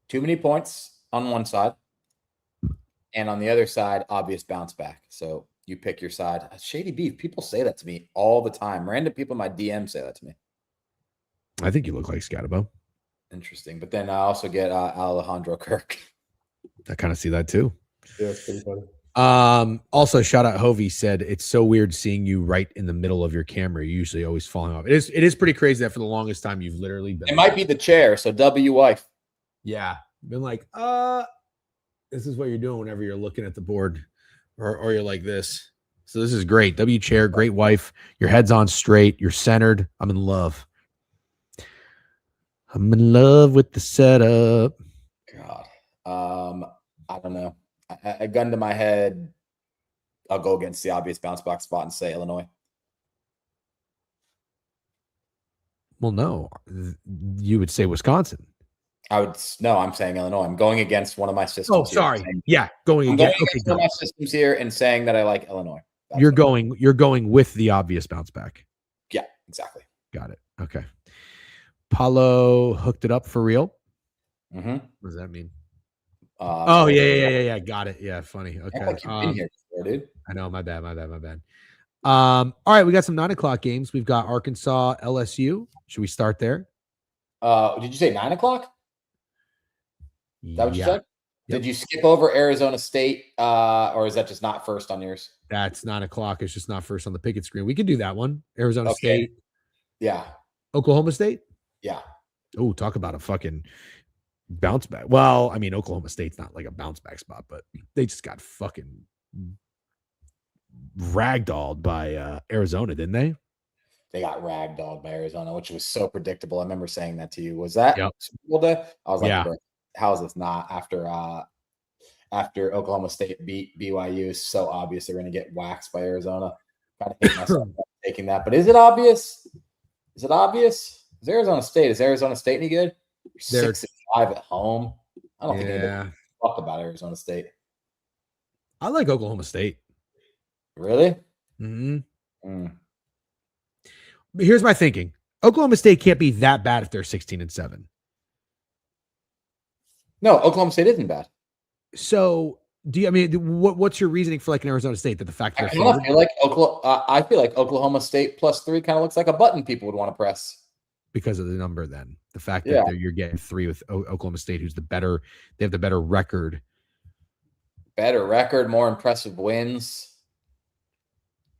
Too many points on one side, and on the other side, obvious bounce back. So you pick your side. Shady Beef. People say that to me all the time. Random people in my DM say that to me. I think you look like Scatabo. Interesting. But then I also get Alejandro Kirk. I kind of see that too. Yeah, it's pretty funny. Also, shout out Hovey said it's so weird seeing you right in the middle of your camera. You're usually always falling off. It is pretty crazy that for the longest time you've literally been. It might be the chair. So W wife. Yeah, been like, this is what you're doing whenever you're looking at the board, or you're like this. So this is great. W chair, great wife. Your head's on straight. You're centered. I'm in love. I'm in love with the setup. God, I don't know. A gun to my head, I'll go against the obvious bounce back spot and say Illinois. Well, no, you would say Wisconsin. I'm saying Illinois. I'm going against one of my systems. Oh, sorry. Yeah, going against one of my systems here and saying that I like Illinois. You're going with the obvious bounce back. Yeah, exactly. Got it. Okay. Paulo hooked it up for real. Mm-hmm. What does that mean? Oh yeah. Got it. Yeah, funny. Okay. Like you've been here before, dude. I know. My bad. All right, we got some 9:00 games. We've got Arkansas, LSU. Should we start there? Did you say 9:00? Is that what you said? Yep. Did you skip over Arizona State, or is that just not first on yours? That's 9:00. It's just not first on the picket screen. We can do that one. Arizona State. Yeah. Oklahoma State. Yeah. Oh, talk about a fucking bounce back. Well, I mean, Oklahoma State's not like a bounce back spot, but they just got fucking ragdolled by Arizona, didn't they? They got ragdolled by Arizona, which was so predictable. I remember saying that to you. Was that Super Bowl day? I was like, bro, how is this not after Oklahoma State beat BYU? Is so obvious they're going to get waxed by Arizona. Kind of hate myself for taking that, but is it obvious? Is Arizona State any good? They're 6-5 at home. I don't think anybody talk about Arizona State. I like Oklahoma State. Really? Mm-hmm. But here's my thinking. Oklahoma State can't be that bad if they're 16-7. No, Oklahoma State isn't bad. So what's your reasoning for like an Arizona State, that the fact that I feel like Oklahoma State +3 kind of looks like a button people would want to press because of the number? Then the fact that you're getting 3 with Oklahoma State, who's they have the better record, more impressive wins.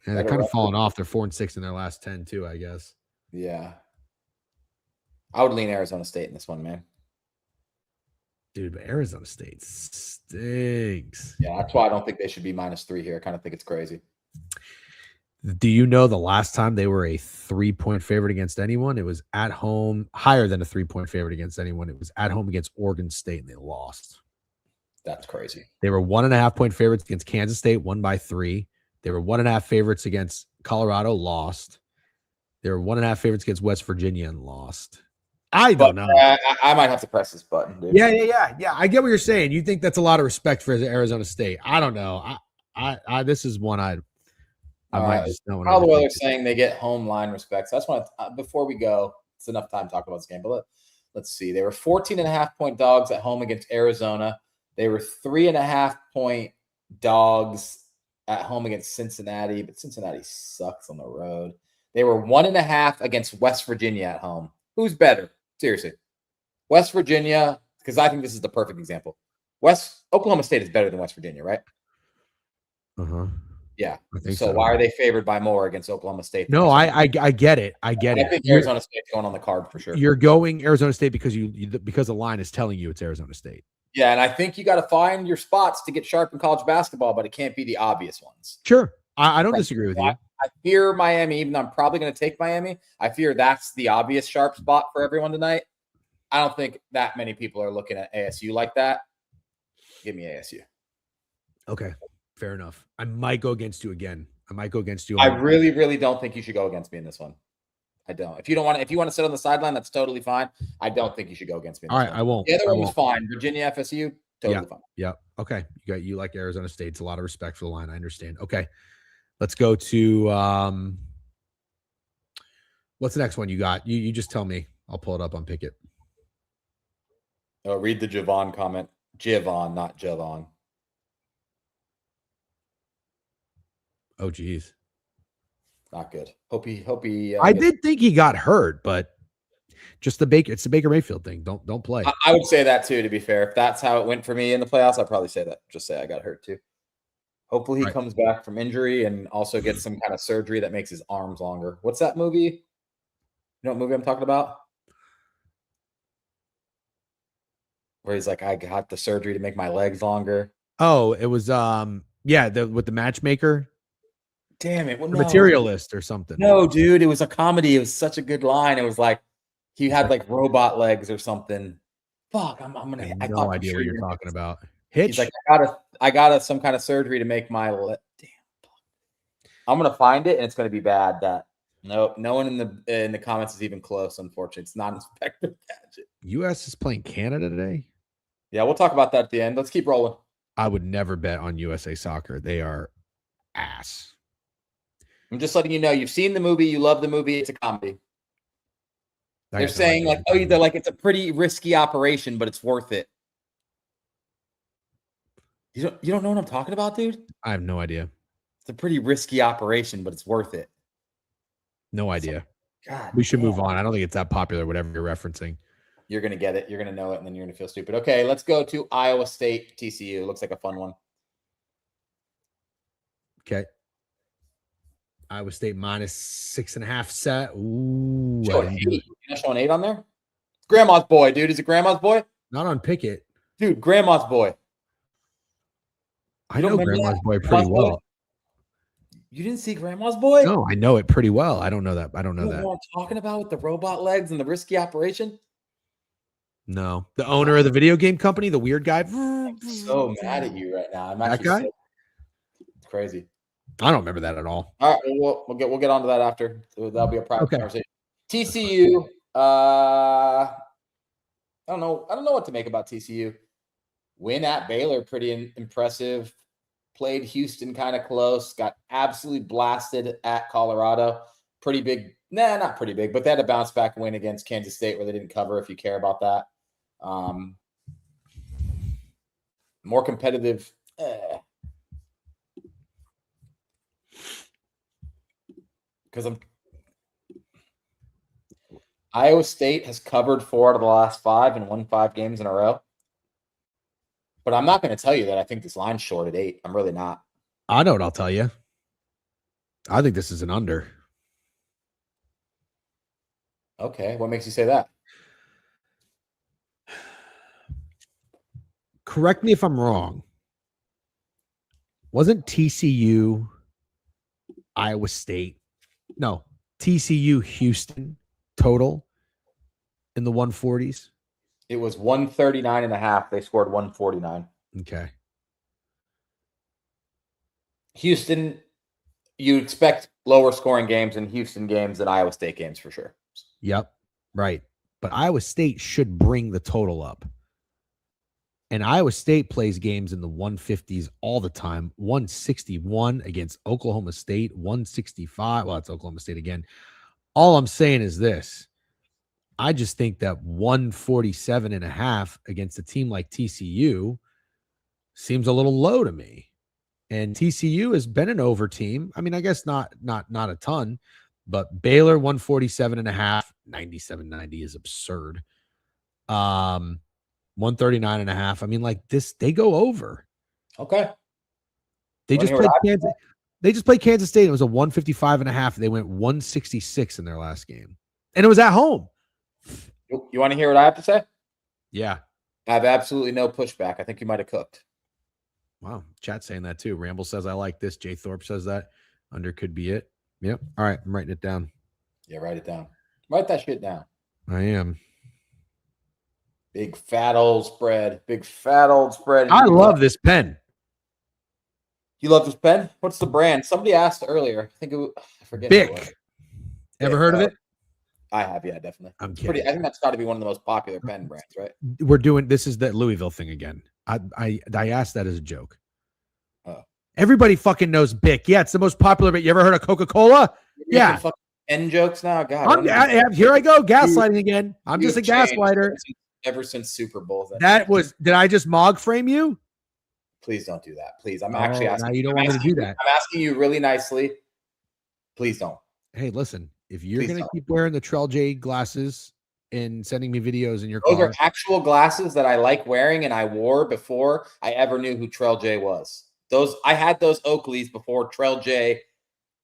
Yeah, they're kind of falling off. They're 4-6 in their last 10 too, I guess. Yeah, I would lean Arizona State in this one, man. Dude, but Arizona State stinks. Yeah, that's why I don't think they should be -3 here. I kind of think it's crazy. Do you know the last time they were a 3-point favorite against anyone? It was at home, higher than a 3-point favorite against anyone. It was at home against Oregon State, and they lost. That's crazy. They were 1.5-point favorites against Kansas State, won by 3. They were 1.5 favorites against Colorado, lost. They were 1.5 favorites against West Virginia and lost. I don't know. I might have to press this button, dude. Yeah. I get what you're saying. You think that's a lot of respect for Arizona State. I don't know. I this is one I might just know. All the way they're saying they get home line respect. So that's one. Before we go, it's enough time to talk about this game. But let's see. They were 14.5-point dogs at home against Arizona. They were 3.5-point dogs at home against Cincinnati, but Cincinnati sucks on the road. They were 1.5 against West Virginia at home. Who's better? Seriously. West Virginia, because I think this is the perfect example. Oklahoma State is better than West Virginia, right? Uh-huh. Yeah. So why are they favored by more against Oklahoma State? No, I get it. I get it. I think Arizona State's going on the card for sure. You're going Arizona State because because the line is telling you it's Arizona State. Yeah, and I think you got to find your spots to get sharp in college basketball, but it can't be the obvious ones. Sure. I don't disagree with you. I fear Miami, even though I'm probably going to take Miami. I fear that's the obvious sharp spot for everyone tonight. I don't think that many people are looking at ASU like that. Give me ASU. Okay, fair enough. I might go against you again. I really, really don't think you should go against me in this one. I don't. If you want to sit on the sideline, that's totally fine. I don't think you should go against me. All right, I won't. The other one was fine. Virginia, FSU, totally fine. Yeah. Okay. You like Arizona State. It's a lot of respect for the line. I understand. Okay. Let's go to what's the next one you got? You just tell me. I'll pull it up on Picket. Oh, read the Jovan comment. Jovan, not Jovan. Oh, geez. Not good. Hope he. I did think he got hurt, but just it's the Baker Mayfield thing. Don't play. I would say that too. To be fair, if that's how it went for me in the playoffs, I'd probably say that. Just say I got hurt too. Hopefully he comes back from injury and also gets some kind of surgery that makes his arms longer. What's that movie? You know what movie I'm talking about? Where he's like, I got the surgery to make my legs longer. Oh, it was with the matchmaker. Damn it. The Materialist or something. No, dude, it was a comedy. It was such a good line. It was like he had like robot legs or something. Fuck, I'm gonna. I have no idea what you're talking about. Hitch. He's like, I got some kind of surgery to make my damn. I'm gonna find it and it's gonna be bad. No one in the comments is even close. Unfortunately, it's not Inspector Gadget. U.S. is playing Canada today. Yeah, we'll talk about that at the end. Let's keep rolling. I would never bet on USA Soccer. They are ass. I'm just letting you know. You've seen the movie. You love the movie. It's a comedy. They're saying like, oh, they're like, it's a pretty risky operation, but it's worth it. You don't know what I'm talking about, dude? I have no idea. It's a pretty risky operation, but it's worth it. No idea. God, we should move on. I don't think it's that popular, whatever you're referencing. You're going to get it. You're going to know it, and then you're going to feel stupid. Okay, let's go to Iowa State, TCU. Looks like a fun one. Okay. Iowa State -6.5 set. Ooh. Showing 8. You're not showing 8 on there? Grandma's boy, dude. Is it Grandma's boy? Not on Pickett. Dude, Grandma's boy. I know Grandma's boy pretty well. You didn't see Grandma's boy? No, I know it pretty well. I don't know that. I don't know that. You know what I'm talking about with the robot legs and the risky operation? No. The owner of the video game company, the weird guy. I'm so mad at you right now. I'm that guy? It's crazy. I don't remember that at all. All right, we'll get onto that after. That'll be a private conversation. TCU. I don't know what to make about TCU. Win at Baylor, pretty impressive. Played Houston kind of close. Got absolutely blasted at Colorado. Pretty big. Nah, not pretty big, but they had a bounce back win against Kansas State where they didn't cover, if you care about that. More competitive. Because Iowa State has covered 4 out of the last 5 and won 5 games in a row. But I'm not going to tell you that I think this line's short at 8. I'm really not. I know what I'll tell you. I think this is an under. Okay. What makes you say that? Correct me if I'm wrong. Wasn't TCU Iowa State? No, TCU Houston total in the 140s? It was 139.5. They scored 149. Okay. Houston, you expect lower scoring games in Houston games than Iowa State games for sure. Yep. Right. But Iowa State should bring the total up. And Iowa State plays games in the 150s all the time. 161 against Oklahoma State, 165. Well, it's Oklahoma State again. All I'm saying is this. I just think that 147.5 against a team like TCU seems a little low to me. And TCU has been an over team. I mean, I guess not a ton, but Baylor 147.5, 97.90 is absurd. 139.5. I mean, like this, they go over. Okay. They just played Kansas. They just played Kansas State. It was a 155.5. They went 166 in their last game, and it was at home. You want to hear what I have to say? Yeah. I have absolutely no pushback. I think you might have cooked. Wow. Chat saying that too. Ramble says, I like this. Jay Thorpe says that. Under could be it. Yep. All right. I'm writing it down. Yeah, write it down. Write that shit down. I am. Big fat old spread. Big fat old spread. I love this pen. You love this pen? What's the brand? Somebody asked earlier. I think it was, I forget. Bic. Ever heard of it? I have, yeah, definitely. I'm kidding. I think that's got to be one of the most popular pen brands, right? We're doing this is that Louisville thing again. I asked that as a joke. Oh. Everybody fucking knows Bic. Yeah, it's the most popular. But you ever heard of Coca-Cola? Yeah. Pen jokes now, God. Here I go, gaslighting again. I'm just a gaslighter. Ever since Super Bowl. Did I just mog frame you? Please don't do that. Please. I'm actually asking. Now you don't want me to do that. I'm asking you really nicely. Please don't. Hey, listen, if you're going to keep wearing the Trell J glasses and sending me videos in your Those car. are actual glasses that I like wearing and I wore before I ever knew who Trell J was. I had those Oakleys before Trell J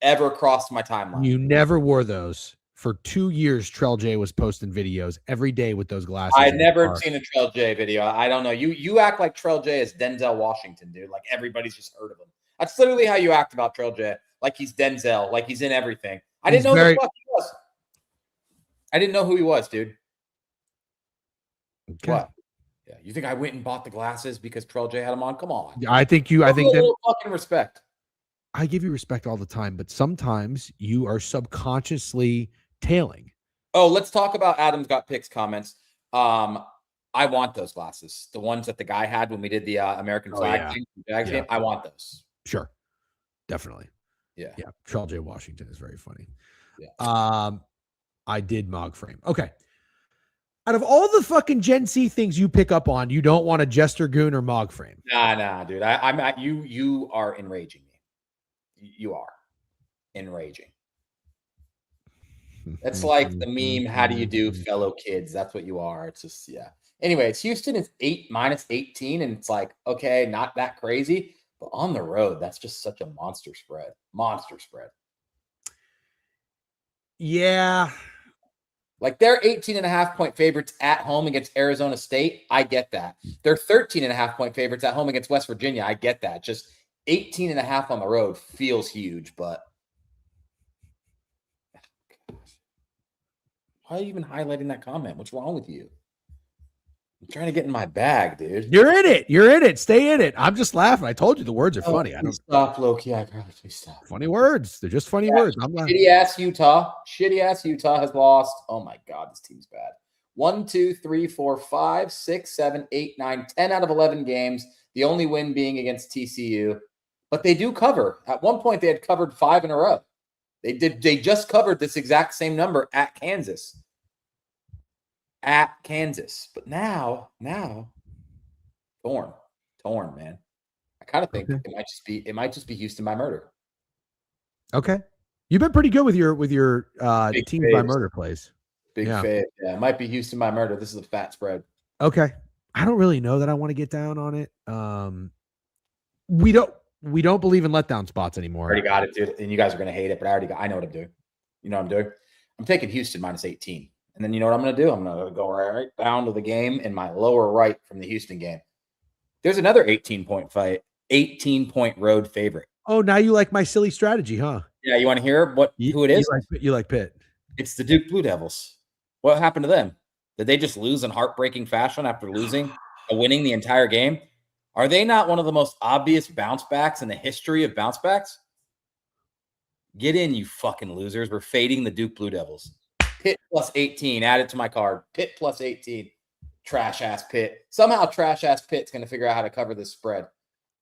ever crossed my timeline. You never wore those. For 2 years, Trell J was posting videos every day with those glasses. I had never seen a Trell J video. I don't know. You act like Trell J is Denzel Washington, dude. Like everybody's just heard of him. That's literally how you act about Trell J. Like he's Denzel. Like he's in everything. I didn't know who the fuck he was. I didn't know who he was, dude. Okay. What? Yeah, you think I went and bought the glasses because Trell J had them on? Come on. I think that fucking respect. I give you respect all the time, but sometimes you are subconsciously tailing. Oh, let's talk about Adam's Got Picks comments. I want those glasses. The ones that the guy had when we did the American flag thing, game. I want those. Sure. Definitely. Yeah. Yeah. Trell J Washington is very funny. Yeah. I did mog frame. Okay. Out of all the fucking Gen C things you pick up on, you don't want a Jester Goon or Mog Frame. Nah, dude. I'm at you. You are enraging me. You are enraging. That's like the meme. How do you do, fellow kids? That's what you are. It's just Anyway, it's Houston. It's -18, and it's like okay, not that crazy, but on the road, that's just such a monster spread. Monster spread. Yeah. Like they're 18.5-point favorites at home against Arizona State. I get that. They're 13.5-point favorites at home against West Virginia. I get that. Just 18.5 on the road feels huge, but why are you even highlighting that comment? What's wrong with you? I'm trying to get in my bag, dude. You're in it. You're in it. Stay in it. I'm just laughing. I told you the words are funny. I don't stop, Loki. I gotta please stop. Funny words. They're just funny words. I'm laughing. Shitty ass Utah has lost. Oh my god, this team's bad. 1, 2, 3, 4, 5, 6, 7, 8, 9, 10 out of 11 games. The only win being against TCU, but they do cover. At one point, they had covered 5 in a row. They just covered this exact same number at Kansas. But now, torn, man. I kind of think it might just be Houston by murder. Okay, you've been pretty good with your teams by murder plays. Big fade. Yeah, it might be Houston by murder. This is a fat spread. Okay, I don't really know that I want to get down on it. We don't believe in letdown spots anymore. I already got it, dude, and you guys are gonna hate it, but I know what I'm doing. You know what I'm doing? I'm taking Houston -18. And then you know what I'm going to do? I'm going to go right down to the game in my lower right from the Houston game. There's another 18-point fight, 18-point road favorite. Oh, now you like my silly strategy, huh? Yeah, you want to hear who it is? You like Pitt. It's the Duke Blue Devils. What happened to them? Did they just lose in heartbreaking fashion after winning the entire game? Are they not one of the most obvious bounce backs in the history of bounce backs? Get in, you fucking losers. We're fading the Duke Blue Devils. Pitt +18. Add it to my card. Pitt +18. Trash ass Pitt. Somehow trash ass Pitt's going to figure out how to cover this spread.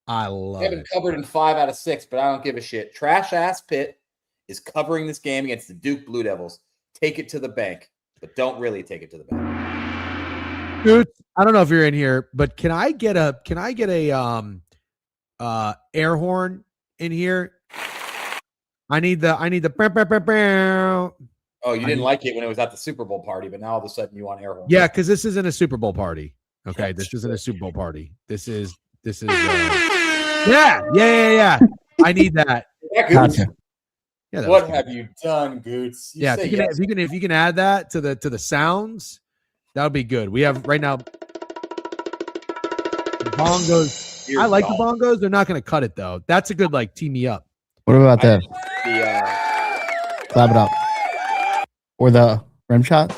I love it. They haven't covered in 5 out of 6, but I don't give a shit. Trash ass Pitt is covering this game against the Duke Blue Devils. Take it to the bank, but don't really take it to the bank. Dude, I don't know if you're in here, but can I get a air horn in here? I need the Oh, you didn't like it when it was at the Super Bowl party, but now all of a sudden you want air horn. Yeah, because this isn't a Super Bowl party. Okay, this isn't a Super Bowl party. This is yeah. I need that. Gotcha. Yeah, what have you done, Goots? If you can add that to the sounds, that would be good. We have right now bongos. I like the bongos. They're not going to cut it though. That's a good tee me up. What about that? Clap it up. Or the rim shot.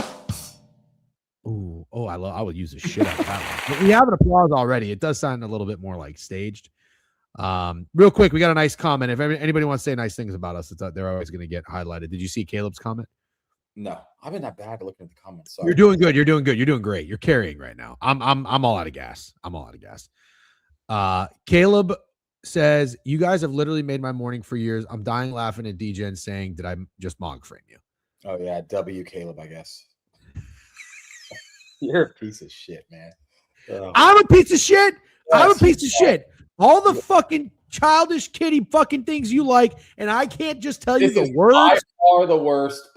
Ooh, I would use the shit out of that one. But we have an applause already. It does sound a little bit more like staged. Real quick, we got a nice comment. If anybody wants to say nice things about us, they're always going to get highlighted. Did you see Caleb's comment? No, I've been that bad at looking at the comments. Sorry. You're doing good. You're doing great. You're carrying right now. I'm all out of gas. Caleb says, you guys have literally made my morning for years. I'm dying laughing at Degen saying, did I just mog frame you? Oh, yeah. W. Caleb, I guess. You're a piece of shit, man. I'm a piece of shit. I'm a piece of shit. All the fucking childish kitty fucking things you like, and I can't just tell you the words. By far the worst.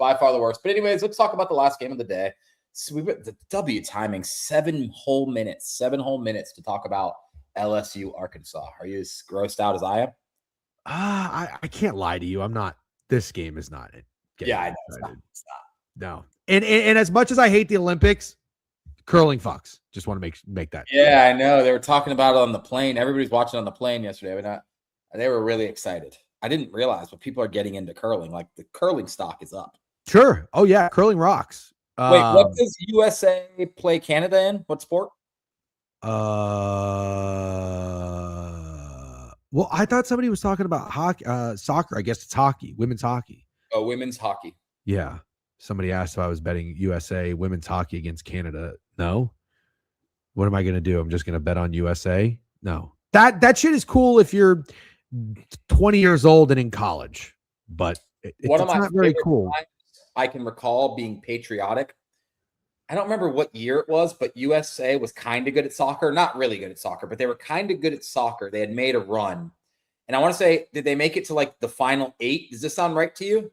But anyways, let's talk about the last game of the day. So we've got the W timing 7 whole minutes to talk about LSU Arkansas. Are you as grossed out as I am? I can't lie to you. I'm not. This game is not it. Yeah, I know. It's not. No. And as much as I hate the Olympics, curling fucks. Just want to make that. Yeah, I know. They were talking about it on the plane. Everybody's watching on the plane yesterday. They were really excited. I didn't realize, but people are getting into curling. Like the curling stock is up. Sure. Oh yeah, curling rocks. Wait, what does USA play Canada in? What sport? Well, I thought somebody was talking about hockey, soccer. I guess it's hockey, women's hockey. Oh, women's hockey. Yeah. Somebody asked if I was betting USA women's hockey against Canada. No. What am I going to do? I'm just going to bet on USA? No. That shit is cool if you're 20 years old and in college, but it's not very cool. I can recall being patriotic I don't remember what year it was, but USA was kind of good at soccer. Not really good at soccer, but they were kind of good at soccer. They had made a run. And I want to say, did they make it to like the final 8? Does this sound right to you?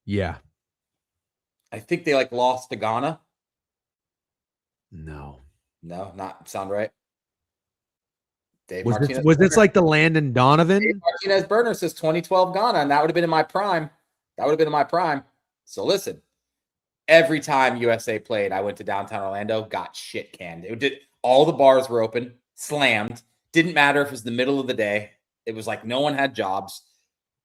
Yeah. I think they like lost to Ghana. No, not sound right. Dave was this like the Landon Donovan? Dave Martinez Burner says 2012 Ghana, and that would have been in my prime. So listen, every time USA played, I went to downtown Orlando, got shit canned. All the bars were open, slammed. Didn't matter if it was the middle of the day. It was like no one had jobs.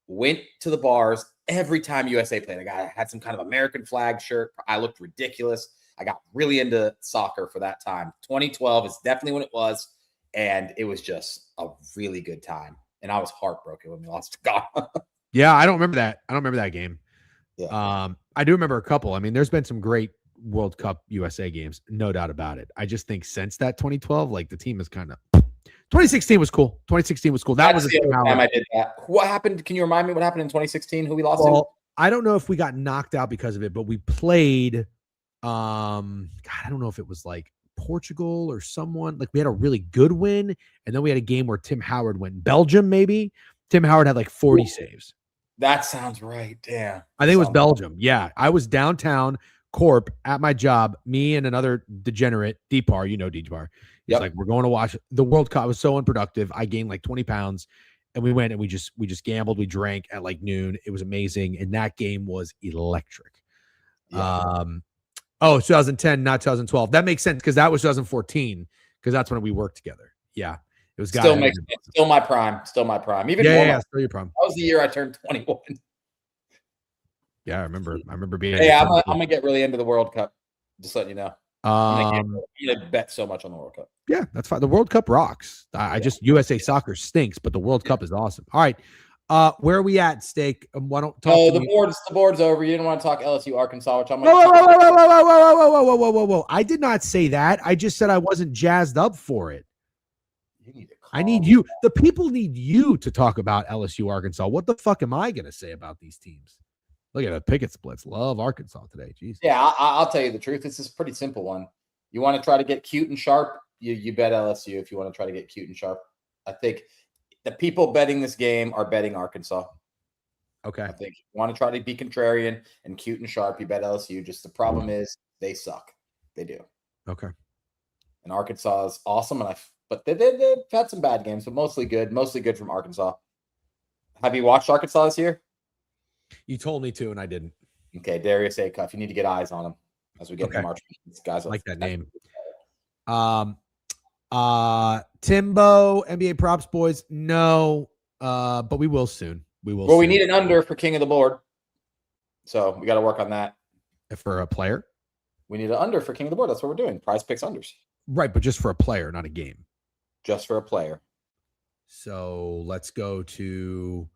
Went to the bars every time USA played. I had some kind of American flag shirt. I looked ridiculous. I got really into soccer for that time. 2012 is definitely when it was. And it was just a really good time. And I was heartbroken when we lost to Ghana. Yeah, I don't remember that. I don't remember that game. Yeah. I do remember a couple. I mean, there's been some great World Cup USA games, no doubt about it. I just think since that 2012, like the team is kind of 2016 was cool. 2016 was cool. That was the time I did that. What happened? Can you remind me what happened in 2016? Who we lost to? I don't know if we got knocked out because of it, but we played. God, I don't know if it was like Portugal or someone. Like we had a really good win, and then we had a game where Tim Howard went. Belgium, maybe. Tim Howard had like 40 saves. That sounds right. Damn. I think it was Belgium. Yeah, I was downtown Corp at my job. Me and another degenerate, Deepar. You know Deepar. He's like, we're going to watch the World Cup. I was so unproductive. I gained like 20 pounds, and we went and we just gambled. We drank at like noon. It was amazing, and that game was electric. Yeah. 2010, not 2012. That makes sense because that was 2014 because that's when we worked together. Yeah, it was still makes sense. Still my prime. Even still your prime. That was the year I turned 21. Yeah, I remember being. Hey, I'm gonna get really into the World Cup. Just letting you know. I'm gonna bet so much on the World Cup. Yeah, that's fine. The World Cup rocks. I just USA soccer stinks, but the World Cup is awesome. All right, where are we at, Steak? Why don't talk? Oh, the board's over. You didn't want to talk LSU Arkansas, which I'm. Whoa! I did not say that. I just said I wasn't jazzed up for it. I need you. The people need you to talk about LSU Arkansas. What the fuck am I gonna say about these teams? Look at the picket splits. Love Arkansas today. Jeez. Yeah, I'll tell you the truth. This is a pretty simple one. You want to try to get cute and sharp, you bet LSU if you want to try to get cute and sharp. I think the people betting this game are betting Arkansas. Okay. I think you want to try to be contrarian and cute and sharp, you bet LSU. Just the problem is they suck. They do. Okay. And Arkansas is awesome, but they've had some bad games, but mostly good from Arkansas. Have you watched Arkansas this year? You told me to, and I didn't. Okay, Darius Acuff. You need to get eyes on him as we get to March. These guys like that name. Timbo, NBA props boys. No, but we will soon. We will. Well, we need an under for King of the Board, so we got to work on that. For a player, we need an under for King of the Board. That's what we're doing. Prize picks unders. Right, but just for a player, not a game. Just for a player. So let's go to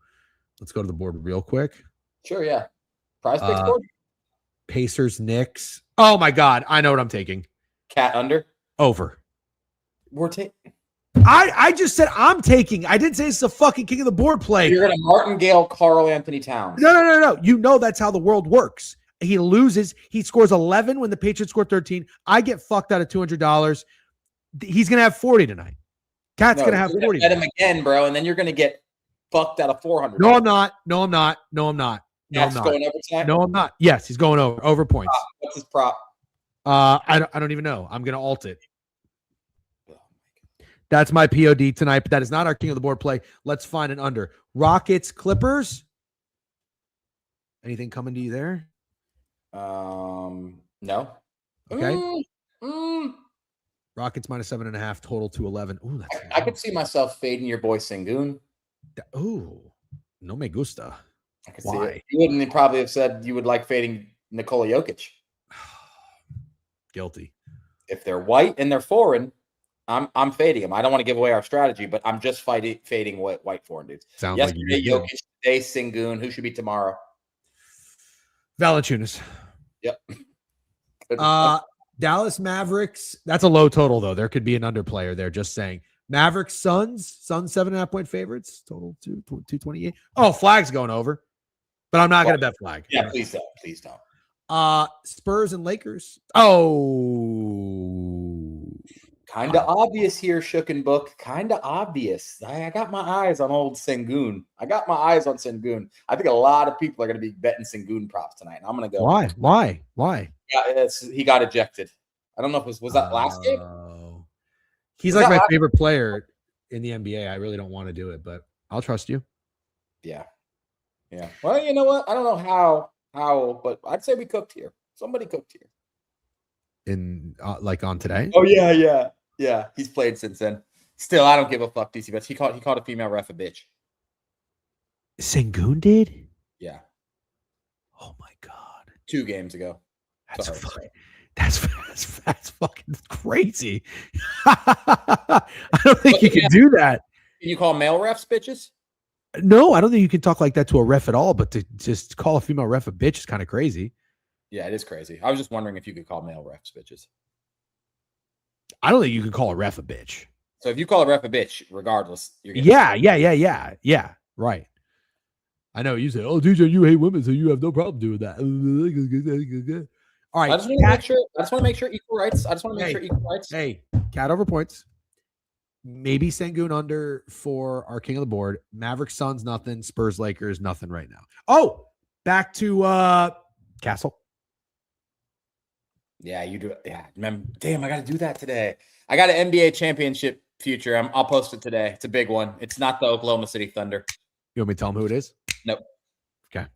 the board real quick. Sure, yeah. Prize picks board. Pacers, Knicks. Oh my God, I know what I'm taking. Cat under. Over. We're taking. I just said I'm taking. I didn't say it's a fucking King of the Board play. You're gonna Martingale, Karl Anthony Towns. No. You know that's how the world works. He loses. He scores 11 when the Patriots score 13. I get fucked out of $200. He's gonna have 40 tonight. Cat's gonna have 40. Bet him again, bro, and then you're gonna get fucked out of 400. No, I'm not. That's going over tonight? No, I'm not. Yes, he's going over points. What's his prop? I don't even know. I'm gonna alt it. That's my POD tonight, but that is not our King of the Board play. Let's find an under. Rockets, Clippers. Anything coming to you there? No. Okay. Rockets minus 7.5, total to 11. Ooh, I could see myself fading your boy Sengun. Ooh, no me gusta. I could see it. You wouldn't probably have said you would like fading Nikola Jokic. Guilty. If they're white and they're foreign, I'm fading them. I don't want to give away our strategy, but I'm just fading white foreign dudes. Sounds yesterday, like Jokic, today Sengun. Who should be tomorrow? Valanciunas. Yep. Dallas Mavericks. That's a low total though. There could be an underplayer there. Just saying. Mavericks Suns 7.5 point favorites. Total 228. Oh, flag's going over. But I'm not going to bet flag. Yeah, please don't. Spurs and Lakers. Oh, kind of obvious here, Shooken Book. Kind of obvious. I got my eyes on old Sengun. I think a lot of people are going to be betting Sengun props tonight. I'm going to go. Why? Yeah, he got ejected. I don't know if was that last game. He's like my favorite player in the NBA. I really don't want to do it, but I'll trust you. Yeah. Well, you know what? I don't know how, but I'd say we cooked here. Somebody cooked here. In like on today? Oh yeah. He's played since then. Still, I don't give a fuck, DC Bets. He called a female ref a bitch. Sengun did? Yeah. Oh my god. 2 games ago. That's fucking crazy. I don't think you can do that. Can you call male refs bitches? No, I don't think you can talk like that to a ref at all, but to just call a female ref a bitch is kind of crazy. Yeah, it is crazy. I was just wondering if you could call male refs bitches. I don't think you can call a ref a bitch. So if you call a ref a bitch, regardless, you're yeah. Right. I know you say, "Oh, DJ, you hate women, so you have no problem doing that." All right. I just want to make sure equal rights. Hey, cat over points. Maybe Sengun under for our king of the board. Mavericks, Suns, nothing. Spurs, Lakers, nothing right now. Oh, back to Castle. Yeah, you do it. Yeah, damn, I got to do that today. I got an NBA championship future. I'll post it today. It's a big one. It's not the Oklahoma City Thunder. You want me to tell them who it is? Nope. Okay.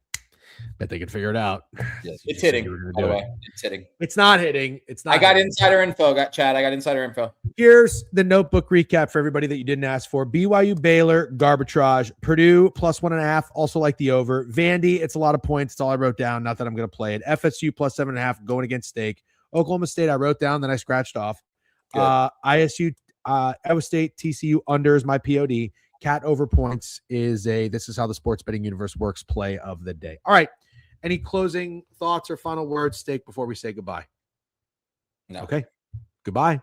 Bet they can figure it out. Yes, it's hitting. By the way, it's hitting. It's not hitting. It's not. I got insider info. I got insider info. Here's the notebook recap for everybody that you didn't ask for. BYU, Baylor, Garbatrage, Purdue +1.5. Also like the over. Vandy, it's a lot of points. It's all I wrote down. Not that I'm going to play it. FSU +7.5 going against Stake. Oklahoma State, I wrote down, then I scratched off. ISU, Iowa State, TCU under is my POD. Cat over points is this is how the sports betting universe works play of the day. All right. Any closing thoughts or final words, Stake, before we say goodbye? No. Okay. Goodbye.